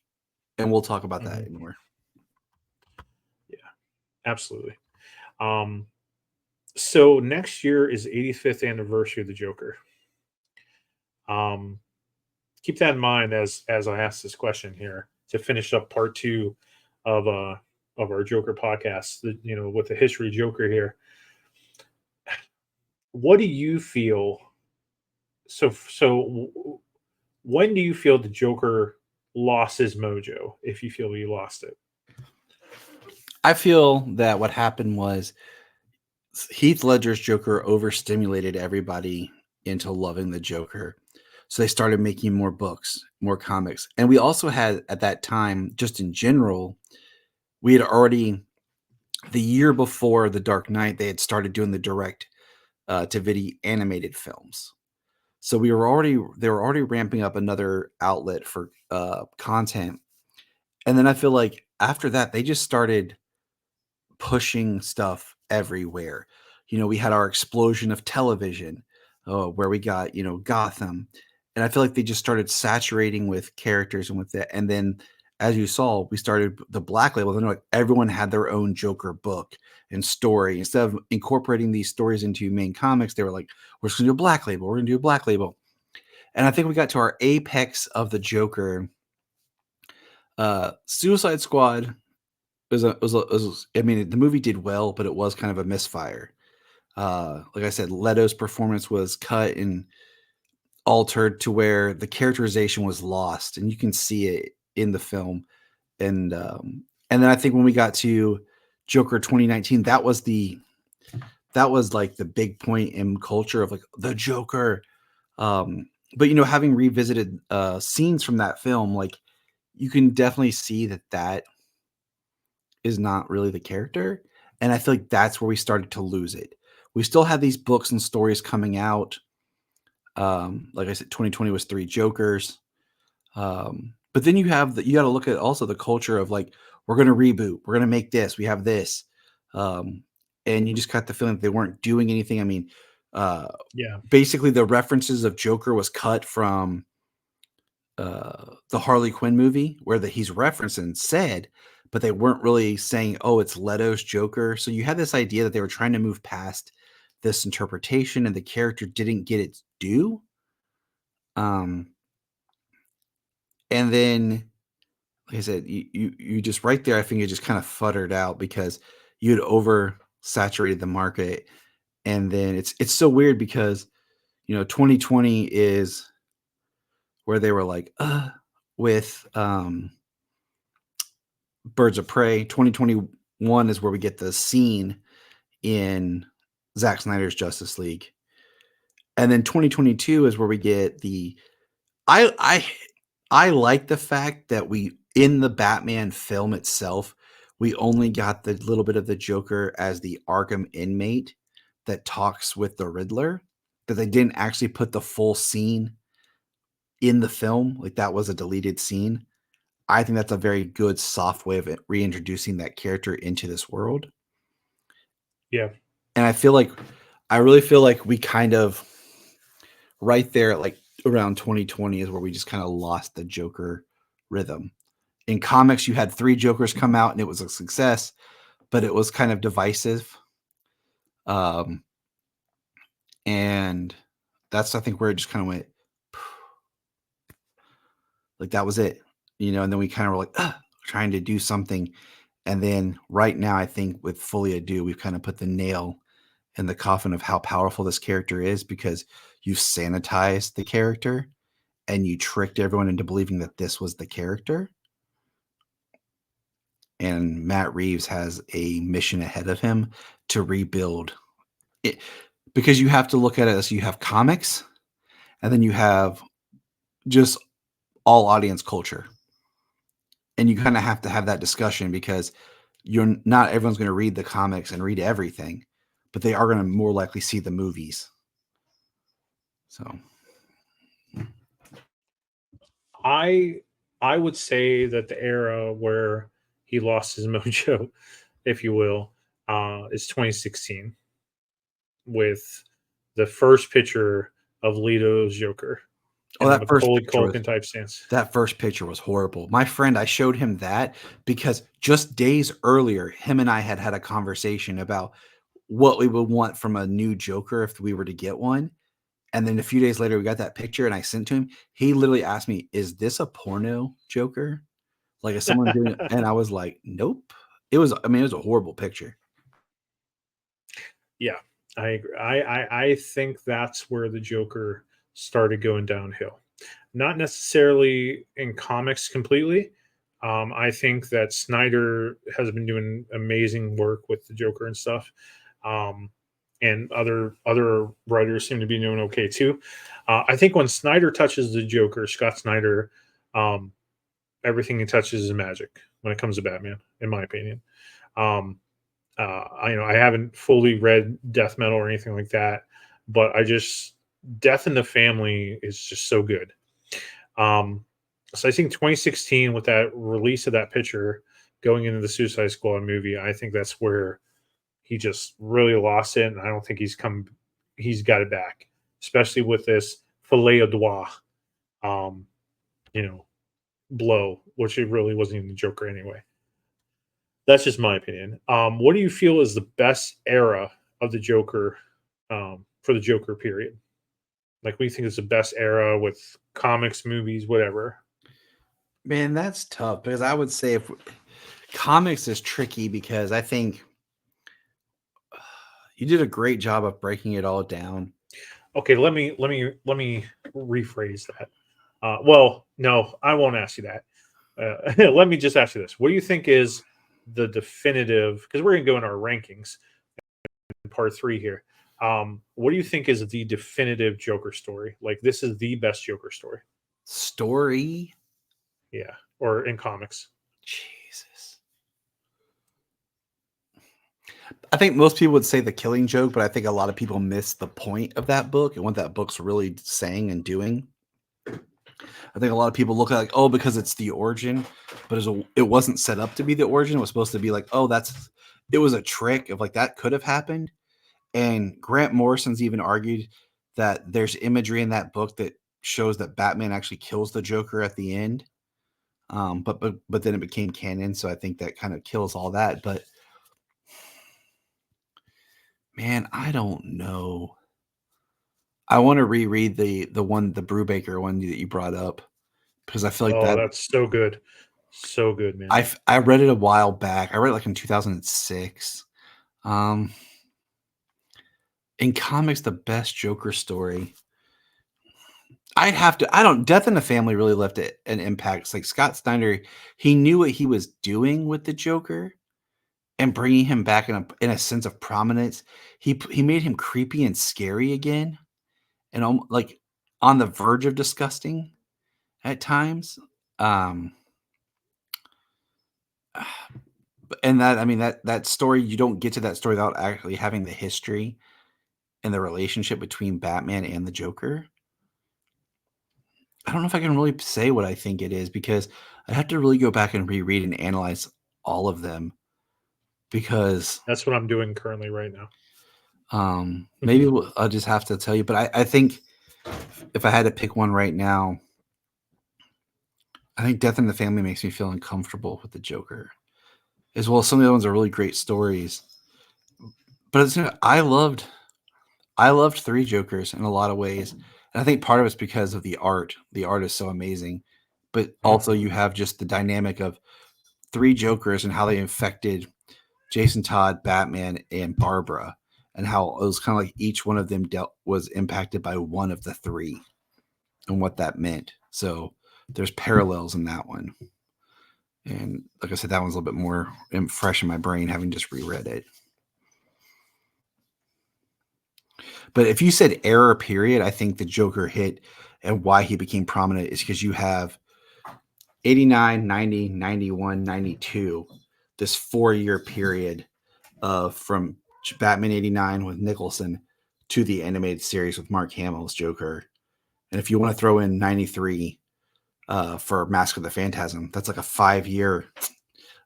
and we'll talk about that Mhm. more. Yeah, absolutely. Um, so next year is 85th anniversary of the Joker. Um, keep that in mind as I ask this question here to finish up part two of our Joker podcast. With the history of Joker here. What do you feel? When do you feel the Joker lost his mojo? If you feel he lost it, I feel that what happened was Heath Ledger's Joker overstimulated everybody into loving the Joker. So they started making more books, more comics. And we also had at that time, just in general, we had already the year before The Dark Knight, they had started doing the direct to video animated films. So they were already ramping up another outlet for content. And then I feel like after that, they just started pushing stuff everywhere. We had our explosion of television, where we got, Gotham. And I feel like they just started saturating with characters and with that. And then, as you saw, we started the Black Label. Then, like, everyone had their own Joker book and story. Instead of incorporating these stories into main comics, they were like, we're just going to do a Black Label. We're going to do a Black Label. And I think we got to our apex of the Joker. Suicide Squad I mean, the movie did well, but it was kind of a misfire. Like I said, Leto's performance was cut and altered to where the characterization was lost, and you can see it in the film. And then I think when we got to Joker 2019, that was like the big point in culture of like the Joker. But having revisited scenes from that film, like you can definitely see that is not really the character. And I feel like that's where we started to lose it. We still had these books and stories coming out. Like I said, 2020 was 3 Jokers. But then you got to look at also the culture of like, we're going to reboot, we're going to make this, we have this. And you just got the feeling that they weren't doing anything. I mean, yeah, basically the references of Joker was cut from the Harley Quinn movie where he's referenced and said, but they weren't really saying, oh, it's Leto's Joker. So you had this idea that they were trying to move past this interpretation and the character didn't get its due. And then, like I said, you just right there, I think it just kind of futtered out because you had oversaturated the market. And then it's so weird because 2020 is where they were like, with Birds of Prey. 2021 is where we get the scene in Zack Snyder's Justice League. And then 2022 is where we get the I like the fact that we in the Batman film itself, we only got the little bit of the Joker as the Arkham inmate that talks with the Riddler, that they didn't actually put the full scene in the film. Like that was a deleted scene. I think that's a very good soft way of reintroducing that character into this world. yeah, And I really feel like we kind of right there at like around 2020 is where we just kind of lost the Joker rhythm. In comics, you had 3 Jokers come out and it was a success, but it was kind of divisive. And that's, I think, where it just kind of went like that was it, and then we kind of were like, trying to do something. And then right now, I think with Folie, we've kind of put the nail in the coffin of how powerful this character is because you've sanitized the character and you tricked everyone into believing that this was the character. And Matt Reeves has a mission ahead of him to rebuild it, because you have to look at it as you have comics and then you have just all audience culture. And you kind of have to have that discussion because you're not everyone's going to read the comics and read everything, but they are going to more likely see the movies. So I would say that the era where he lost his mojo, if you will, is 2016 with the first picture of Leto's Joker oh, in the that first Macaulay picture was Culkin type stance. that first picture was horrible. My friend, I showed him that because just days earlier, him and I had had a conversation about what we would want from a new Joker if we were to get one. And then a few days later, we got that picture and I sent to him. He literally asked me, "Is this a porno Joker? Like, is someone doing it?" And I was like, "Nope." I mean, it was a horrible picture. Yeah, I agree. I think that's where the Joker started going downhill. Not necessarily in comics completely. I think that Snyder has been doing amazing work with the Joker and stuff, um, and other writers seem to be doing okay too. I think when Snyder touches the Joker, Scott Snyder, um, everything he touches is magic when it comes to Batman, in my opinion. Um, I haven't fully read Death Metal or anything like that, but I just Death in the Family is just so good. Um, so I think 2016 with that release of that picture going into the Suicide Squad movie, I think that's where he just really lost it, and I don't think he's got it back, especially with this filet au doigt, um, you know, blow, which it really wasn't even the Joker anyway. That's just my opinion. What do you feel is the best era of the Joker for the Joker period? Like, what do you think is the best era with comics, movies, whatever? Man, that's tough because I would say if comics is tricky because I think you did a great job of breaking it all down. Okay, let me rephrase that. Well, no, I won't ask you that. Let me just ask you this: what do you think is the definitive? Because we're gonna go in our rankings in part three here. What do you think is the definitive Joker story? Like, this is the best Joker story. Story, Yeah, or in comics. Jesus. I think most people would say the Killing Joke, but I think a lot of people miss the point of that book and what that book's really saying and doing. I think a lot of people look at like, oh, because it's the origin, but it wasn't set up to be the origin. It was supposed to be like, oh, it was a trick of like that could have happened. And Grant Morrison's even argued that there's imagery in that book that shows that Batman actually kills the Joker at the end. But then it became canon, so I think that kind of kills all that. But man, I don't know. I want to reread the Brubaker one that you brought up because I feel like Oh, that that's so good, so good, man. I read it a while back. I read it like in 2006. Um, in comics, the best Joker story. I'd have to. I don't. Death in the Family really left an impact. It's like Scott Snyder, he knew what he was doing with the Joker and bringing him back in a sense of prominence. He made him creepy and scary again, and like on the verge of disgusting at times. Um, and that I mean that story you don't get to that story without actually having the history and the relationship between Batman and the Joker. I don't know if I can really say what I think it is because I have to really go back and reread and analyze all of them because That's what I'm doing currently right now. maybe I'll just have to tell you. But I think if I had to pick one right now, I think Death in the Family makes me feel uncomfortable with the Joker, as well as some of the ones are really great stories. But I loved Three Jokers in a lot of ways, and I think part of it's because of the art. The art is so amazing, but also Mhm. you have just the dynamic of Three Jokers and how they infected Jason Todd, Batman, and Barbara, and how it was kind of like each one of them was impacted by one of the three, and what that meant. So there's parallels in that one, and like I said, that one's a little bit more fresh in my brain, having just reread it. But if you said error period, I think the Joker hit and why he became prominent is because you have 89, 90, 91, 92, this 4-year period of from Batman 89 with Nicholson to the animated series with Mark Hamill's Joker. And if you want to throw in 93 for Mask of the Phantasm, that's like a 5-year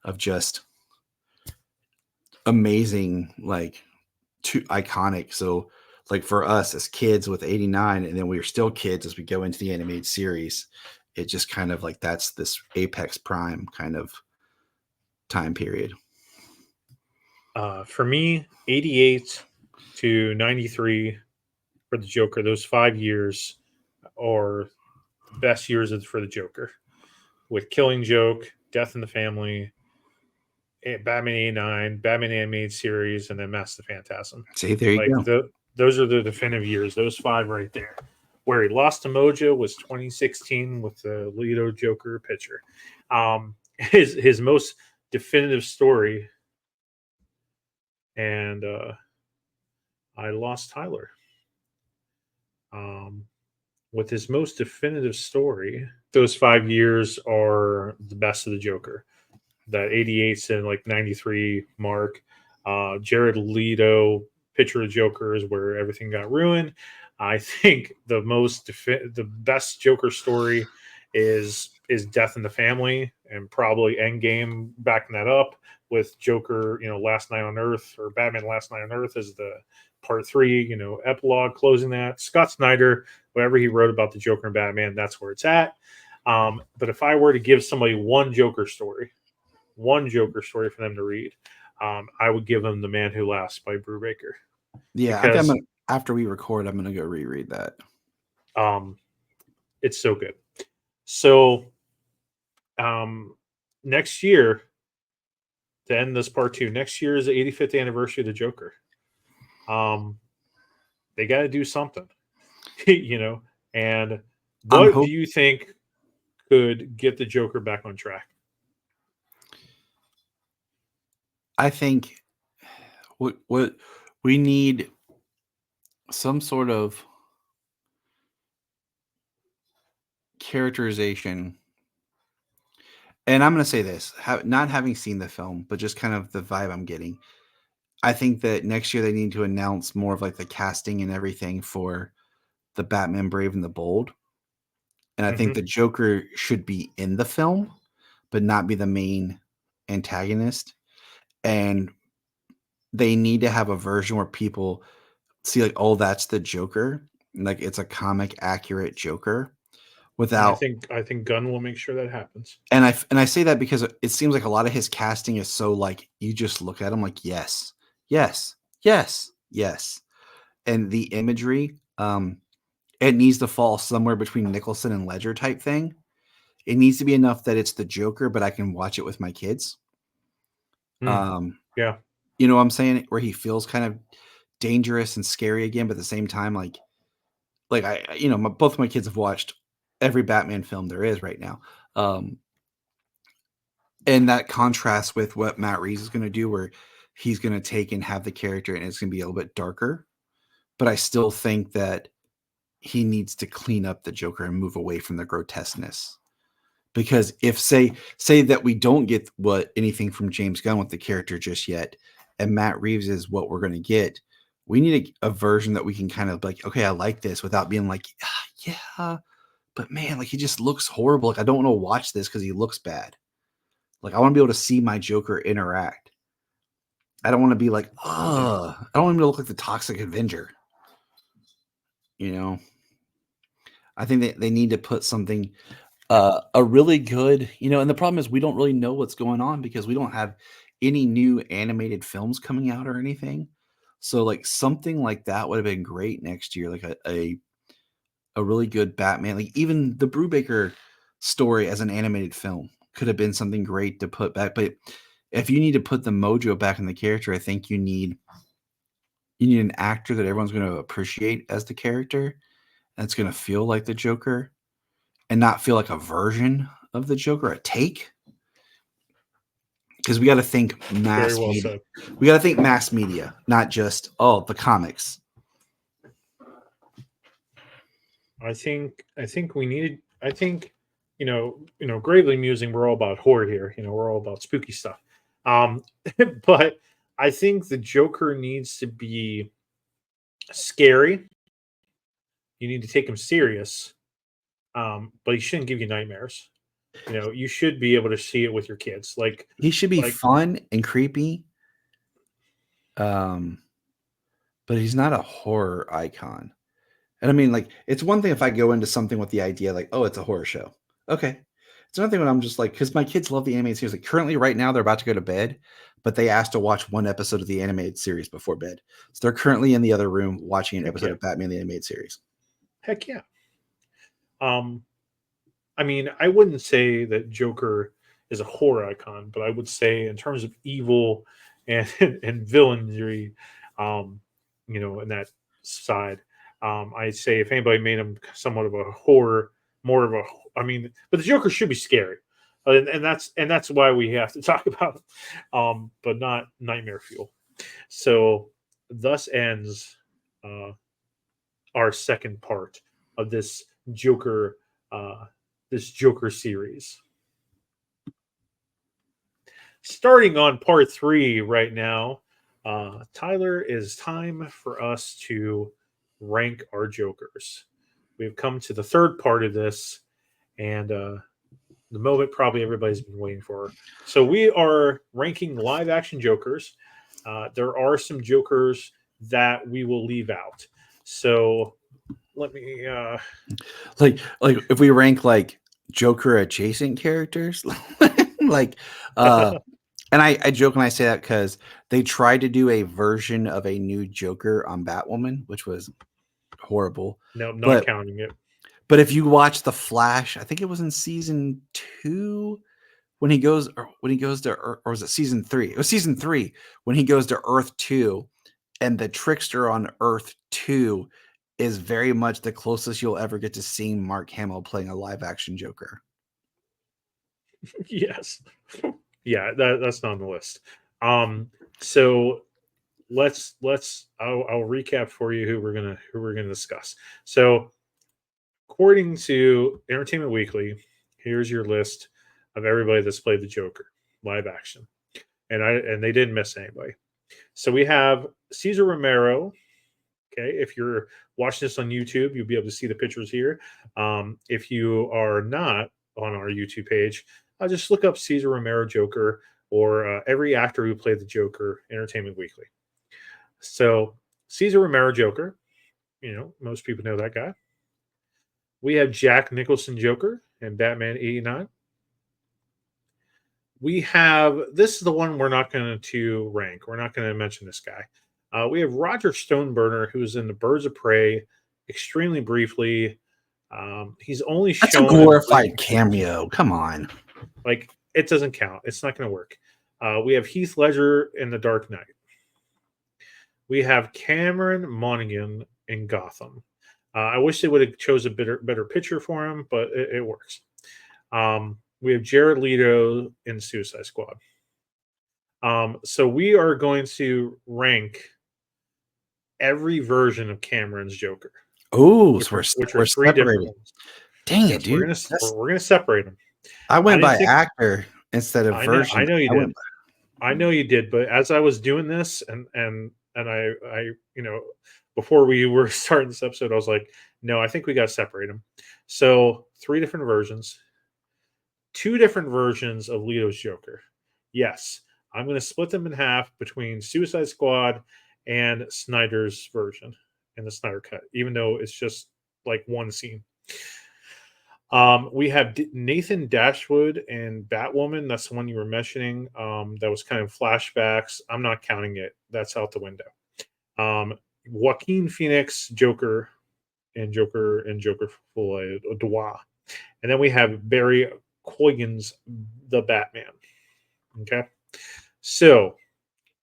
of just amazing, like too iconic. So like for us as kids with 89, and then we were still kids as we go into the animated series, it just kind of like that's this apex prime kind of time period. For me, 88 to 93 for the Joker, those 5 years are the best years for the Joker. With Killing Joke, Death in the Family, Batman 89, Batman animated series, and then Mask of the Phantasm. See, there you Like go. those are the definitive years. Those 5 right there. Where he lost to Mojo was 2016 with the Leto Joker picture. His most definitive story, and I lost Tyler. With his most definitive story, those 5 years are the best of the Joker. That 88 and like 93 mark. Jared Leto picture of Joker is where everything got ruined. I think the best Joker story is Death in the Family, and probably Endgame backing that up with Joker, Last Night on Earth, or Batman Last Night on Earth as the part 3, epilogue closing that. Scott Snyder, whatever he wrote about the Joker and Batman, that's where it's at. But if I were to give somebody one Joker story for them to read, I would give them The Man Who Laughs by Brubaker. Yeah, I think Because after we record, I'm gonna go reread that. it's so good. So next year, to end this part 2, next year is the 85th anniversary of the Joker. They got to do something, and what do you think could get the Joker back on track? I think what we need some sort of characterization. And I'm going to say this, not having seen the film, but just kind of the vibe I'm getting. I think that next year they need to announce more of like the casting and everything for the Batman Brave and the Bold. And I think the Joker should be in the film, but not be the main antagonist. And they need to have a version where people see like, oh, that's the Joker. Like it's a comic accurate Joker without. I think Gunn will make sure that happens. And I say that because it seems like a lot of his casting is so like you just look at him like yes, yes, yes, yes, and the imagery, it needs to fall somewhere between Nicholson and Ledger type thing. It needs to be enough that it's the Joker, but I can watch it with my kids. Yeah, you know what I'm saying? Where he feels kind of dangerous and scary again, but at the same time, like I, both my kids have watched every Batman film there is right now. And that contrasts with what Matt Reeves is going to do, where he's going to take and have the character and it's going to be a little bit darker. But I still think that he needs to clean up the Joker and move away from the grotesqueness. Because if say that we don't get anything from James Gunn with the character just yet, and Matt Reeves is what we're going to get, we need a version that we can kind of like, okay, I like this without being like, yeah, but man, like he just looks horrible. Like I don't want to watch this because he looks bad. Like I want to be able to see my Joker interact. I don't want to be like, I don't want him to look like the Toxic Avenger. I think they need to put something, a really good, and the problem is we don't really know what's going on because we don't have any new animated films coming out or anything. So like something like that would have been great next year, like a really good Batman, like even the Brubaker story as an animated film could have been something great to put back. But if you need to put the mojo back in the character, I think you need an actor that everyone's going to appreciate as the character, and it's going to feel like the Joker and not feel like a version of the Joker, a take. Because we got to think mass media. We got to think mass media, not just the comics. I think we needed. I think greatly amusing. We're all about horror here. We're all about spooky stuff. But I think the Joker needs to be scary. You need to take him serious, but he shouldn't give you nightmares. You should be able to see it with your kids. He should be like fun and creepy. But he's not a horror icon. And I mean, like, it's one thing if I go into something with the idea, like, oh, it's a horror show. Okay. It's another thing when I'm just like, because my kids love the animated series. Like, currently, right now, they're about to go to bed, but they asked to watch one episode of the animated series before bed. So they're currently in the other room watching an episode of Batman the Animated Series. Heck yeah. I mean, I wouldn't say that Joker is a horror icon, but I would say in terms of evil and and villainry, in that side, I'd say if anybody made him somewhat of a horror, more of a, I mean, but the Joker should be scary, and that's why we have to talk about him, but not nightmare fuel. So, thus ends our second part of Joker. This Joker series. Starting on part 3 right now, Tyler, is time for us to rank our Jokers. We've come to the third part of this, and the moment probably everybody's been waiting for. So we are ranking live action Jokers. There are some Jokers that we will leave out. So let me like if we rank like Joker adjacent characters, like and I joke when I say that because they tried to do a version of a new Joker on Batwoman, which was horrible. no, not but counting it. but if you watch The Flash, I think it was in season 2 when he goes to Earth, or was it season 3? It was season 3 when he goes to Earth 2, and the trickster on Earth 2 is very much the closest you'll ever get to seeing Mark Hamill playing a live action Joker. Yes. Yeah, that's not on the list. So I'll recap for you who we're gonna discuss. So according to Entertainment Weekly, here's your list of everybody that's played the Joker live action, and they didn't miss anybody. So we have Cesar Romero. Okay, if you're watching this on YouTube, you'll be able to see the pictures here. If you are not on our YouTube page, just look up Cesar Romero Joker, or every actor who played the Joker, Entertainment Weekly. So Cesar Romero Joker, most people know that guy. We have Jack Nicholson Joker in Batman 89. We have, this is the one we're not going to rank. We're not going to mention this guy. We have Roger Stoneburner, who's in the Birds of Prey, extremely briefly. He's only That's shown a glorified cameo. Come on. Like, it doesn't count. It's not going to work. We have Heath Ledger in The Dark Knight. We have Cameron Monaghan in Gotham. I wish they would have chose a better picture for him, but it works. We have Jared Leto in Suicide Squad. So we are going to rank every version of Cameron's Joker. Oh, which so are three different ones. Dang Yes, it, dude! We're gonna separate them. I went by actor instead of version. I know you did. I know you did, but as I was doing this, and I before we were starting this episode, I was like, no, I think we got to separate them. So 3 different versions, 2 different versions of Leto's Joker. Yes, I'm going to split them in half between Suicide Squad and Snyder's version in the Snyder cut, even though it's just like one scene. We have Nathan Dashwood and Batwoman. That's the one you were mentioning. That was kind of flashbacks. I'm not counting it. That's out the window. Joaquin Phoenix, Joker, and Joker Folie, Deux. And then we have Barry Keoghan's The Batman. Okay. So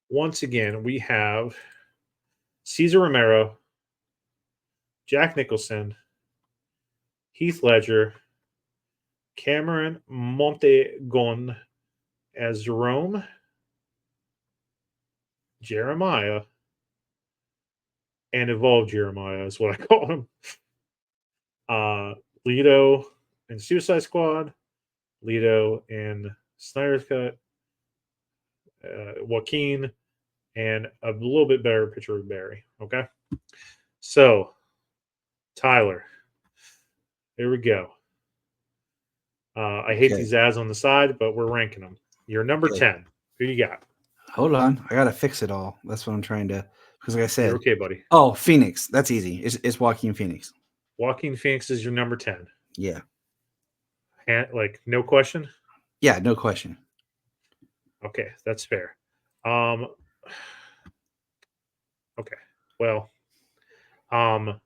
once again, we have Cesar Romero, Jack Nicholson, Heath Ledger, Cameron Monaghan as Jerome, Jeremiah, and Evolved Jeremiah is what I call him. Leto in Suicide Squad, Leto in Snyder's Cut, Joaquin, and a little bit better picture of Barry. Okay. So, Tyler, here we go. I hate Okay. these ads on the side, but we're ranking them. You're number Okay. 10. Who you got? Hold on. I gotta fix it all. That's what I'm trying to. Because like I You're said, okay, buddy. oh, Phoenix. That's easy. It's Joaquin Phoenix. Joaquin Phoenix is your number 10. Yeah. Like, no question? Yeah. No question. Okay, that's fair. Um, okay. Well, um,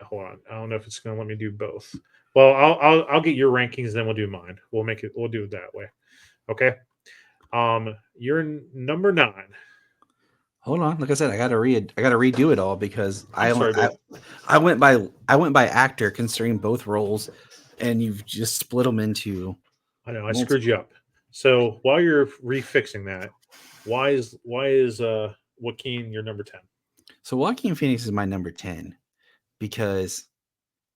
hold on. I don't know if it's going to let me do both. Well, I'll get your rankings, then we'll do mine. We'll do it that way. Okay. You're number 9. Hold on. Like I said, I gotta redo it all because I'm sorry, buddy. I went by actor considering both roles, and you've just split them into. I know I screwed you up. So while you're refixing that, why is Joaquin your number 10? So Joaquin Phoenix is my number 10 because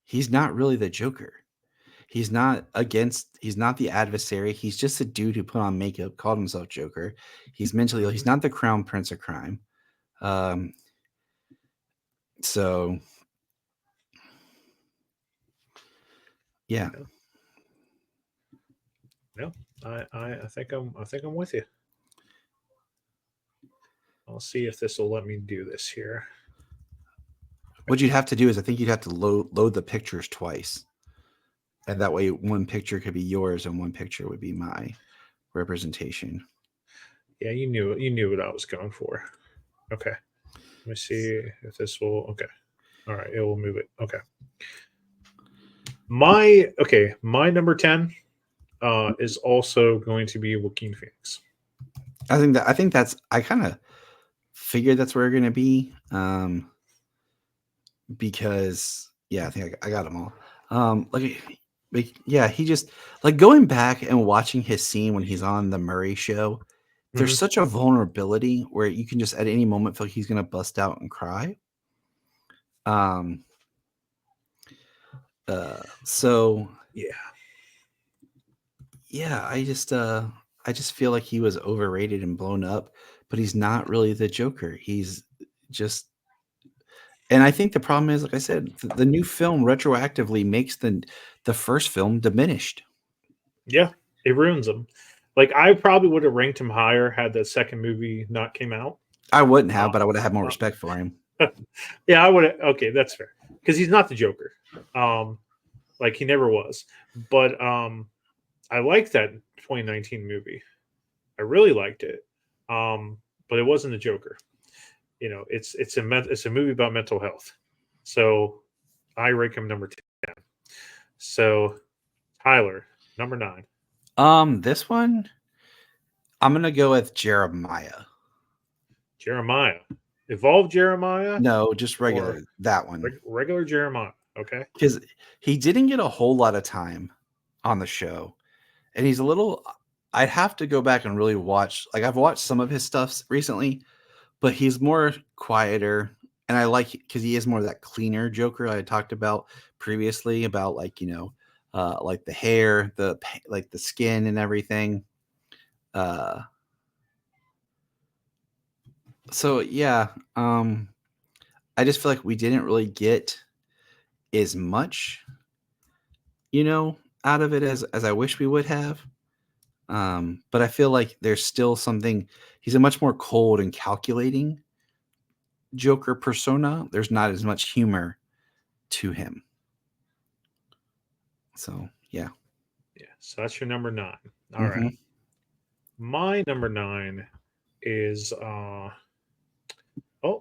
he's not really the Joker. He's not the adversary. He's just a dude who put on makeup, called himself Joker. He's mentally ill. He's not the crown prince of crime. So yeah. No, I think I'm with you. I'll see if this will let me do this here. What you'd have to do is I think you'd have to load the pictures twice. And that way one picture could be yours and one picture would be my representation. Yeah, you knew what I was going for. Okay. Let me see if this will. Okay. All right, it will move it. Okay. My number 10 is also going to be Joaquin Phoenix. I think that's I kind of figured that's where we're gonna be. Because yeah, I think I got them all. Yeah, he just like going back and watching his scene when he's on the Murray show. There's Mhm. such a vulnerability where you can just at any moment feel like he's gonna bust out and cry. Um. So Yeah. yeah, I just feel like he was overrated and blown up, but he's not really the Joker. He's just and I think the problem is, like I said, the new film retroactively makes the first film diminished. Yeah, it ruins him. Like I probably would have ranked him higher had the second movie not came out. I wouldn't have, but I would have had more Uh, respect for him. yeah, I would have. Okay, that's fair because he's not the Joker. Like he never was. But I liked that 2019 movie. I really liked it. But it wasn't the Joker. It's a movie about mental health. So I rank him number 10. So Tyler, number 9. This one, I'm gonna go with Jeremiah. Jeremiah. Evolved Jeremiah No, just or regular that one. regular Jeremiah. Okay. Because he didn't get a whole lot of time on the show. And he's a little I'd have to go back and really watch. Like I've watched some of his stuff recently, but he's more quieter. And I like because he is more of that cleaner Joker I talked about previously about like the hair, like the skin and everything. Uh, so yeah, I just feel like we didn't really get as much, out of it as I wish we would have. But I feel like there's still something. He's a much more cold and calculating Joker persona. There's not as much humor to him. So yeah. Yeah. So that's your number 9. All right. Mm-hmm. My number 9 is oh,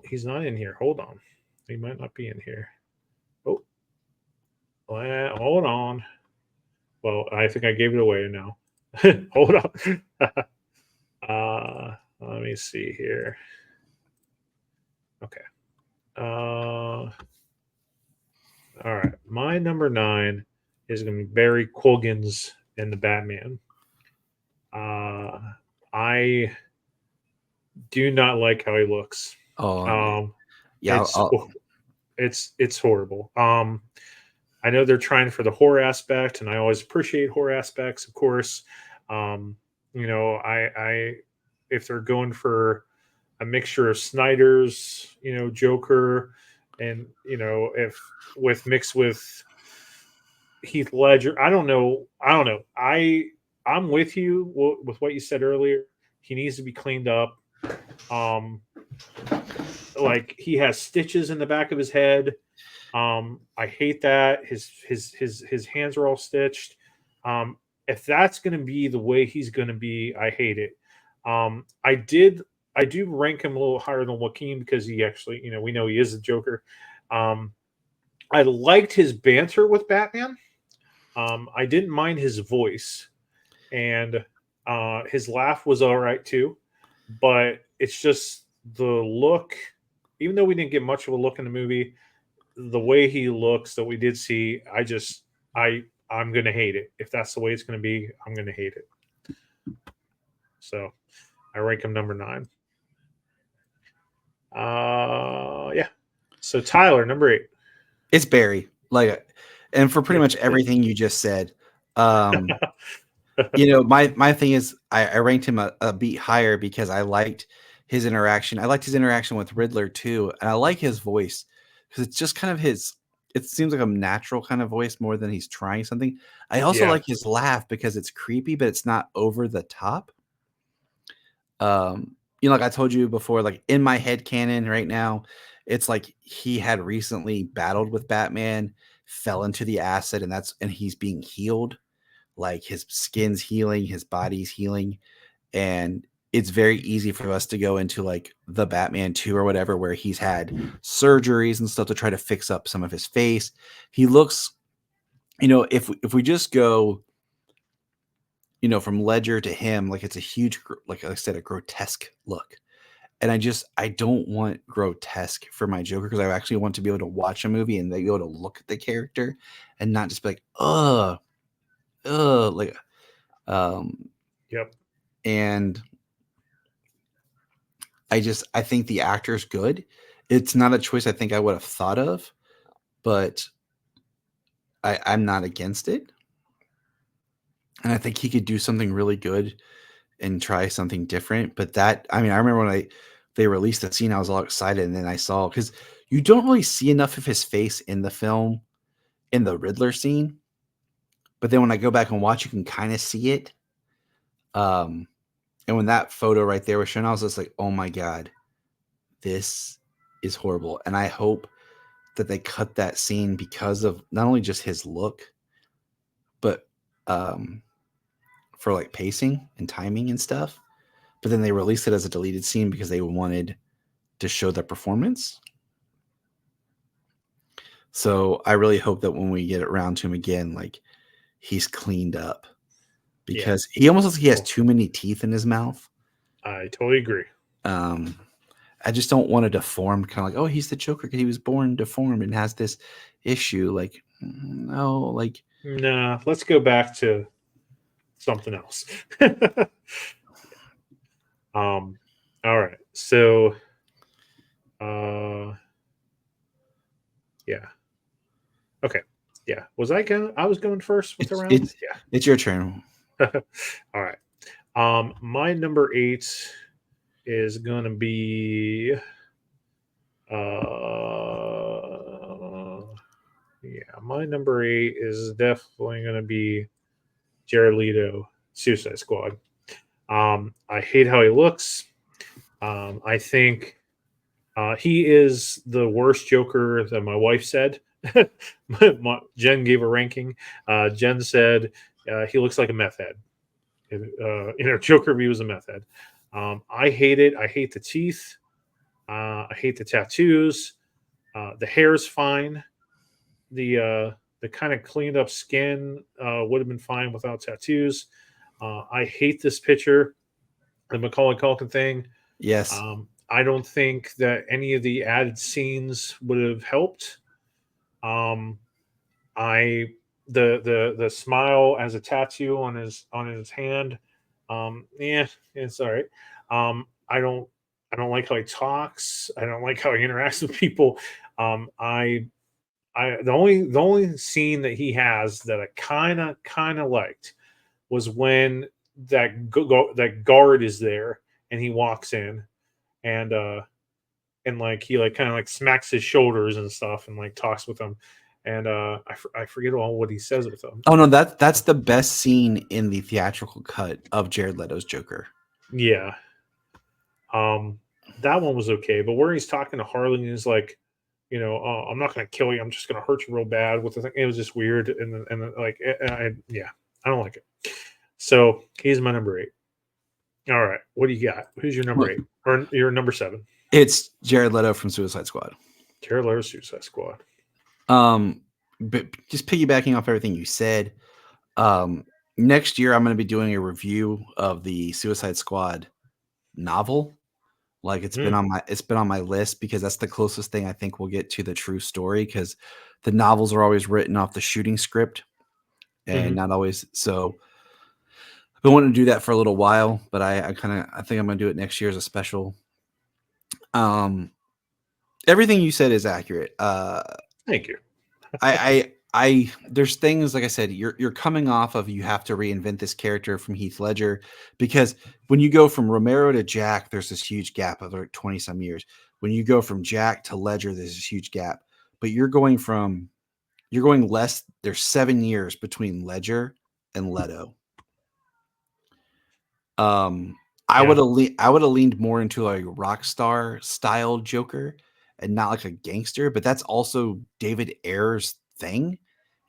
he's not in here. Hold on. He might not be in here. Oh, hold on. Well, I think I gave it away now. Hold on. Let me see here. Okay. All right. My number 9 is going to be Barry Quilgan's in the Batman. I do not like how he looks. Oh yeah. It's it's horrible. I know they're trying for the horror aspect, and I always appreciate horror aspects, of course. Um, I if they're going for a mixture of Snyder's, Joker and if mixed with Heath Ledger, I don't know. I'm with you with what you said earlier. He needs to be cleaned up. Um, like he has stitches in the back of his head. I hate that his hands are all stitched. If that's going to be the way he's going to be, I hate it. I do rank him a little higher than Joaquin because he actually, we know he is a Joker. I liked his banter with Batman. I didn't mind his voice, and his laugh was all right too. But it's just the look. Even though we didn't get much of a look in the movie, the way he looks that we did see, I'm gonna hate it. If that's the way it's gonna be, I'm gonna hate it. So I rank him number 9. Yeah. So Tyler, number 8. It's Barry. Like, and for pretty much everything you just said, my thing is I ranked him a beat higher because I liked his interaction. I liked his interaction with Riddler too, and I like his voice because it's just kind of his. It seems like a natural kind of voice more than he's trying something. I also like his laugh because it's creepy, but it's not over the top. Like I told you before, like in my head canon right now, it's like he had recently battled with Batman, fell into the acid, and he's being healed. Like his skin's healing, his body's healing, and it's very easy for us to go into like the Batman 2 or whatever, where he's had surgeries and stuff to try to fix up some of his face. He looks, if we just go, from Ledger to him, like it's a huge, like I said, a grotesque look. And I don't want grotesque for my Joker because I actually want to be able to watch a movie and be able to look at the character and not just be like, like, Yep. And I think the actor's good. It's not a choice I think I would have thought of, but I'm not against it. And I think he could do something really good and try something different. But I remember when they released the scene, I was all excited. And then I saw, because you don't really see enough of his face in the film, in the Riddler scene. But then when I go back and watch, you can kind of see it. And when that photo right there was shown, I was just like, oh my God, this is horrible. And I hope that they cut that scene because of not only just his look, but for like pacing and timing and stuff. But then they released it as a deleted scene because they wanted to show the performance. So I really hope that when we get around to him again, like he's cleaned up, because he almost looks like he has too many teeth in his mouth. I totally agree. I just don't want to deform, kind of like, oh, he's the Joker because he was born deformed and has this issue. Like, no, like, nah, let's go back to something else. All right. So, yeah. Okay. Yeah. I was going first with the round? Yeah. It's your turn. All right. My number 8 is going to be, my number 8 is definitely going to be Jared Leto, Suicide Squad. I hate how he looks. I think he is the worst Joker that my wife said. Jen gave a ranking. Jen said he looks like a meth head. In her Joker view, is a meth head. I hate it. I hate the teeth. I hate the tattoos. The hair's fine. The kind of cleaned up skin would have been fine without tattoos. I hate this picture, the Macaulay Culkin thing. Yes. I don't think that any of the added scenes would have helped. The smile as a tattoo on his hand. It's all right. I don't like how he talks. I don't like how he interacts with people. The only scene that he has that I kind of liked was when that guard is there and he walks in, and and like he like kind of like smacks his shoulders and stuff and like talks with him, and I forget all what he says with him. Oh no, that's the best scene in the theatrical cut of Jared Leto's Joker. Yeah, that one was okay, but where he's talking to Harley and he's like, you know, oh, I'm not gonna kill you, I'm just gonna hurt you real bad with the thing. It was just weird, and like, yeah, I don't like it. So he's my number 8. All right, what do you got? Who's your number 8 or your number 7? It's Jared Leto from Suicide Squad. Jared Leto's Suicide Squad. But just piggybacking off everything you said, next year I'm going to be doing a review of the Suicide Squad novel. Like it's been on my list because that's the closest thing I think we'll get to the true story, because the novels are always written off the shooting script and not always. So I've been wanting to do that for a little while, but I think I'm going to do it next year as a special. Everything you said is accurate. Thank you. There's things, like I said, you're coming off of, you have to reinvent this character from Heath Ledger, because when you go from Romero to Jack, there's this huge gap of like 20 some years. When you go from Jack to Ledger, there's this huge gap, but you're going less. There's 7 years between Ledger and Leto. I would have leaned more into a rock star style Joker and not like a gangster, but that's also David Ayer's thing.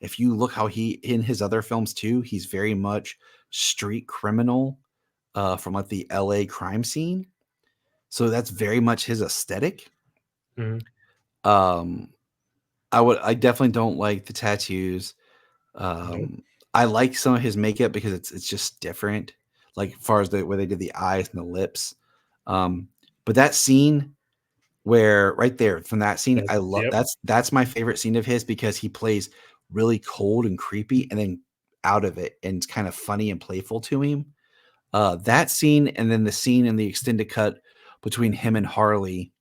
If you look how he in his other films too, he's very much street criminal from like the LA crime scene. So that's very much his aesthetic. I definitely don't like the tattoos. I like some of his makeup because it's just different, like as far as where they did the eyes and the lips. But that scene where right there from that scene, I love that's my favorite scene of his, because he plays really cold and creepy and then out of it, and it's kind of funny and playful to him. That scene, and then the scene in the extended cut between him and Harley,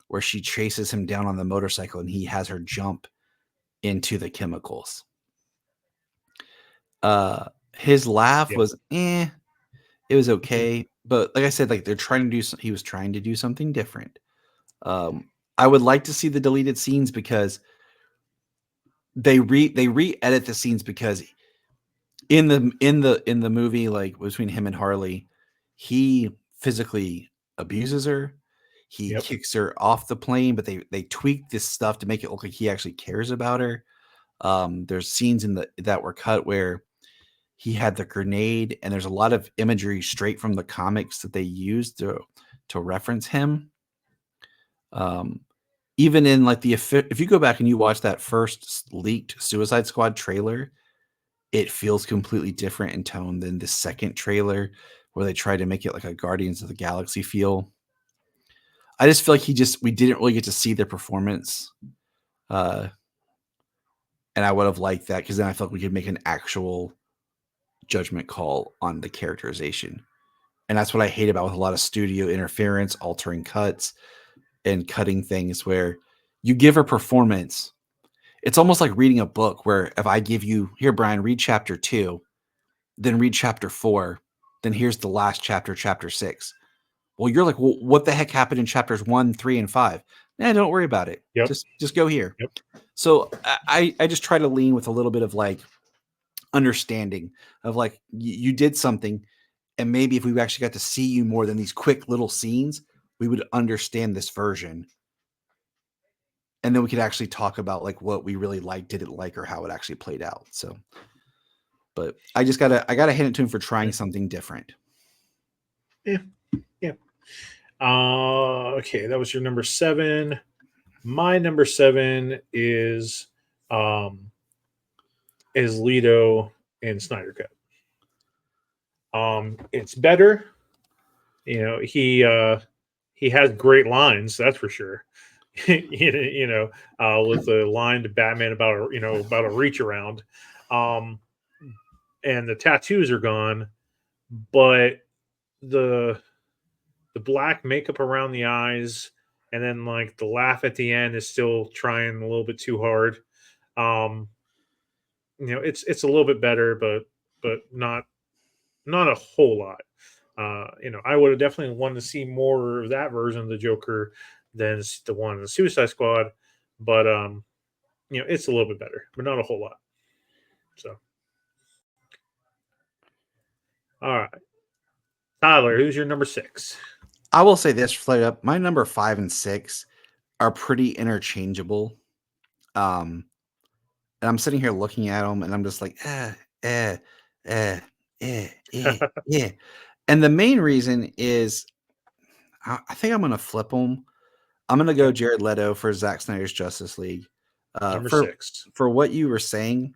where she chases him down on the motorcycle and he has her jump into the chemicals. His laugh was it was okay, but like I said, like he was trying to do something different. I would like to see the deleted scenes, because they re-edit the scenes, because in the movie, like between him and Harley, he physically abuses her. He kicks her off the plane, but they tweak this stuff to make it look like he actually cares about her. There's scenes that were cut where he had the grenade, and there's a lot of imagery straight from the comics that they used to reference him. Even in like if you go back and you watch that first leaked Suicide Squad trailer, it feels completely different in tone than the second trailer, where they tried to make it like a Guardians of the Galaxy feel. I just feel like we didn't really get to see their performance. And I would have liked that, because then I felt like we could make an actual judgment call on the characterization. And that's what I hate about with a lot of studio interference, altering cuts and cutting things, where you give a performance. It's almost like reading a book, where if I give you, here, Brian, read chapter 2, then read chapter 4, then here's the last chapter, chapter 6. Well, you're like, well, what the heck happened in chapters 1, 3, and 5? Don't worry about it. Just go here. So I just try to lean with a little bit of like understanding of like, you did something, and maybe if we actually got to see you more than these quick little scenes, we would understand this version. And then we could actually talk about like what we really liked, didn't like, or how it actually played out. So, but I gotta hand it to him for trying something different. Yeah. Okay, that was your number 7. My number 7 is Leto in Snyder Cut. It's better. You know, he has great lines, that's for sure. With the line to Batman about a reach around, and the tattoos are gone, but the black makeup around the eyes, and then like the laugh at the end is still trying a little bit too hard. It's a little bit better, but not a whole lot. I would have definitely wanted to see more of that version of the Joker than the one in the Suicide Squad, but it's a little bit better, but not a whole lot. So, all right, Tyler, who's your number 6? I will say this straight up. My number 5 and 6 are pretty interchangeable. And I'm sitting here looking at them and I'm just like, eh, yeah. And the main reason is I think I'm going to flip them. I'm going to go Okay. Jared Leto for Zack Snyder's Justice League. Number 6. For what you were saying,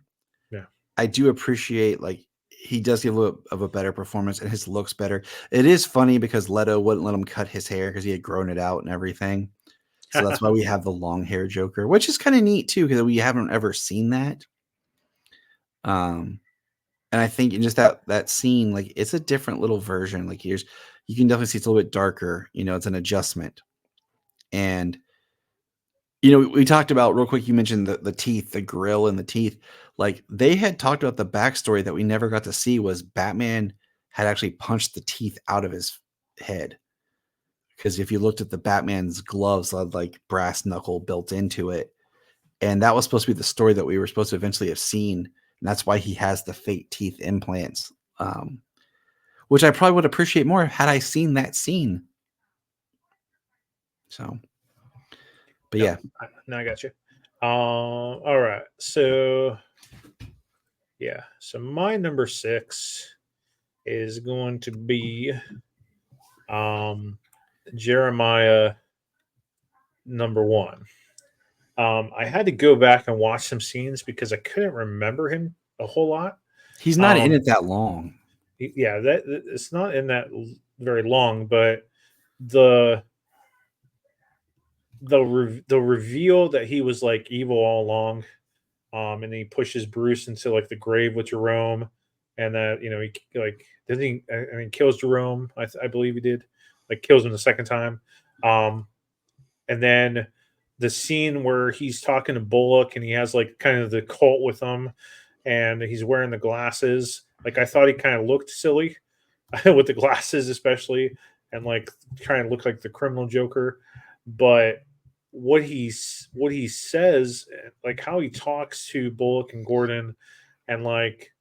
Yeah. I do appreciate, like, he does give a little of a better performance and his looks better. It is funny because Leto wouldn't let him cut his hair because he had grown it out and everything. So that's why we have the long hair Joker, which is kind of neat too, because we haven't ever seen that. And I think in just that scene, like, it's a different little version. Like, you can definitely see it's a little bit darker. It's an adjustment. And we talked about real quick. You mentioned the teeth, the grill, and the teeth. Like, they had talked about the backstory that we never got to see was Batman had actually punched the teeth out of his head. Because if you looked at the Batman's gloves, they had like brass knuckle built into it. And that was supposed to be the story that we were supposed to eventually have seen. And that's why he has the fake teeth implants, which I probably would appreciate more had I seen that scene. So, but yeah. No, I got you. All right. So, yeah. So my number 6 is going to be Jeremiah number 1. I had to go back and watch some scenes because I couldn't remember him a whole lot. He's not in it that long. Yeah, it's not in that very long, but the reveal that he was like evil all along, and he pushes Bruce into like the grave with Jerome, and that he like doesn't he? I mean, kills Jerome. I believe he did, like kills him the second time, and then the scene where he's talking to Bullock and he has like kind of the cult with him, and he's wearing the glasses. Like I thought he kind of looked silly with the glasses, especially, and like kind of looked like the criminal Joker, but what he says, like how he talks to Bullock and Gordon, and like,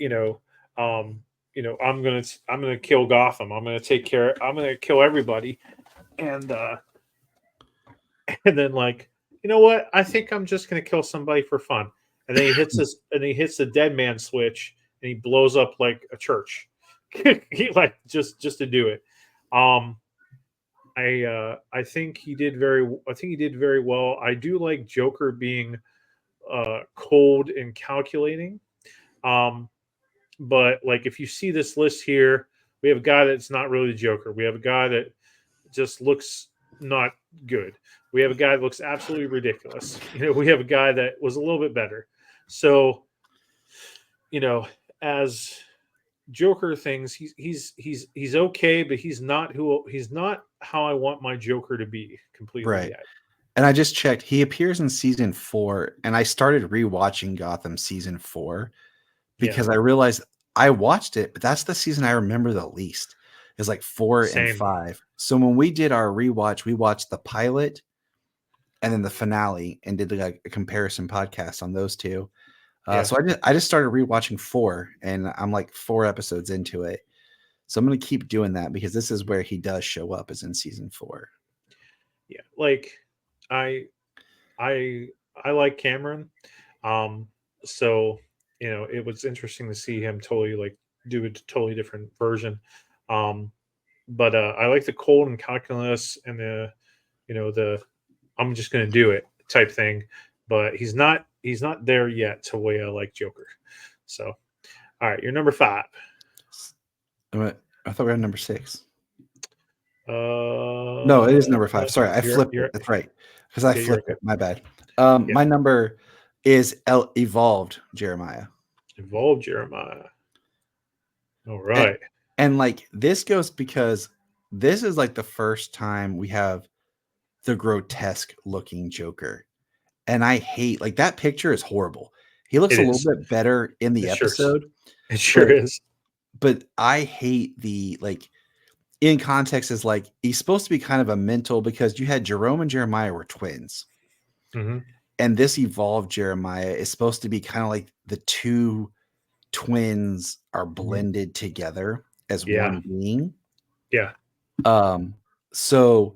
I'm gonna kill Gotham. I'm gonna kill everybody, and and then like, you know what? I think I'm just gonna kill somebody for fun, and then he hits the dead man switch, and he blows up like a church. He like just to do it. I think he did very well. I do like Joker being cold and calculating. But like if you see this list here, we have a guy that's not really the Joker. We have a guy that just looks not good. We have a guy that looks absolutely ridiculous. We have a guy that was a little bit better. So, as Joker things, he's okay, but he's not how I want my Joker to be completely Right. yet. And I just checked. He appears in season 4, and I started rewatching Gotham season 4 because I realized I watched it, but that's the season I remember the least. It's like 4 and 5. So when we did our rewatch, we watched the pilot and then the finale and did like a comparison podcast on those two. So I just started rewatching 4, and I'm like 4 episodes into it. So I'm going to keep doing that because this is where he does show up, is in season 4. Yeah, like I like Cameron. So it was interesting to see him totally like do a totally different version. But I like the cold and calculus and the I'm just gonna do it type thing. But he's not there yet to way I like Joker. So all right, you're number 5. I thought we were on number 6. No, No, it is number 5. Sorry, I flipped it. That's right. Because I flipped it. My bad. My number is Evolved Jeremiah. Evolved Jeremiah. All right. And like this goes because this is like the first time we have the grotesque looking Joker. And I hate, like, that picture is horrible. He looks a little bit better in the episode. It sure is. But I hate the, like, in context is like he's supposed to be kind of a mental because you had Jerome and Jeremiah were twins. Mm-hmm. And this evolved Jeremiah is supposed to be kind of like the two twins are blended together as Yeah. one being. Yeah. Um, so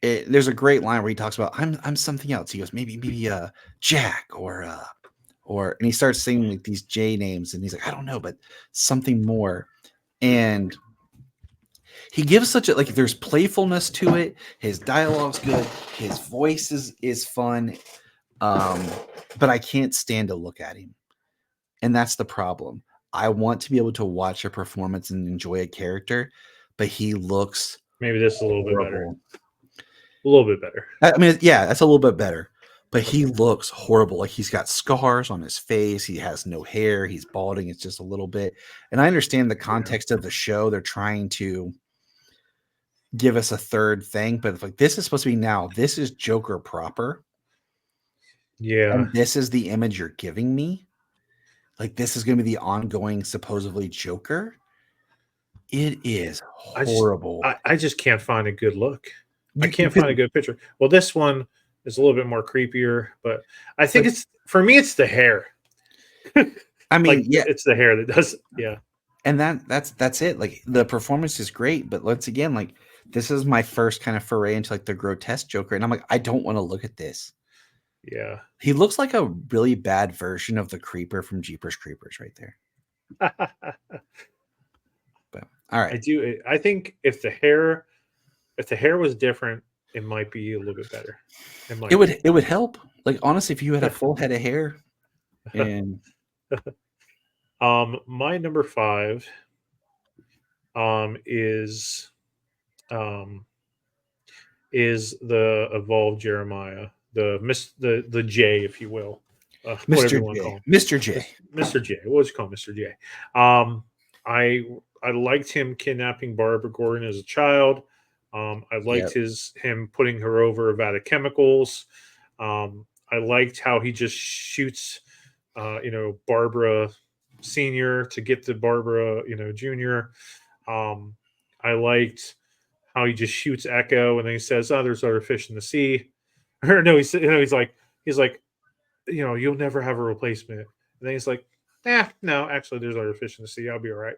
there's a great line where he talks about I'm something else. He goes maybe Jack or and he starts singing like these J names and he's like I don't know but something more. And he gives such a like there's playfulness to it. His dialogue's good. His voice is fun. Um, but I can't stand to look at him. And that's the problem. I want to be able to watch a performance and enjoy a character, but he looks Maybe this is a little bit better. horrible. A little bit better. I mean, yeah, that's a little bit better. But he looks horrible. Like he's got scars on his face. He has no hair. He's balding. It's just a little bit. And I understand the context of the show. They're trying to give us a third thing, but it's like this is supposed to be now. This is Joker proper. Yeah. And this is the image you're giving me. Like this is going to be the ongoing supposedly Joker. It is horrible. I just can't find a good look. I can't find a good picture. Well, this one is a little bit more creepier, but I think it's for me. It's the hair. I mean, like, yeah, it's the hair that does. Yeah, and that's it. Like the performance is great, but once again, like this is my first kind of foray into like the grotesque Joker, and I'm like, I don't want to look at this. Yeah, he looks like a really bad version of the Creeper from Jeepers Creepers, right there. But all right, I do. I think if the hair was different, it might be a little bit better. It would help. Like honestly, if you had a full head of hair, and my number 5 is the evolved Jeremiah, the J, if you will, whatever you want to call him. Mr. J. Mr. J. What would you call Mr. J? I liked him kidnapping Barbara Gordon as a child. I liked him putting her over a vat of chemicals. I liked how he just shoots, Barbara Senior to get to Barbara, Junior. I liked how he just shoots Echo and then he says, "Oh, there's other fish in the sea." Or no, he's like, "You'll never have a replacement." And then he's like, no, actually, there's other fish in the sea. I'll be all right.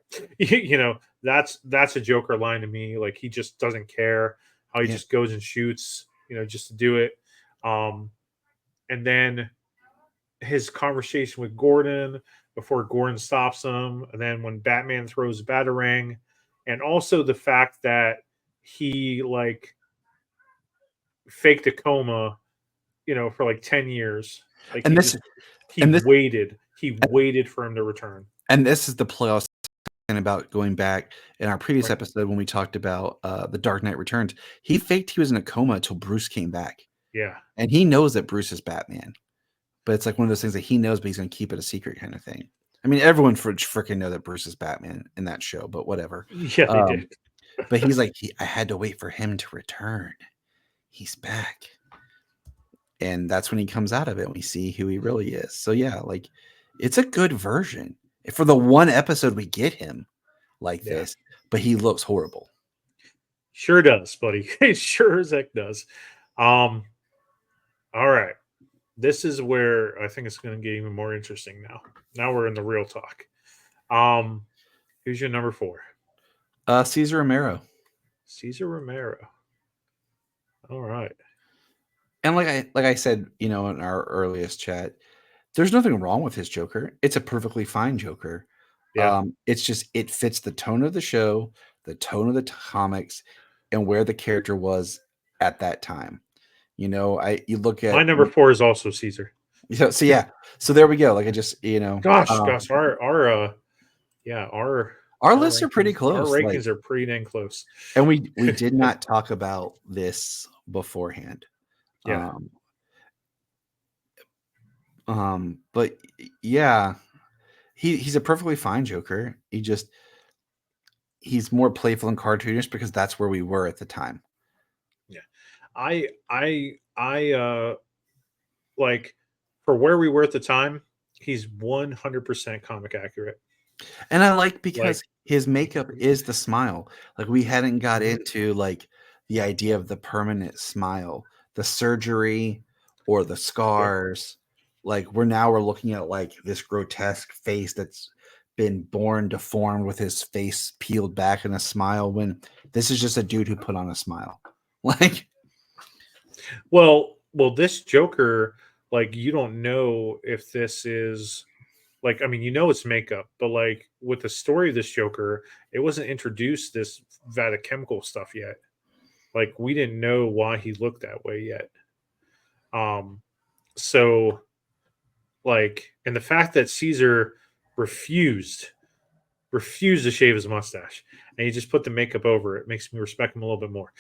That's a Joker line to me. Like he just doesn't care. How he just goes and shoots, just to do it. And then his conversation with Gordon before Gordon stops him, and then when Batman throws a batarang, and also the fact that he like faked a coma, for like 10 years. Like and he waited for him to return. And this is the play I was talking about going back in our previous episode when we talked about the Dark Knight Returns. He faked he was in a coma until Bruce came back. Yeah. And he knows that Bruce is Batman. But it's like one of those things that he knows, but he's going to keep it a secret kind of thing. I mean, everyone freaking know that Bruce is Batman in that show, but whatever. Yeah, they did. But he's like, I had to wait for him to return. He's back. And that's when he comes out of it and we see who he really is. So yeah, like it's a good version. For the one episode we get him like this, but he looks horrible. Sure does, buddy. It sure as heck does. All right. This is where I think it's going to get even more interesting now. Now we're in the real talk. Who's your number 4? Cesar Romero. Cesar Romero. All right. And like I said, in our earliest chat, there's nothing wrong with his Joker. It's a perfectly fine Joker. Yeah. It's just it fits the tone of the show, the tone of the comics, and where the character was at that time. You look at my number 4 is also Caesar. So yeah, so there we go. Like I just gosh, our lists are pretty close. Our rankings are pretty dang close. And we did not talk about this beforehand. Yeah. But yeah, he's a perfectly fine Joker. He's more playful and cartoonish because that's where we were at the time. Yeah. I like for where we were at the time, he's 100% comic accurate. And I like because Like, his makeup is the smile. Like we hadn't got Mhm. into like the idea of the permanent smile, the surgery or the scars. Like we're looking at like this grotesque face that's been born deformed with his face peeled back in a smile when this is just a dude who put on a smile. Like well, this Joker, like, you don't know if this is like, I mean, you know it's makeup, but like with the story of this Joker, it wasn't introduced this vat of chemical stuff yet. Like, we didn't know why he looked that way yet. Um, so like, and the fact that Caesar refused refused to shave his mustache and he just put the makeup over it makes me respect him a little bit more.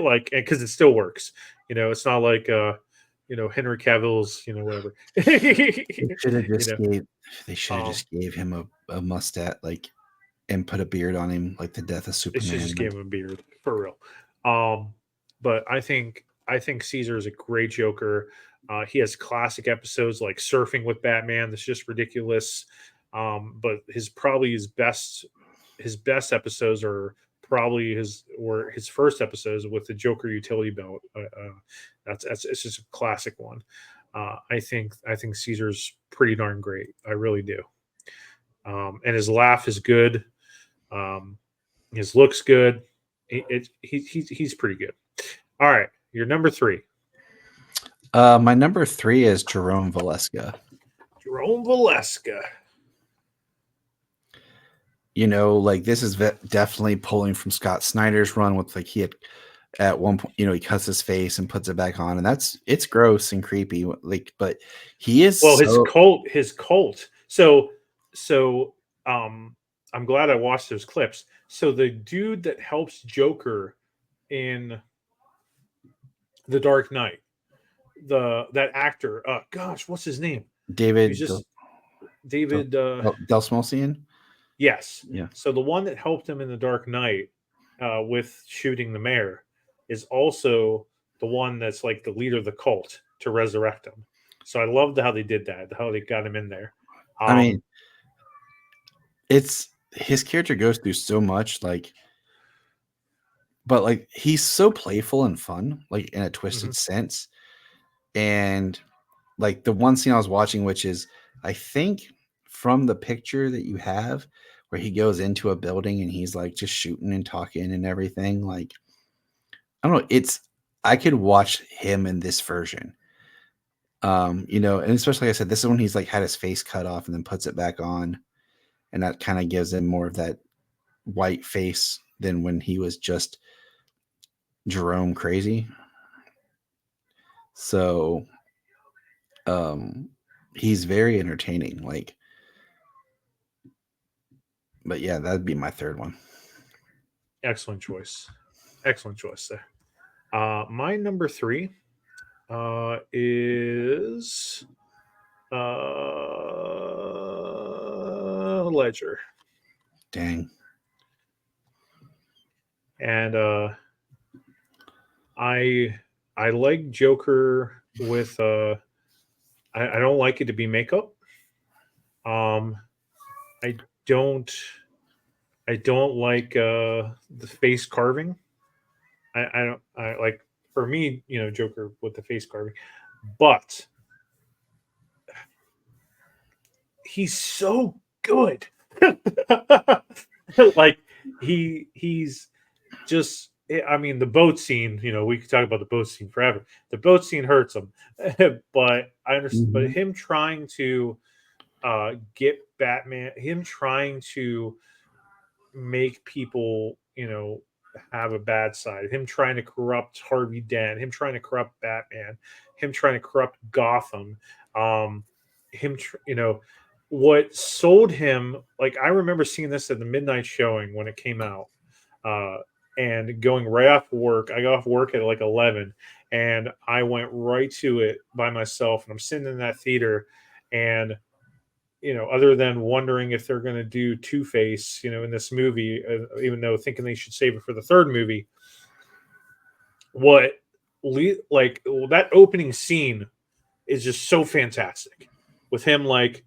Like, because it still works. It's not like Henry Cavill's, whatever. they should have you just know, gave they should have um, just gave him a mustache like and put a beard on him like the death of they should Superman. just Like give him a beard for real. But I think Caesar is a great Joker. He has classic episodes like Surfing with Batman. That's just ridiculous. But his best episodes are probably his first episodes with the Joker utility belt. That's it's just a classic one. I think Caesar's pretty darn great. I really do. And his laugh is good. Um, his looks good. He's pretty good. All right, your number three, my number 3 is Jerome Valeska. Jerome Valeska. Like this is definitely pulling from Scott Snyder's run with like he had at one point, he cuts his face and puts it back on, and it's gross and creepy. Like, but he is Well, his so cult, his cult. So I'm glad I watched those clips. So the dude that helps Joker in The Dark Knight, that actor, gosh, what's his name? He's David just David. Delsmosian. Yes. Yeah, So the one that helped him in The Dark Knight with shooting the mayor is also the one that's like the leader of the cult to resurrect him. So I loved how they did that, how they got him in there. I mean, Um, it's his character goes through so much, like, but like he's so playful and fun, like in a twisted mhm. sense, and like the one scene I was watching, which is I think from the picture that you have where he goes into a building and he's like just shooting and talking and everything. Like, I don't know, I could watch him in this version. And especially like I said, this is when he's like had his face cut off and then puts it back on. And that kind of gives him more of that white face than when he was just Jerome crazy. So he's very entertaining. Like, but yeah, that'd be my third one. Excellent choice. Excellent choice there. My number three is Ledger. Dang. And I I like Joker with I don't like it to be makeup. Um I don't I don't like the face carving. I don't I like for me, Joker with the face carving. But he's so good. Like he's just I mean the boat scene, we could talk about the boat scene forever. The boat scene hurts him. But I understand but Mhm. him trying to get Batman, him trying to make people, have a bad side, him trying to corrupt Harvey Dent, him trying to corrupt Batman, him trying to corrupt Gotham, um, what sold him, like I remember seeing this at the midnight showing when it came out, uh, and going right off work. I got off work at like 11 and I went right to it by myself and I'm sitting in that theater and other than wondering if they're going to do Two Face, in this movie, even though thinking they should save it for the third movie, what like that opening scene is just so fantastic with him, like,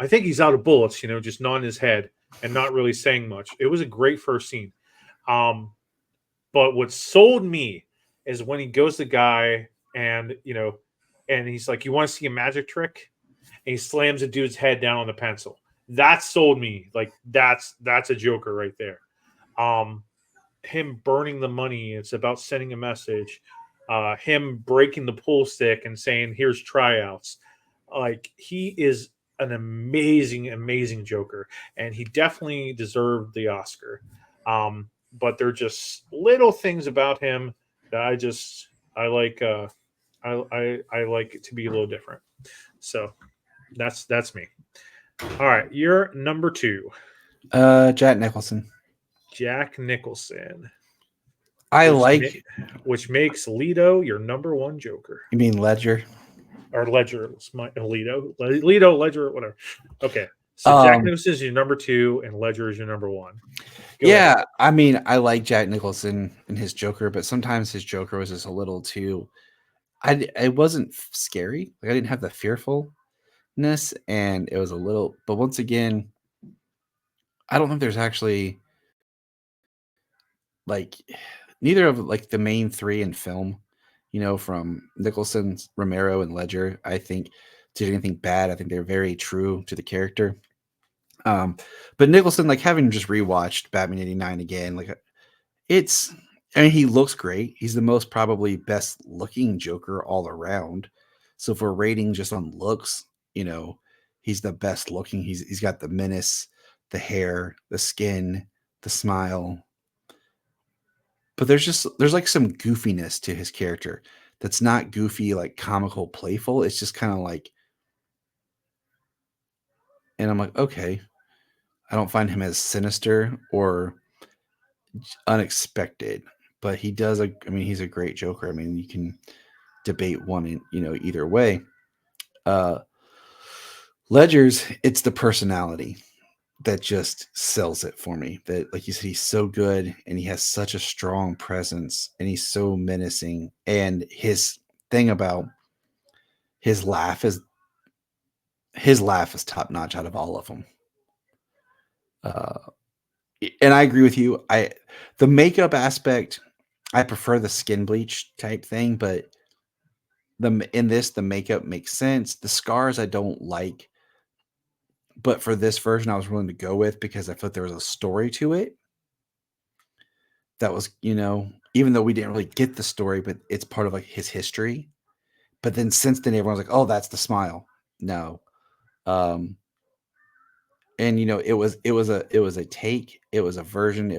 I think he's out of bullets, just nodding his head and not really saying much. It was a great first scene. But what sold me is when he goes to the guy and and he's like, "You want to see a magic trick?" And he slams a dude's head down on the pencil. That sold me. Like that's a Joker right there. Him burning the money. It's about sending a message. Him breaking the pool stick and saying, "Here's tryouts." Like he is an amazing, amazing Joker, and he definitely deserved the Oscar. But they're just little things about him that I like. I like it to be a little different. So that's me. All right, you're number 2, Jack Nicholson. Jack Nicholson, I which like. which makes Leto your number 1 Joker. You mean Ledger? Or Ledger, Leto, Ledger, whatever. Okay, so Jack Nicholson is your number 2, and Ledger is your number 1. Go yeah, ahead. I mean, I like Jack Nicholson and his Joker, but sometimes his Joker was just a little too. It wasn't scary. Like I didn't have the fearfulness, and it was a little. But once again, I don't think there's actually like neither of like the main 3 in film. From Nicholson, Romero, and Ledger, I think did anything bad. I think they're very true to the character. But Nicholson, like having just rewatched Batman '89 again, like it's. I mean, he looks great. He's the most probably best looking Joker all around. So if we're rating just on looks, he's the best looking. He's got the menace, the hair, the skin, the smile. But there's like some goofiness to his character that's not goofy, like comical, playful. It's just kind of like, and I'm like, okay, I don't find him as sinister or unexpected, but he does. I mean, he's a great Joker. I mean, you can debate one in either way. Uh, Ledger's, it's the personality that just sells it for me. That, like you said, he's so good and he has such a strong presence and he's so menacing. And his thing about his laugh is top notch out of all of them. And I agree with you. The makeup aspect, I prefer the skin bleach type thing, but the makeup makes sense. The scars I don't like, but for this version, I was willing to go with because I felt there was a story to it. That was, even though we didn't really get the story, but it's part of like his history. But then since then, everyone's like, "Oh, that's the smile." No, and it was a take, it was a version,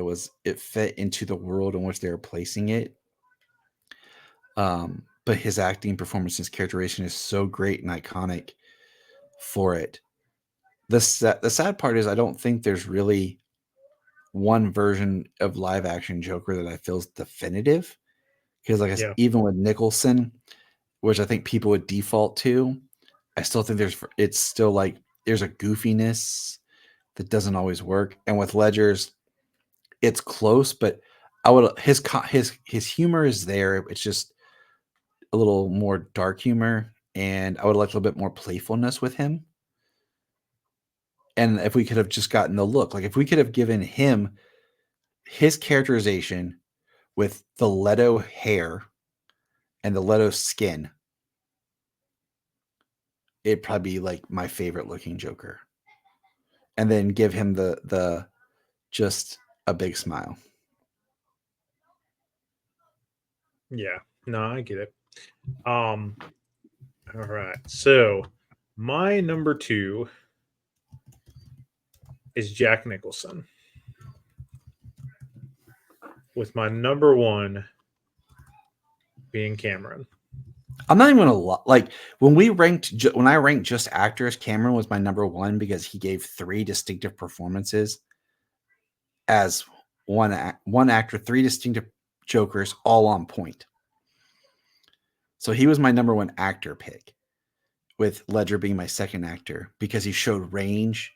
it fit into the world in which they were placing it. But his acting, performance, his characterization is so great and iconic for it. The sad part is I don't think there's really one version of live action Joker that I feel is definitive. Because like I said, even with Nicholson, which I think people would default to, I still think it's still like there's a goofiness that doesn't always work. And with Ledger's, it's close, but his humor is there. It's just a little more dark humor, and I would like a little bit more playfulness with him. And if we could have just gotten the look, like if we could have given him his characterization with the Leto hair and the Leto skin, it'd probably be like my favorite looking Joker. And then give him the just a big smile. Yeah, no, I get it. All right, so my number 2 is Jack Nicholson, with my number 1 being Cameron. I'm not even gonna like when I ranked just actors. Cameron was my number 1 because he gave 3 distinctive performances as one actor, 3 distinctive Jokers, all on point. So he was my number 1 actor pick, with Ledger being my second actor because he showed range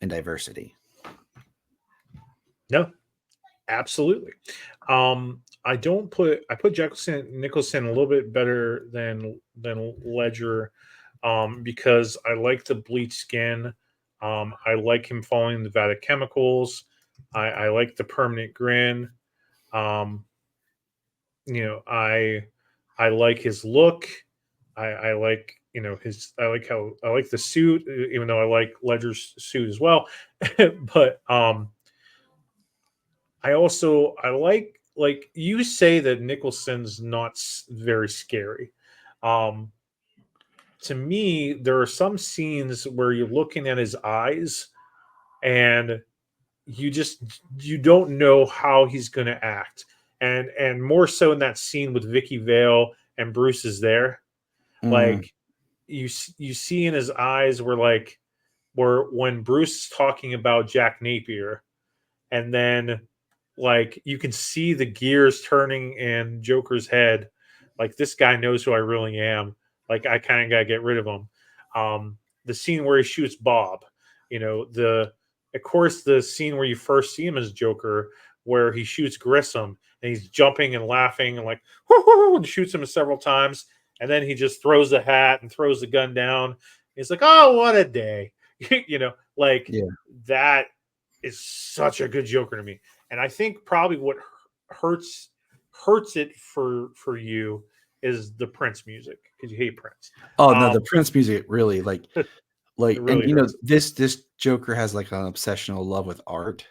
and diversity. No, absolutely. I put Jack Nicholson a little bit better than Ledger, because I like the bleach skin. I like him following the vat of chemicals. I like the permanent grin. Um, I like his look. I like his. I like the suit, even though I like Ledger's suit as well. But I like you say that Nicholson's not very scary. Um, to me, there are some scenes where you're looking at his eyes and you don't know how he's going to act, and more so in that scene with Vicky Vale and Bruce is there, Mm. like you see in his eyes where when Bruce is talking about Jack Napier, and then like you can see the gears turning in Joker's head, like this guy knows who I really am, like I kind of got to get rid of him. The scene where he shoots Bob, the of course the scene where you first see him as Joker, where he shoots Grissom and he's jumping and laughing and like whoo, and shoots him several times, and then he just throws the hat and throws the gun down. He's like, oh, what a day. Like Yeah. that is such a good Joker to me. And I think probably what hurts it for you is the Prince music, because you hate Prince. Oh no, the Prince music really It and really hurts. this Joker has like an obsessional love with art,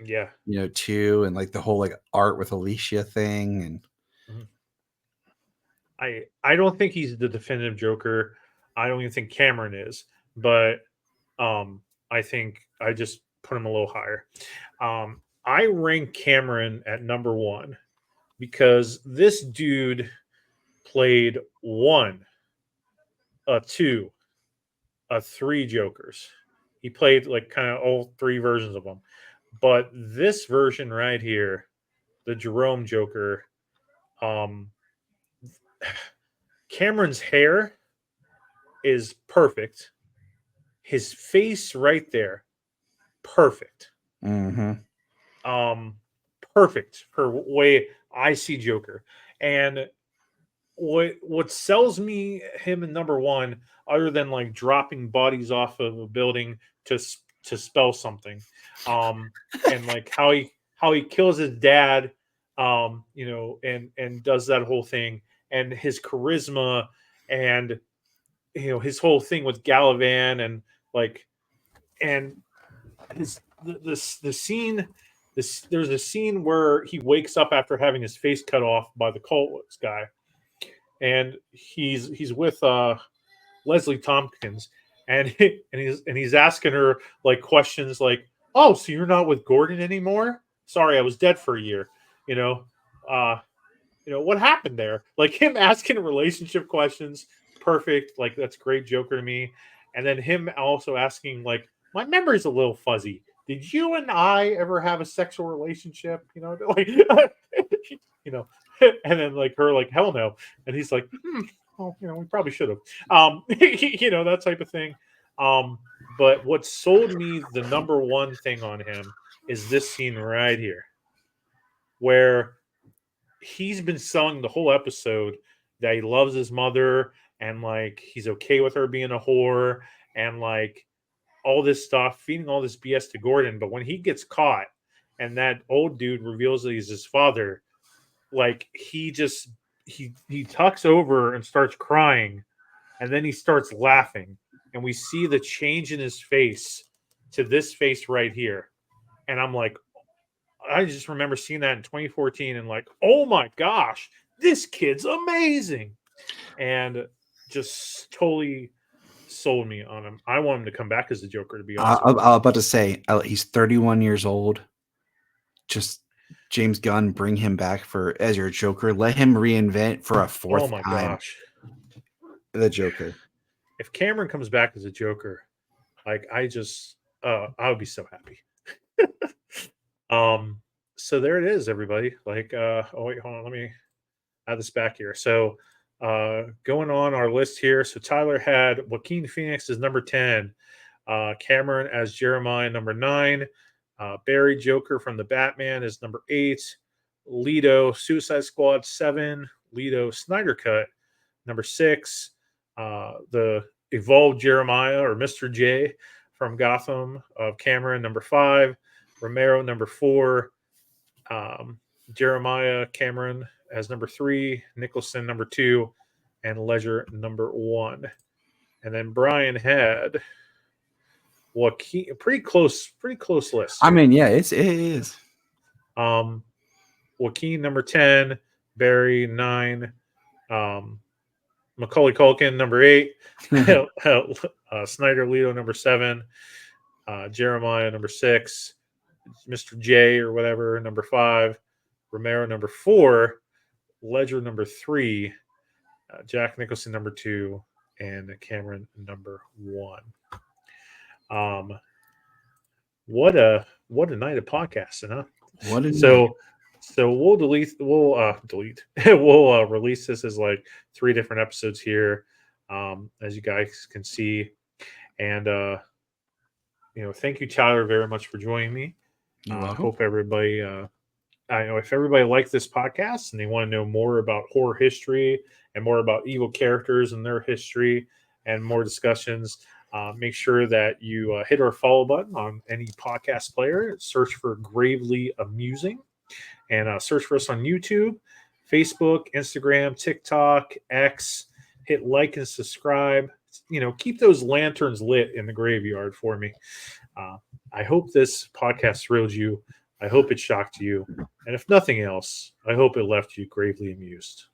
Yeah. too, and like the whole like art with Alicia thing, and Mhm. I don't think he's the definitive Joker. I don't even think Cameron is, but I think I just put him a little higher. I rank Cameron at number one because this dude played one, a two, a three Jokers. He played like kind of all three versions of them. But this version right here, the Jerome Joker, um, Cameron's hair is perfect. His face right there, perfect. mm-hmm. Um, Perfect for way I see Joker. And what sells me him in number one, other than like dropping bodies off of a building to to spell something, and like how he kills his dad, and does that whole thing, and his charisma, and his whole thing with Galavan, and like and his the scene. There's a scene where he wakes up after having his face cut off by the cultist guy, and he's with Leslie Tompkins, and he's asking her like questions like, "Oh, so you're not with Gordon anymore? Sorry, I was dead for a year." You know, uh, what happened there? Like him asking relationship questions, perfect. Like that's great Joker to me. And then him also asking like, "My memory's a little fuzzy. Did you and I ever have a sexual relationship?" Like, you know, and then like her like, "Hell no," and he's like, "Well, we probably should have," that type of thing. But what sold me the number one thing on him is this scene right here, where he's been selling the whole episode that he loves his mother, and like he's okay with her being a whore, and like all this stuff, feeding all this BS to Gordon. But when he gets caught and that old dude reveals that he's his father, like he tucks over and starts crying, and then he starts laughing, and we see the change in his face to this face right here. And I'm like, I just remember seeing that in 2014 and like, oh my gosh, this kid's amazing. And just totally sold me on him. I want him to come back as the Joker, to be honest I with you. was about to say he's 31 years old. Just James Gunn, bring him back for as your Joker. Let him reinvent for a Oh fourth my time gosh. the Joker. If Cameron comes back as a Joker, like I would be so happy. um so there it is, everybody. Like oh wait, hold on, let me add this back here. So going on our list here. So Tyler had Joaquin Phoenix as number 10, Cameron as Jeremiah number 9, Barry Joker from the Batman is number 8, Leto Suicide Squad 7, Leto Snyder Cut number 6, the Evolved Jeremiah or Mr. J from Gotham of Cameron, number 5. Romero, number 4. Jeremiah Cameron as number 3. Nicholson, number 2. And Ledger, number 1. And then Brian had Joaquin, pretty close list. I mean, yeah, it is. Joaquin, number 10. Barry, 9. Macaulay Culkin, number 8. Snyder Leto, number 7. Jeremiah, number 6. Mr. J or whatever, number 5. Romero, number 4. Ledger, number 3. Jack Nicholson, number 2. And Cameron, number 1. What a night of podcasting, huh? What is So we'll we'll release this as like 3 different episodes here, as you guys can see. And thank you, Tyler, very much for joining me. I hope everybody I know if everybody liked this podcast and they want to know more about horror history and more about evil characters and their history and more discussions, make sure that you hit our follow button on any podcast player. Search for Gravely Amusing. And search for us on YouTube, Facebook, Instagram, TikTok, X. Hit like and subscribe. Keep those lanterns lit in the graveyard for me. I hope this podcast thrilled you. I hope it shocked you. And if nothing else, I hope it left you gravely amused.